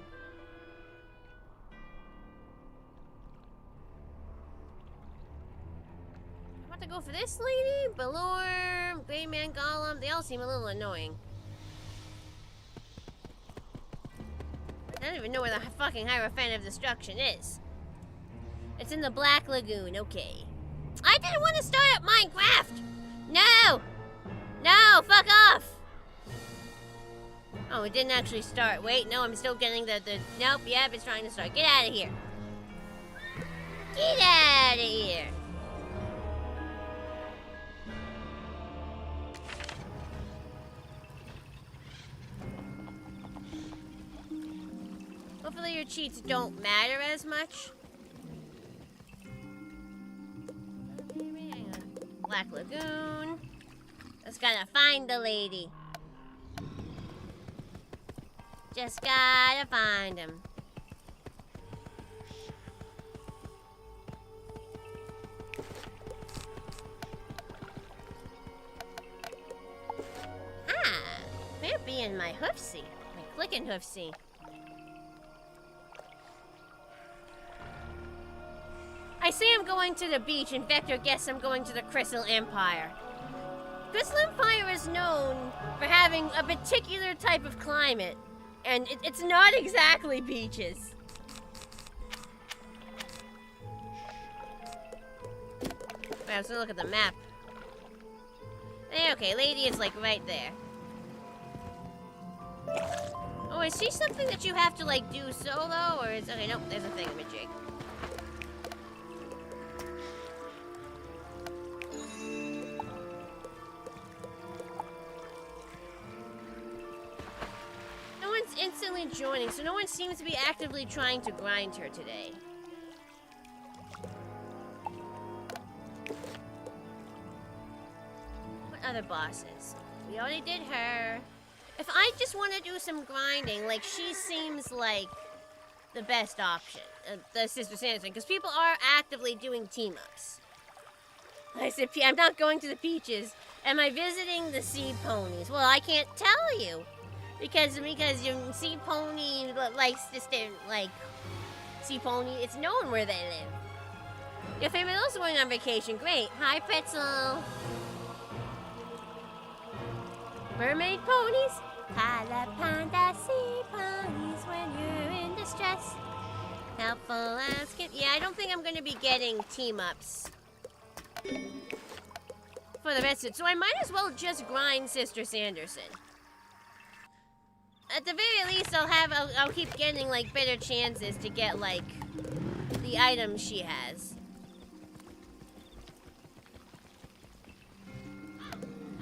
I want to go for this lady, Balor, Grey Man Golem. They all seem a little annoying. I don't even know where the fucking Hierophant of Destruction is. It's in the Black Lagoon, okay. I didn't want to start up Minecraft! No! No, fuck off! Oh, it didn't actually start. Wait, no, I'm still getting the... Nope, yep, it's trying to start. Get out of here. Get out of here. Hopefully your cheats don't matter as much. Hang on. Black Lagoon. Just gotta find the lady. Just gotta find him. Ah, they're being my hoofsy. My clicking hoofsy. I say I'm going to the beach, and Vector guess I'm going to the KingsIsle Empire. KingsIsle Empire is known for having a particular type of climate, and it's not exactly beaches. Wait, I was gonna look at the map. Okay, lady is like right there. Oh, is she something that you have to like do solo, or is... Okay, nope, there's a thingamajig. Instantly joining, so no one seems to be actively trying to grind her today. What other bosses? We already did her. If I just want to do some grinding, like, she seems like the best option, the Sister Sanderson, because people are actively doing team-ups. I said, I'm not going to the beaches. Am I visiting the sea ponies? Well, I can't tell you. Because you sea pony likes to stay, like, sea pony, it's known where they live. Your favorite also going on vacation, great. Hi, Pretzel. Mermaid ponies? Panda sea ponies when you're in distress. Helpful as can... Yeah, I don't think I'm gonna be getting team-ups for the rest of it, so I might as well just grind Sister Sanderson. At the very least, I'll keep getting, like, better chances to get, like, the items she has.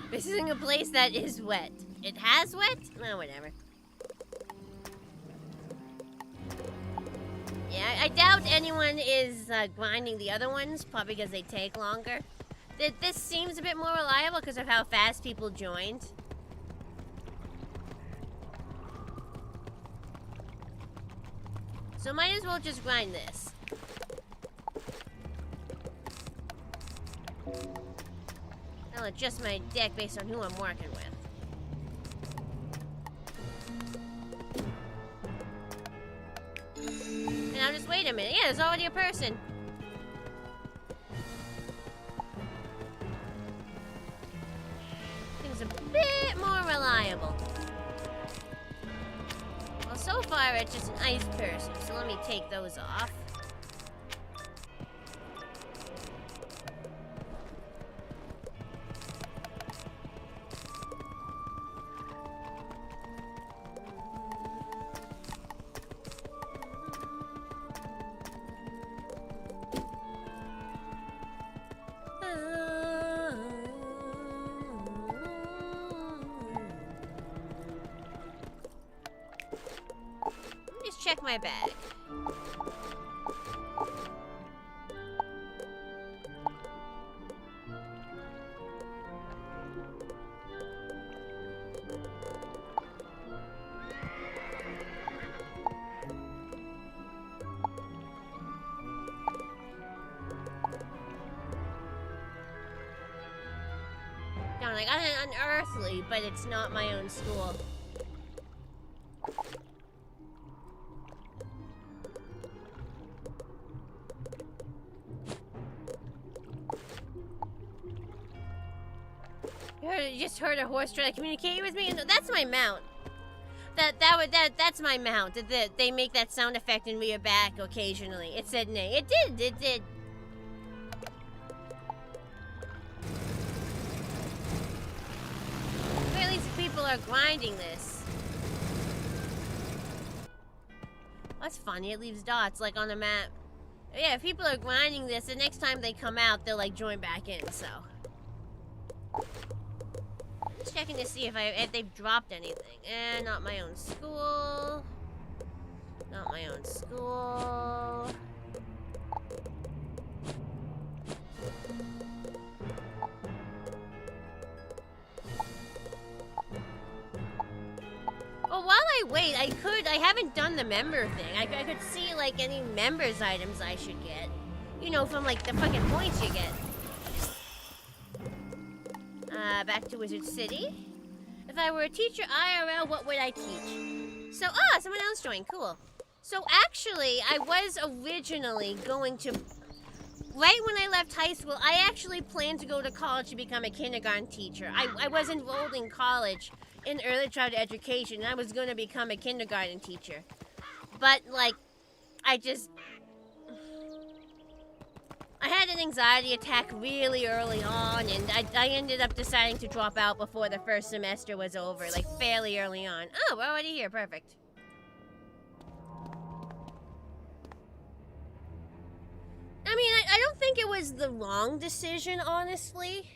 Visiting a place that is wet. It has wet? No, whatever. Yeah, I doubt anyone is grinding the other ones, probably because they take longer. This seems a bit more reliable because of how fast people joined. So might as well just grind this. I'll adjust my deck based on who I'm working with. this. Wait a minute. Yeah, there's already a person. Seems a bit more reliable. Well, so far it's just an ice person, so let me take those off. Check my bag. Down, I got an unearthly, but it's not my own school. You just heard a horse try to communicate with me? No, that's my mount. That's my mount. They make that sound effect and we are back occasionally. It said nay. It did. Or at least people are grinding this. That's funny, it leaves dots like on the map. Yeah, if people are grinding this, the next time they come out, they'll like join back in, so. Just checking to see if they've dropped anything. Not my own school. Not my own school. Well, while I wait, I haven't done the member thing. I could see, like, any members items I should get. You know, from, like, the fucking points you get. Back to Wizard City. If I were a teacher IRL, what would I teach? So, someone else joined. Cool. So, actually, I was originally going to... Right when I left high school, I actually planned to go to college to become a kindergarten teacher. I was enrolled in college in early childhood education, and I was going to become a kindergarten teacher. But, like, I had an anxiety attack really early on, and I ended up deciding to drop out before the first semester was over, like, fairly early on. Oh, we're already here. Perfect. I mean, I don't think it was the wrong decision, honestly.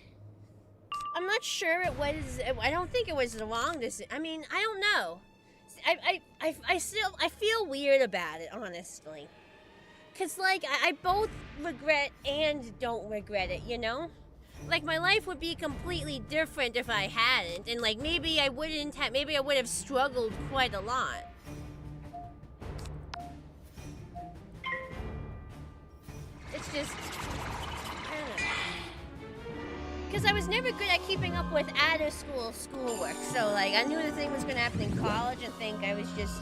I'm not sure it was... I don't think it was the wrong decision. I mean, I don't know. I feel weird about it, honestly. Because, like, I both regret and don't regret it, you know? Like, my life would be completely different if I hadn't. And, like, maybe I would have struggled quite a lot. It's just... I don't know. Because I was never good at keeping up with out-of-school schoolwork. So, like, I knew the thing was going to happen in college and think I was just...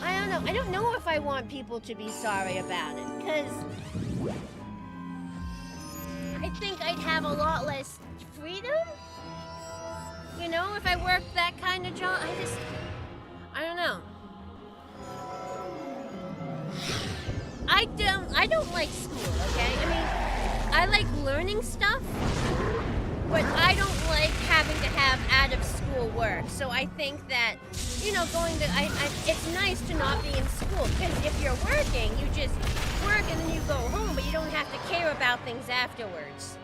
I don't know. I don't know if I want people to be sorry about it, because I think I'd have a lot less freedom, you know, if I worked that kind of job. I don't know. I don't like school, okay? I mean, I like learning stuff, but I don't like having to have out-of-school work. So I think that, you know, it's nice to not be in school, because if you're working, you just work and then you go home, but you don't have to care about things afterwards.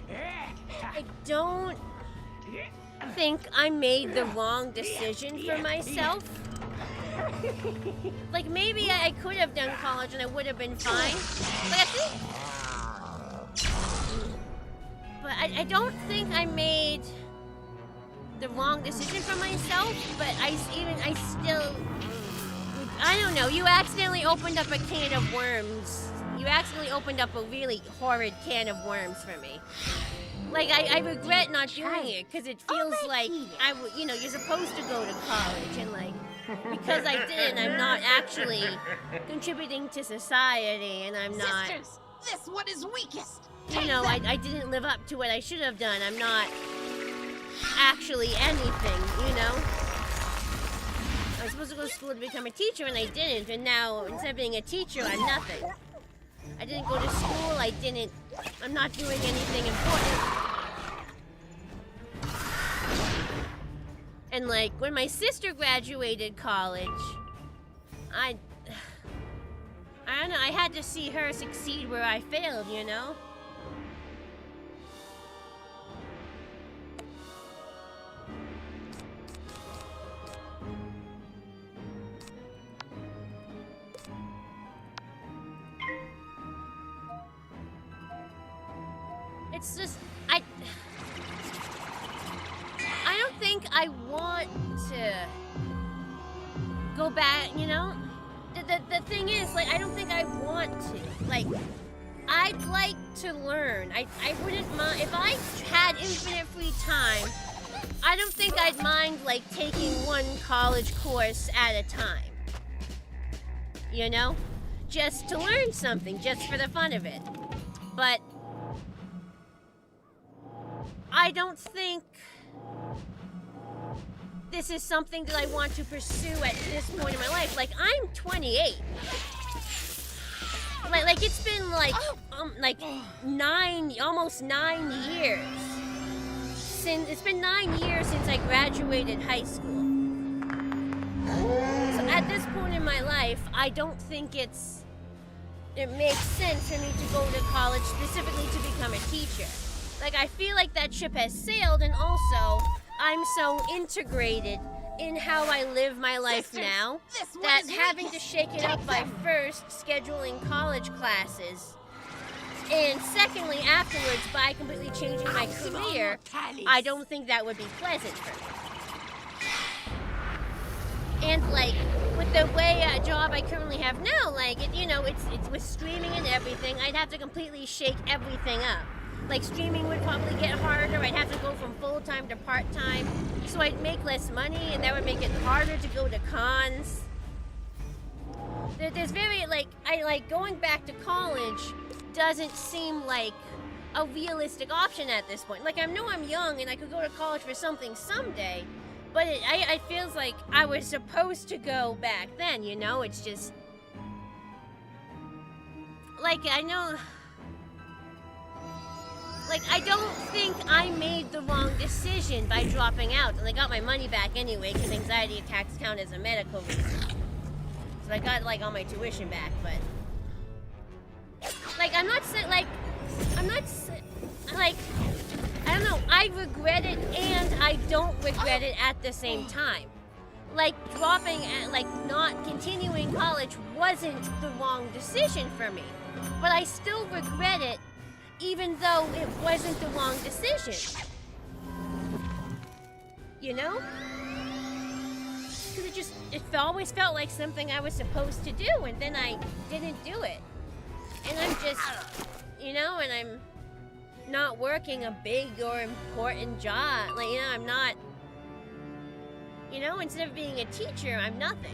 I don't think I made the wrong decision for myself. Like, maybe I could have done college and I would have been fine, but I don't think I made the wrong decision for myself, but I don't know, you accidentally opened up a can of worms. You accidentally opened up a really horrid can of worms for me. Like, I regret not doing it, because it feels like, you know, you're supposed to go to college, and, like, because I didn't, I'm not actually contributing to society, and I'm not... Sisters, this one is weakest. You know, I didn't live up to what I should have done. I'm not actually anything, you know? I was supposed to go to school to become a teacher, and I didn't, and now, instead of being a teacher, I'm nothing. I didn't go to school, I'm not doing anything important. And like, when my sister graduated college, I don't know, I had to see her succeed where I failed, you know? It's just, I don't think I want to go back, you know? The thing is, like, I don't think I want to. Like, I'd like to learn. I wouldn't mind, if I had infinite free time, I don't think I'd mind, like, taking one college course at a time. You know? Just to learn something, just for the fun of it. But I don't think this is something that I want to pursue at this point in my life. Like, I'm 28. Like it's been like almost 9 years since, it's been 9 years since I graduated high school. So at this point in my life, I don't think it makes sense for me to go to college specifically to become a teacher. Like, I feel like that ship has sailed, and also, I'm so integrated in how I live my life now that having to shake it up by first scheduling college classes, and secondly, afterwards, by completely changing my career, I don't think that would be pleasant for me. And, like, with the way job I currently have now, like, you know, it's with streaming and everything, I'd have to completely shake everything up. Like, streaming would probably get harder. I'd have to go from full-time to part-time. So I'd make less money, and that would make it harder to go to cons. There's very, like, going back to college doesn't seem like a realistic option at this point. Like, I know I'm young, and I could go to college for something someday, but it feels like I was supposed to go back then, you know? It's just... Like, I know... Like, I don't think I made the wrong decision by dropping out. And I got my money back anyway, because anxiety attacks count as a medical reason. So I got, like, all my tuition back, but... Like, I don't know, I regret it and I don't regret it at the same time. Like, dropping, like, not continuing college wasn't the wrong decision for me. But I still regret it, even though it wasn't the wrong decision. You know? Because it always felt like something I was supposed to do, and then I didn't do it. And I'm just, you know, and I'm not working a big or important job. Like, you know, I'm not, you know, instead of being a teacher, I'm nothing.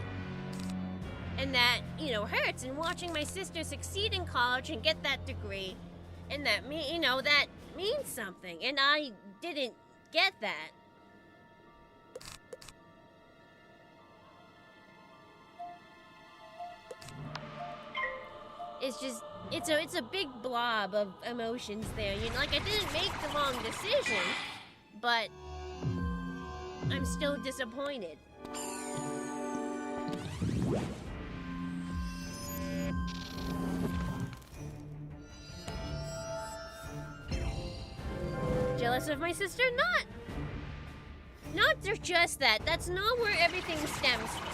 And that, you know, hurts. And watching my sister succeed in college and get that degree, and that, you know, that means something. And I didn't get that. It's just, it's a big blob of emotions there. You know, like, I didn't make the wrong decision, but I'm still disappointed. Jealous of my sister? Not just that. That's not where everything stems from.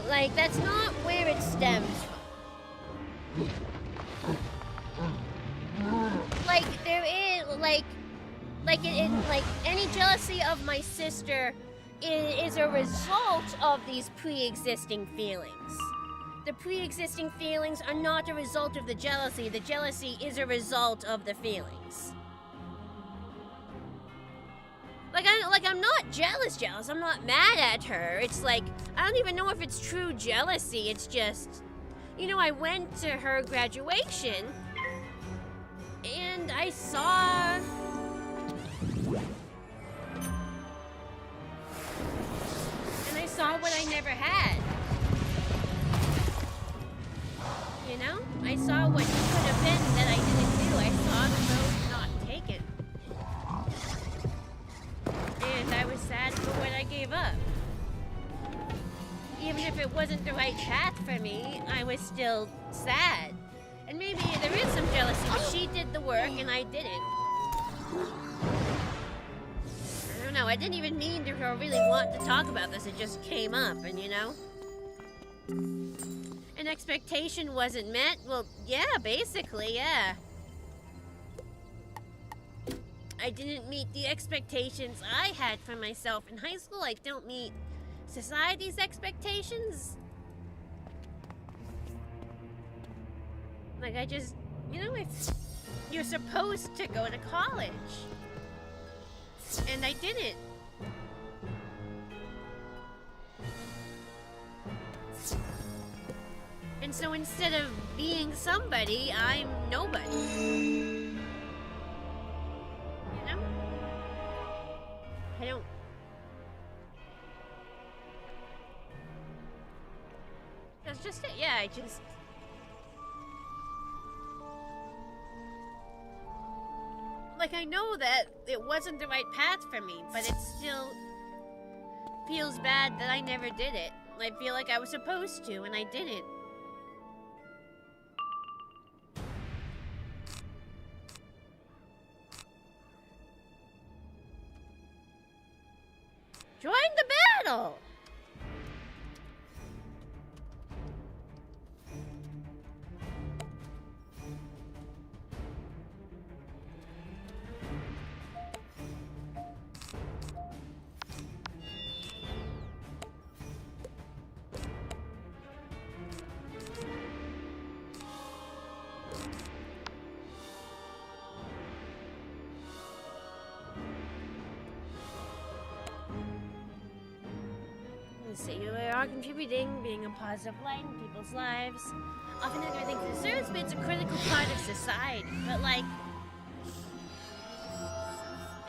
Like, that's not where it stems from. Like, there is, like any jealousy of my sister is a result of these pre-existing feelings. The pre-existing feelings are not a result of the jealousy. The jealousy is a result of the feelings. I'm not jealous. I'm not mad at her. It's like, I don't even know if it's true jealousy. It's just, you know, I went to her graduation and I saw what I never had. You know? I saw what could have been that I didn't do. I saw the road not taken. And I was sad for what I gave up. Even if it wasn't the right path for me, I was still sad. And maybe there is some jealousy, but she did the work and I didn't. I don't know, I didn't even mean to or really want to talk about this, it just came up, and you know? An expectation wasn't met? Well, yeah, basically, yeah. I didn't meet the expectations I had for myself in high school. I don't meet society's expectations. Like, I just, you know, you're supposed to go to college. And I didn't. And so instead of being somebody, I'm nobody. You know? I don't... That's just it, yeah, I just... Like, I know that it wasn't the right path for me, but it still feels bad that I never did it. I feel like I was supposed to, and I didn't. Join the battle! So you are contributing, being a positive light in people's lives. Often everything concerns, but it's a critical part of society. But like,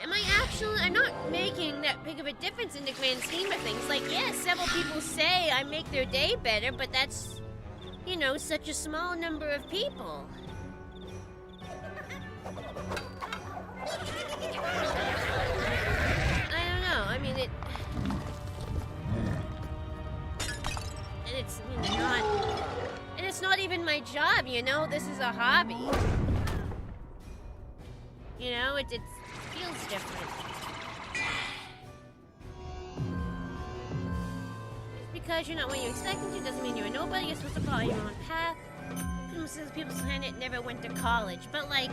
am I actually, I'm not making that big of a difference in the grand scheme of things. Like, yes, several people say I make their day better, but that's, you know, such a small number of people. I don't know, I mean, it's not even my job, you know? This is a hobby. You know, it feels different. Just because you're not what you expected to doesn't mean you're a nobody. You're supposed to follow your own path. Most of the people's planet never went to college, but like,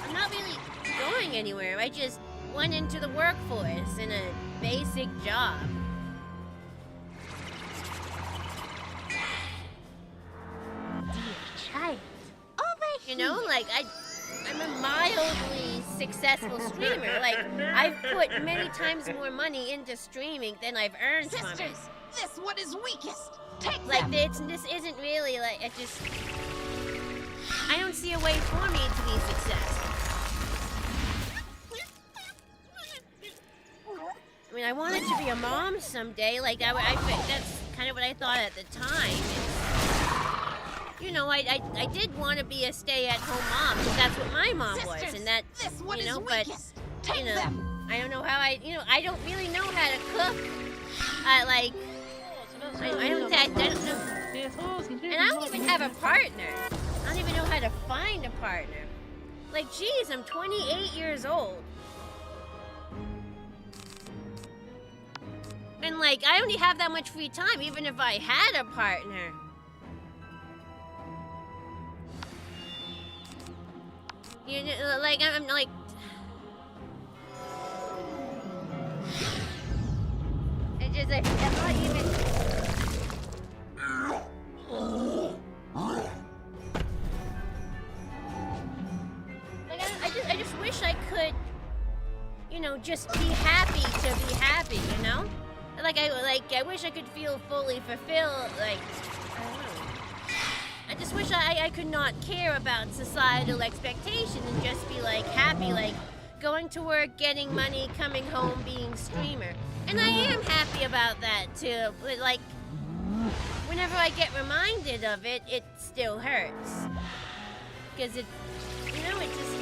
I'm not really going anywhere. I just went into the workforce in a basic job. You know, like, I'm a mildly successful streamer. Like, I've put many times more money into streaming than I've earned from it. Sisters, this one is weakest. Take like, them. this isn't really, like, I don't see a way for me to be successful. I mean, I wanted to be a mom someday. Like, that's kind of what I thought at the time. You know, I did want to be a stay-at-home mom, because that's what my mom was, and that, you know, but, you know, I don't know how I don't really know how to cook. I don't know. And I don't even have a partner. I don't even know how to find a partner. Like, geez, I'm 28 years old. And, like, I only have that much free time, even if I had a partner. You know, like, I'm like... I'm not even... Like, I just wish I could you know, just be happy to be happy, you know? I wish I could feel fully fulfilled, like, I don't know. I just wish I could not care about societal expectations and just be, like, happy, like, going to work, getting money, coming home, being streamer. And I am happy about that, too, but, like, whenever I get reminded of it, it still hurts. Because it, you know, it just...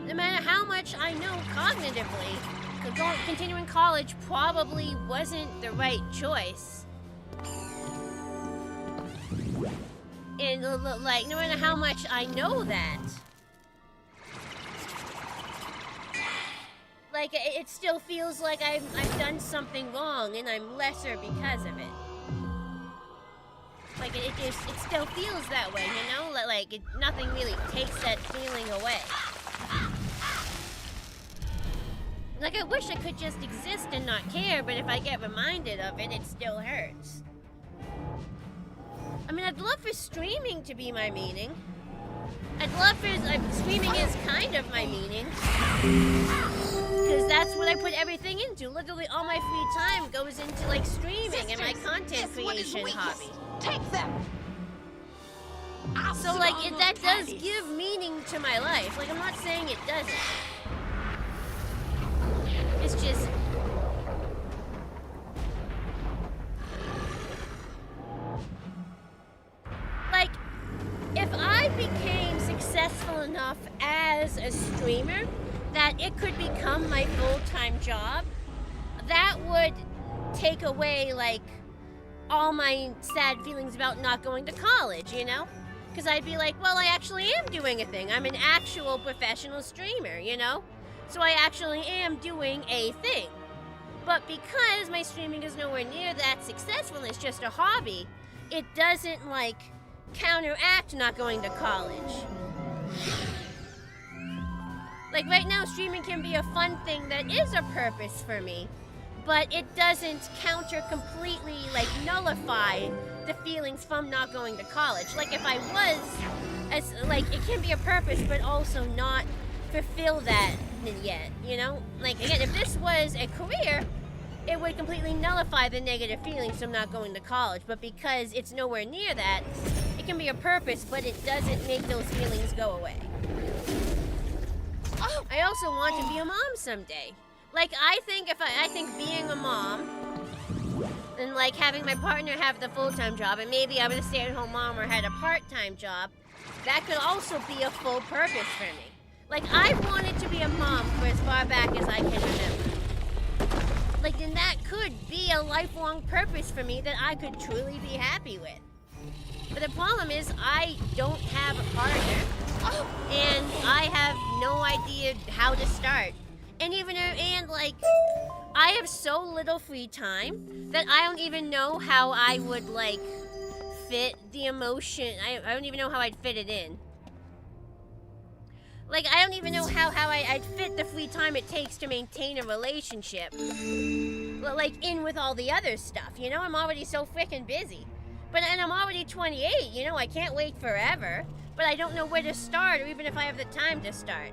No matter how much I know cognitively, continuing college probably wasn't the right choice. And, like, no matter how much I know that, like, it still feels like I've done something wrong and I'm lesser because of it. Like, it still feels that way, you know? Like, nothing really takes that feeling away. Like, I wish I could just exist and not care, but if I get reminded of it, it still hurts. I mean, I'd love for streaming to be my meaning. I'd love for... streaming is kind of my meaning. Because that's what I put everything into. Literally, all my free time goes into, like, streaming and my content creation hobby. Take them. So, like, that does give meaning to my life. Like, I'm not saying it doesn't. It's just... like, if I became successful enough as a streamer that it could become my full-time job, that would take away, like, all my sad feelings about not going to college, you know? Because I'd be like, well, I actually am doing a thing. I'm an actual professional streamer, you know? So I actually am doing a thing. But because my streaming is nowhere near that successful, it's just a hobby, it doesn't, like, counteract not going to college. Like, right now, streaming can be a fun thing that is a purpose for me, but it doesn't completely, like, nullify the feelings from not going to college. Like, if I was, like, it can be a purpose, but also not fulfill that yet, you know? Like, again, if this was a career, it would completely nullify the negative feelings from not going to college, but because it's nowhere near that, it can be a purpose, but it doesn't make those feelings go away. I also want to be a mom someday. Like, I think being a mom and, like, having my partner have the full-time job, and maybe I was a stay-at-home mom or had a part-time job, that could also be a full purpose for me. Like, I wanted to be a mom for as far back as I can remember. Like, then that could be a lifelong purpose for me that I could truly be happy with. But the problem is, I don't have a partner, and I have no idea how to start. And like, I have so little free time that I don't even know how I would, like, fit the emotion. I don't even know how I'd fit it in. Like, I don't even know how I'd fit the free time it takes to maintain a relationship. Like, in with all the other stuff, you know? I'm already so freaking busy. And I'm already 28, you know? I can't wait forever. But I don't know where to start, or even if I have the time to start.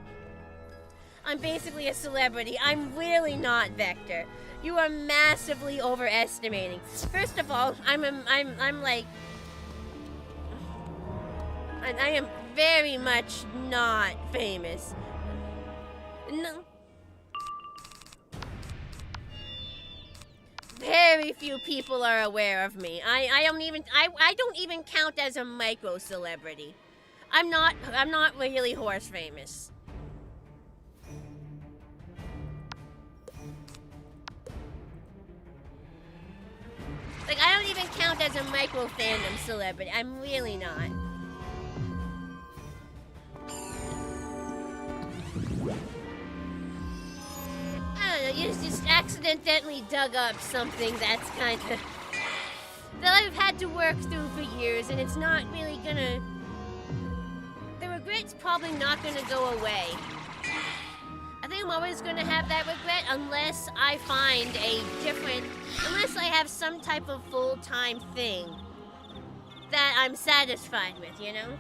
I'm basically a celebrity. I'm really not, Vector. You are massively overestimating. First of all, I'm like... I am very much not famous. No. Very few people are aware of me. I don't even count as a micro celebrity. I'm not really horse famous. Like, I don't even count as a micro fandom celebrity. I'm really not. I don't know, you just accidentally dug up something that's kind of... that I've had to work through for years, and it's not really gonna... the regret's probably not gonna go away. I think I'm always gonna have that regret unless I find unless I have some type of full-time thing that I'm satisfied with, you know?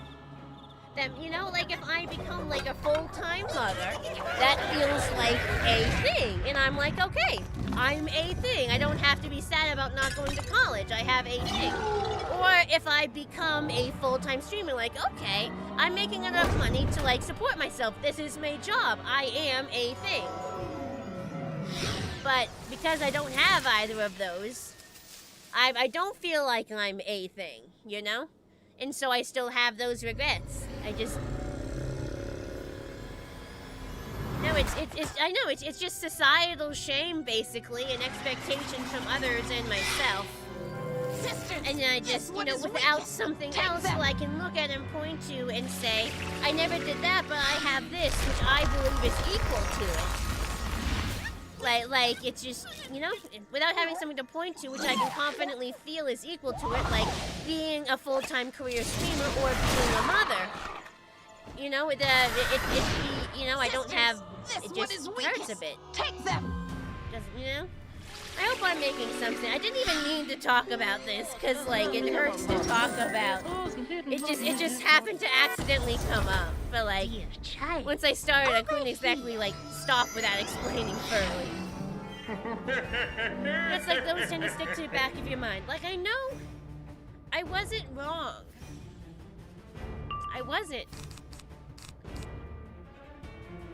That, you know, like if I become like a full-time mother, that feels like a thing. And I'm like, okay, I'm a thing. I don't have to be sad about not going to college. I have a thing. Or if I become a full-time streamer, like, okay, I'm making enough money to like support myself. This is my job. I am a thing. But because I don't have either of those, I don't feel like I'm a thing, you know? And so I still have those regrets. I know it's just societal shame basically and expectations from others and myself. Sisters, And then I just, you know, without something else so I can look at and point to and say, I never did that, but I have this, which I believe is equal to it. Like, it's just, you know, without having something to point to, which I can confidently feel is equal to it, like being a full-time career streamer or being a mother. You know, you know, I don't have, it just hurts a bit. Take them. Doesn't, you know? I hope I'm making something. I didn't even mean to talk about this, because, like, it hurts to talk about. It just happened to accidentally come up. But, like, Dear child. once I started, I couldn't exactly, like, stop without explaining Furry. It's like those tend to stick to the back of your mind. Like, I know I wasn't wrong. I wasn't.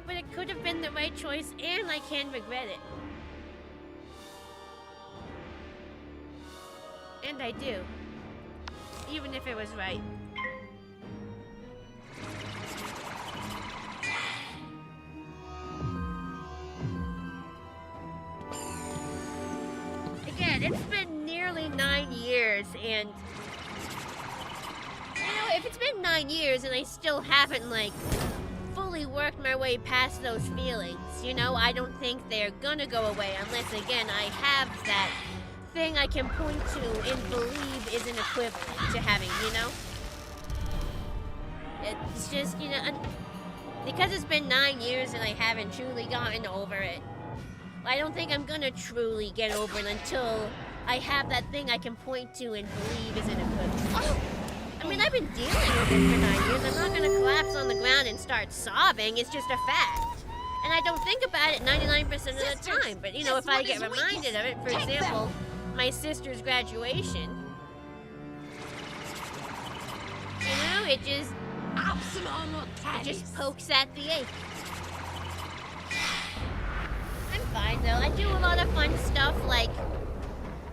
But it could have been the right choice, and I can regret it. And I do. Even if it was right. Again, it's been nearly 9 years, and you know, if it's been 9 years and I still haven't, like, fully worked my way past those feelings, you know, I don't think they're gonna go away unless, again, I have that thing I can point to and believe is an equivalent to having, you know? It's just, you know, because it's been 9 years and I haven't truly gotten over it, I don't think I'm gonna truly get over it until I have that thing I can point to and believe is an equivalent. I mean, I've been dealing with it for 9 years. I'm not gonna collapse on the ground and start sobbing. It's just a fact. And I don't think about it 99% of the time. But, you know, if I get reminded of it, for example, my sister's graduation, you know, it just pokes at the ache. I'm fine though. I do a lot of fun stuff, like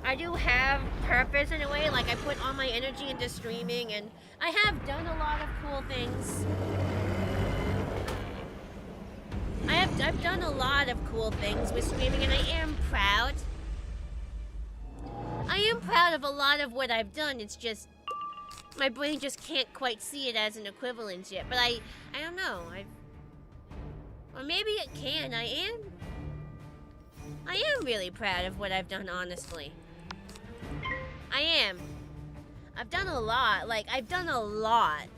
I do have purpose in a way, like I put all my energy into streaming and I have done a lot of cool things. I've done a lot of cool things with streaming and I am proud. I am proud of a lot of what I've done. It's just my brain just can't quite see it as an equivalence yet. But I don't know. Or maybe it can. I am really proud of what I've done, honestly. I am. I've done a lot. Like, I've done a lot.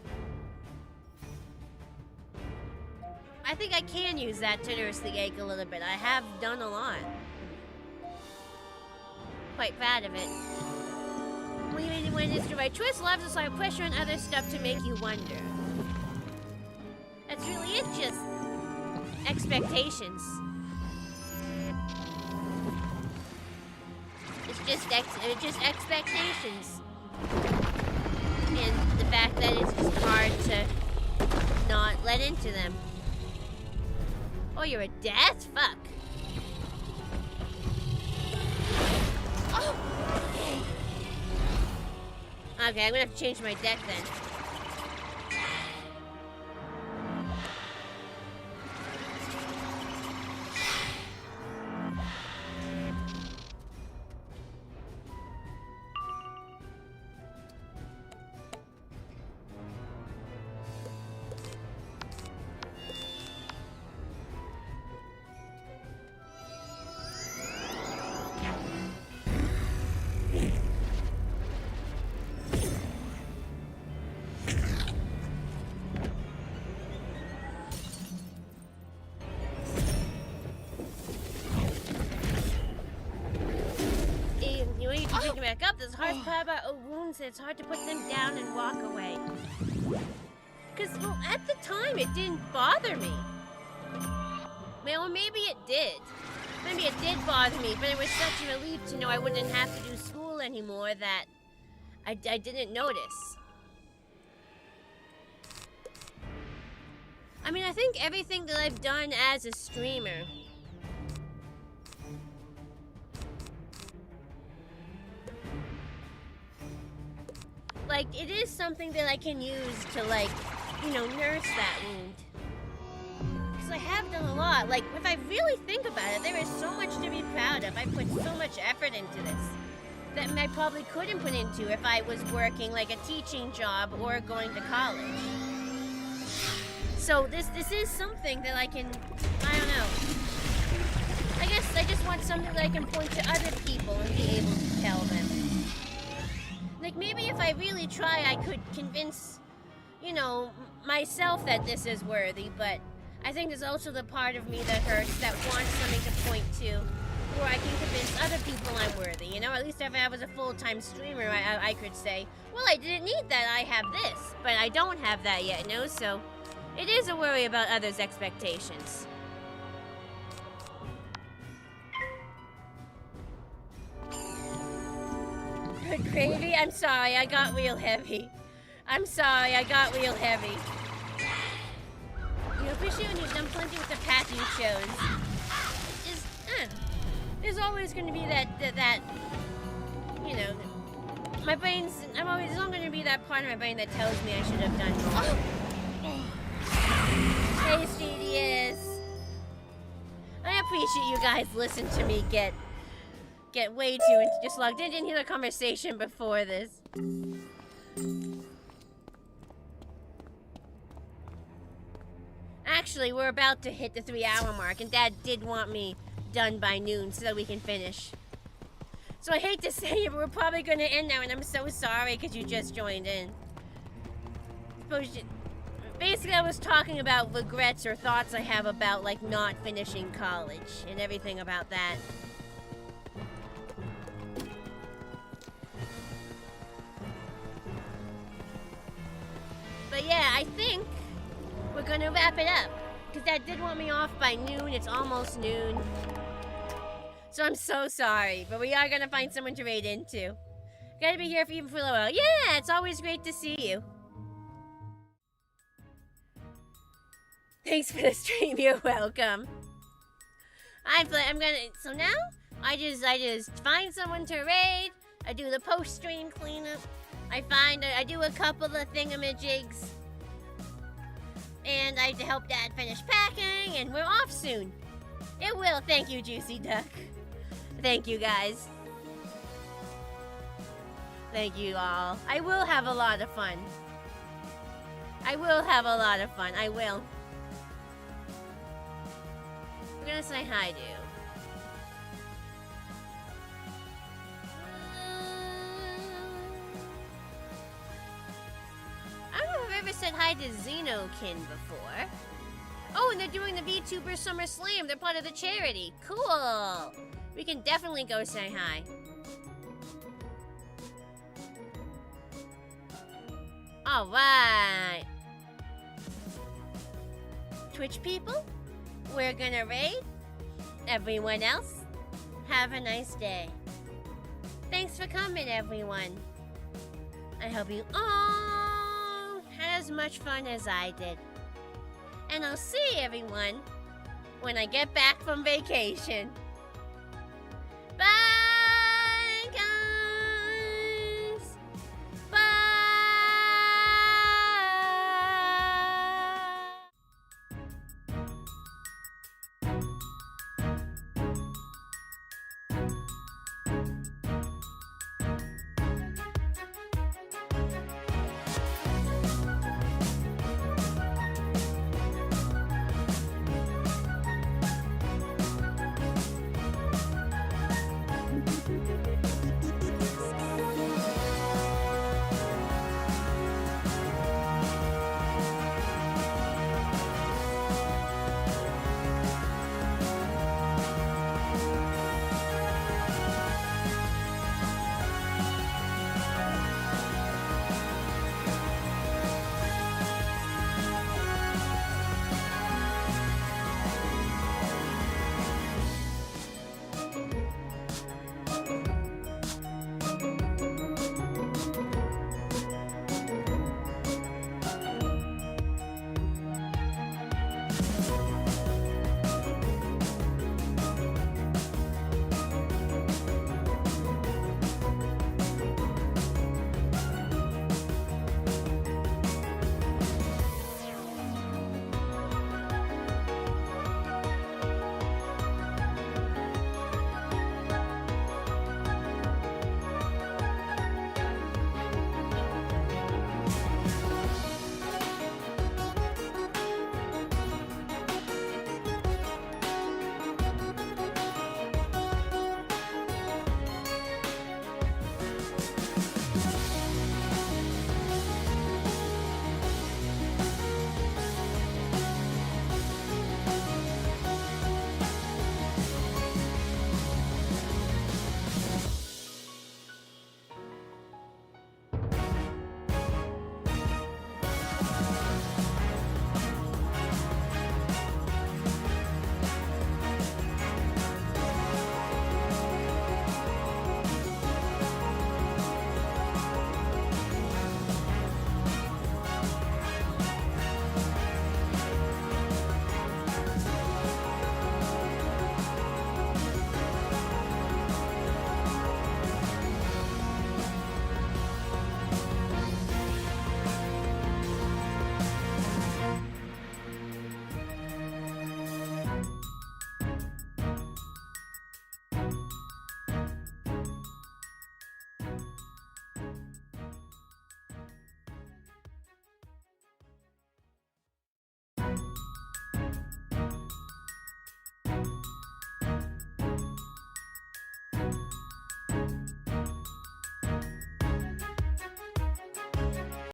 I think I can use that to nurse the ache a little bit. I have done a lot. Quite proud of it. When it's the right choice, loves a slight pressure and other stuff to make you wonder. That's really it, just expectations. It's just expectations. And the fact that it's just hard to not let into them. Oh, you're a death? Fuck. Oh. Okay, I'm gonna have to change my deck then. Back up. There's hard part about wounds. It's hard to put them down and walk away. Because, well, at the time, it didn't bother me. Well, maybe it did. Maybe it did bother me, but it was such a relief to know I wouldn't have to do school anymore that I didn't notice. I mean, I think everything that I've done as a streamer, like, it is something that I can use to, like, you know, nurse that wound. Because I have done a lot. Like, if I really think about it, there is so much to be proud of. I put so much effort into this that I probably couldn't put into if I was working, like, a teaching job or going to college. So this is something that I can, I don't know. I guess I just want something that I can point to other people and be able to tell them. Like, maybe if I really try, I could convince, you know, myself that this is worthy, but I think there's also the part of me that hurts, that wants something to point to, where I can convince other people I'm worthy, you know? At least if I was a full-time streamer, I could say, well, I didn't need that, I have this. But I don't have that yet, you know? So it is a worry about others' expectations. Good gravy? I'm sorry, I got real heavy. I'm sorry, I got real heavy. You appreciate when you've done plenty with the path you chose. Just, there's always going to be that, you know, my brain's, there's always going to be that part of my brain that tells me I should have done more. Hey, Stadius. I appreciate you guys listen to me get way too into just logged in. Didn't hear the conversation before this. Actually, we're about to hit the 3-hour mark, and Dad did want me done by noon so that we can finish. So I hate to say it, but we're probably going to end now, and I'm so sorry because you just joined in. Basically, I was talking about regrets or thoughts I have about, like, not finishing college and everything about that. But yeah, I think we're gonna wrap it up. Because Dad did want me off by noon. It's almost noon. So I'm so sorry. But we are gonna find someone to raid into. Gotta be here for even for a little while. Yeah, it's always great to see you. Thanks for the stream. You're welcome. I'm gonna. So now I just find someone to raid. I do the post-stream cleanup. I do a couple of thingamajigs. And I help Dad finish packing, and we're off soon. It will. Thank you, Juicy Duck. Thank you, guys. Thank you all. I will have a lot of fun. I will have a lot of fun. I will. We're gonna say hi to you. I don't know if I've ever said hi to Xenokin before. Oh, and they're doing the VTuber Summer Slam. They're part of the charity. Cool. We can definitely go say hi. All right. Twitch people, we're gonna raid. Everyone else, have a nice day. Thanks for coming, everyone. I hope you all had as much fun as I did. And I'll see everyone when I get back from vacation.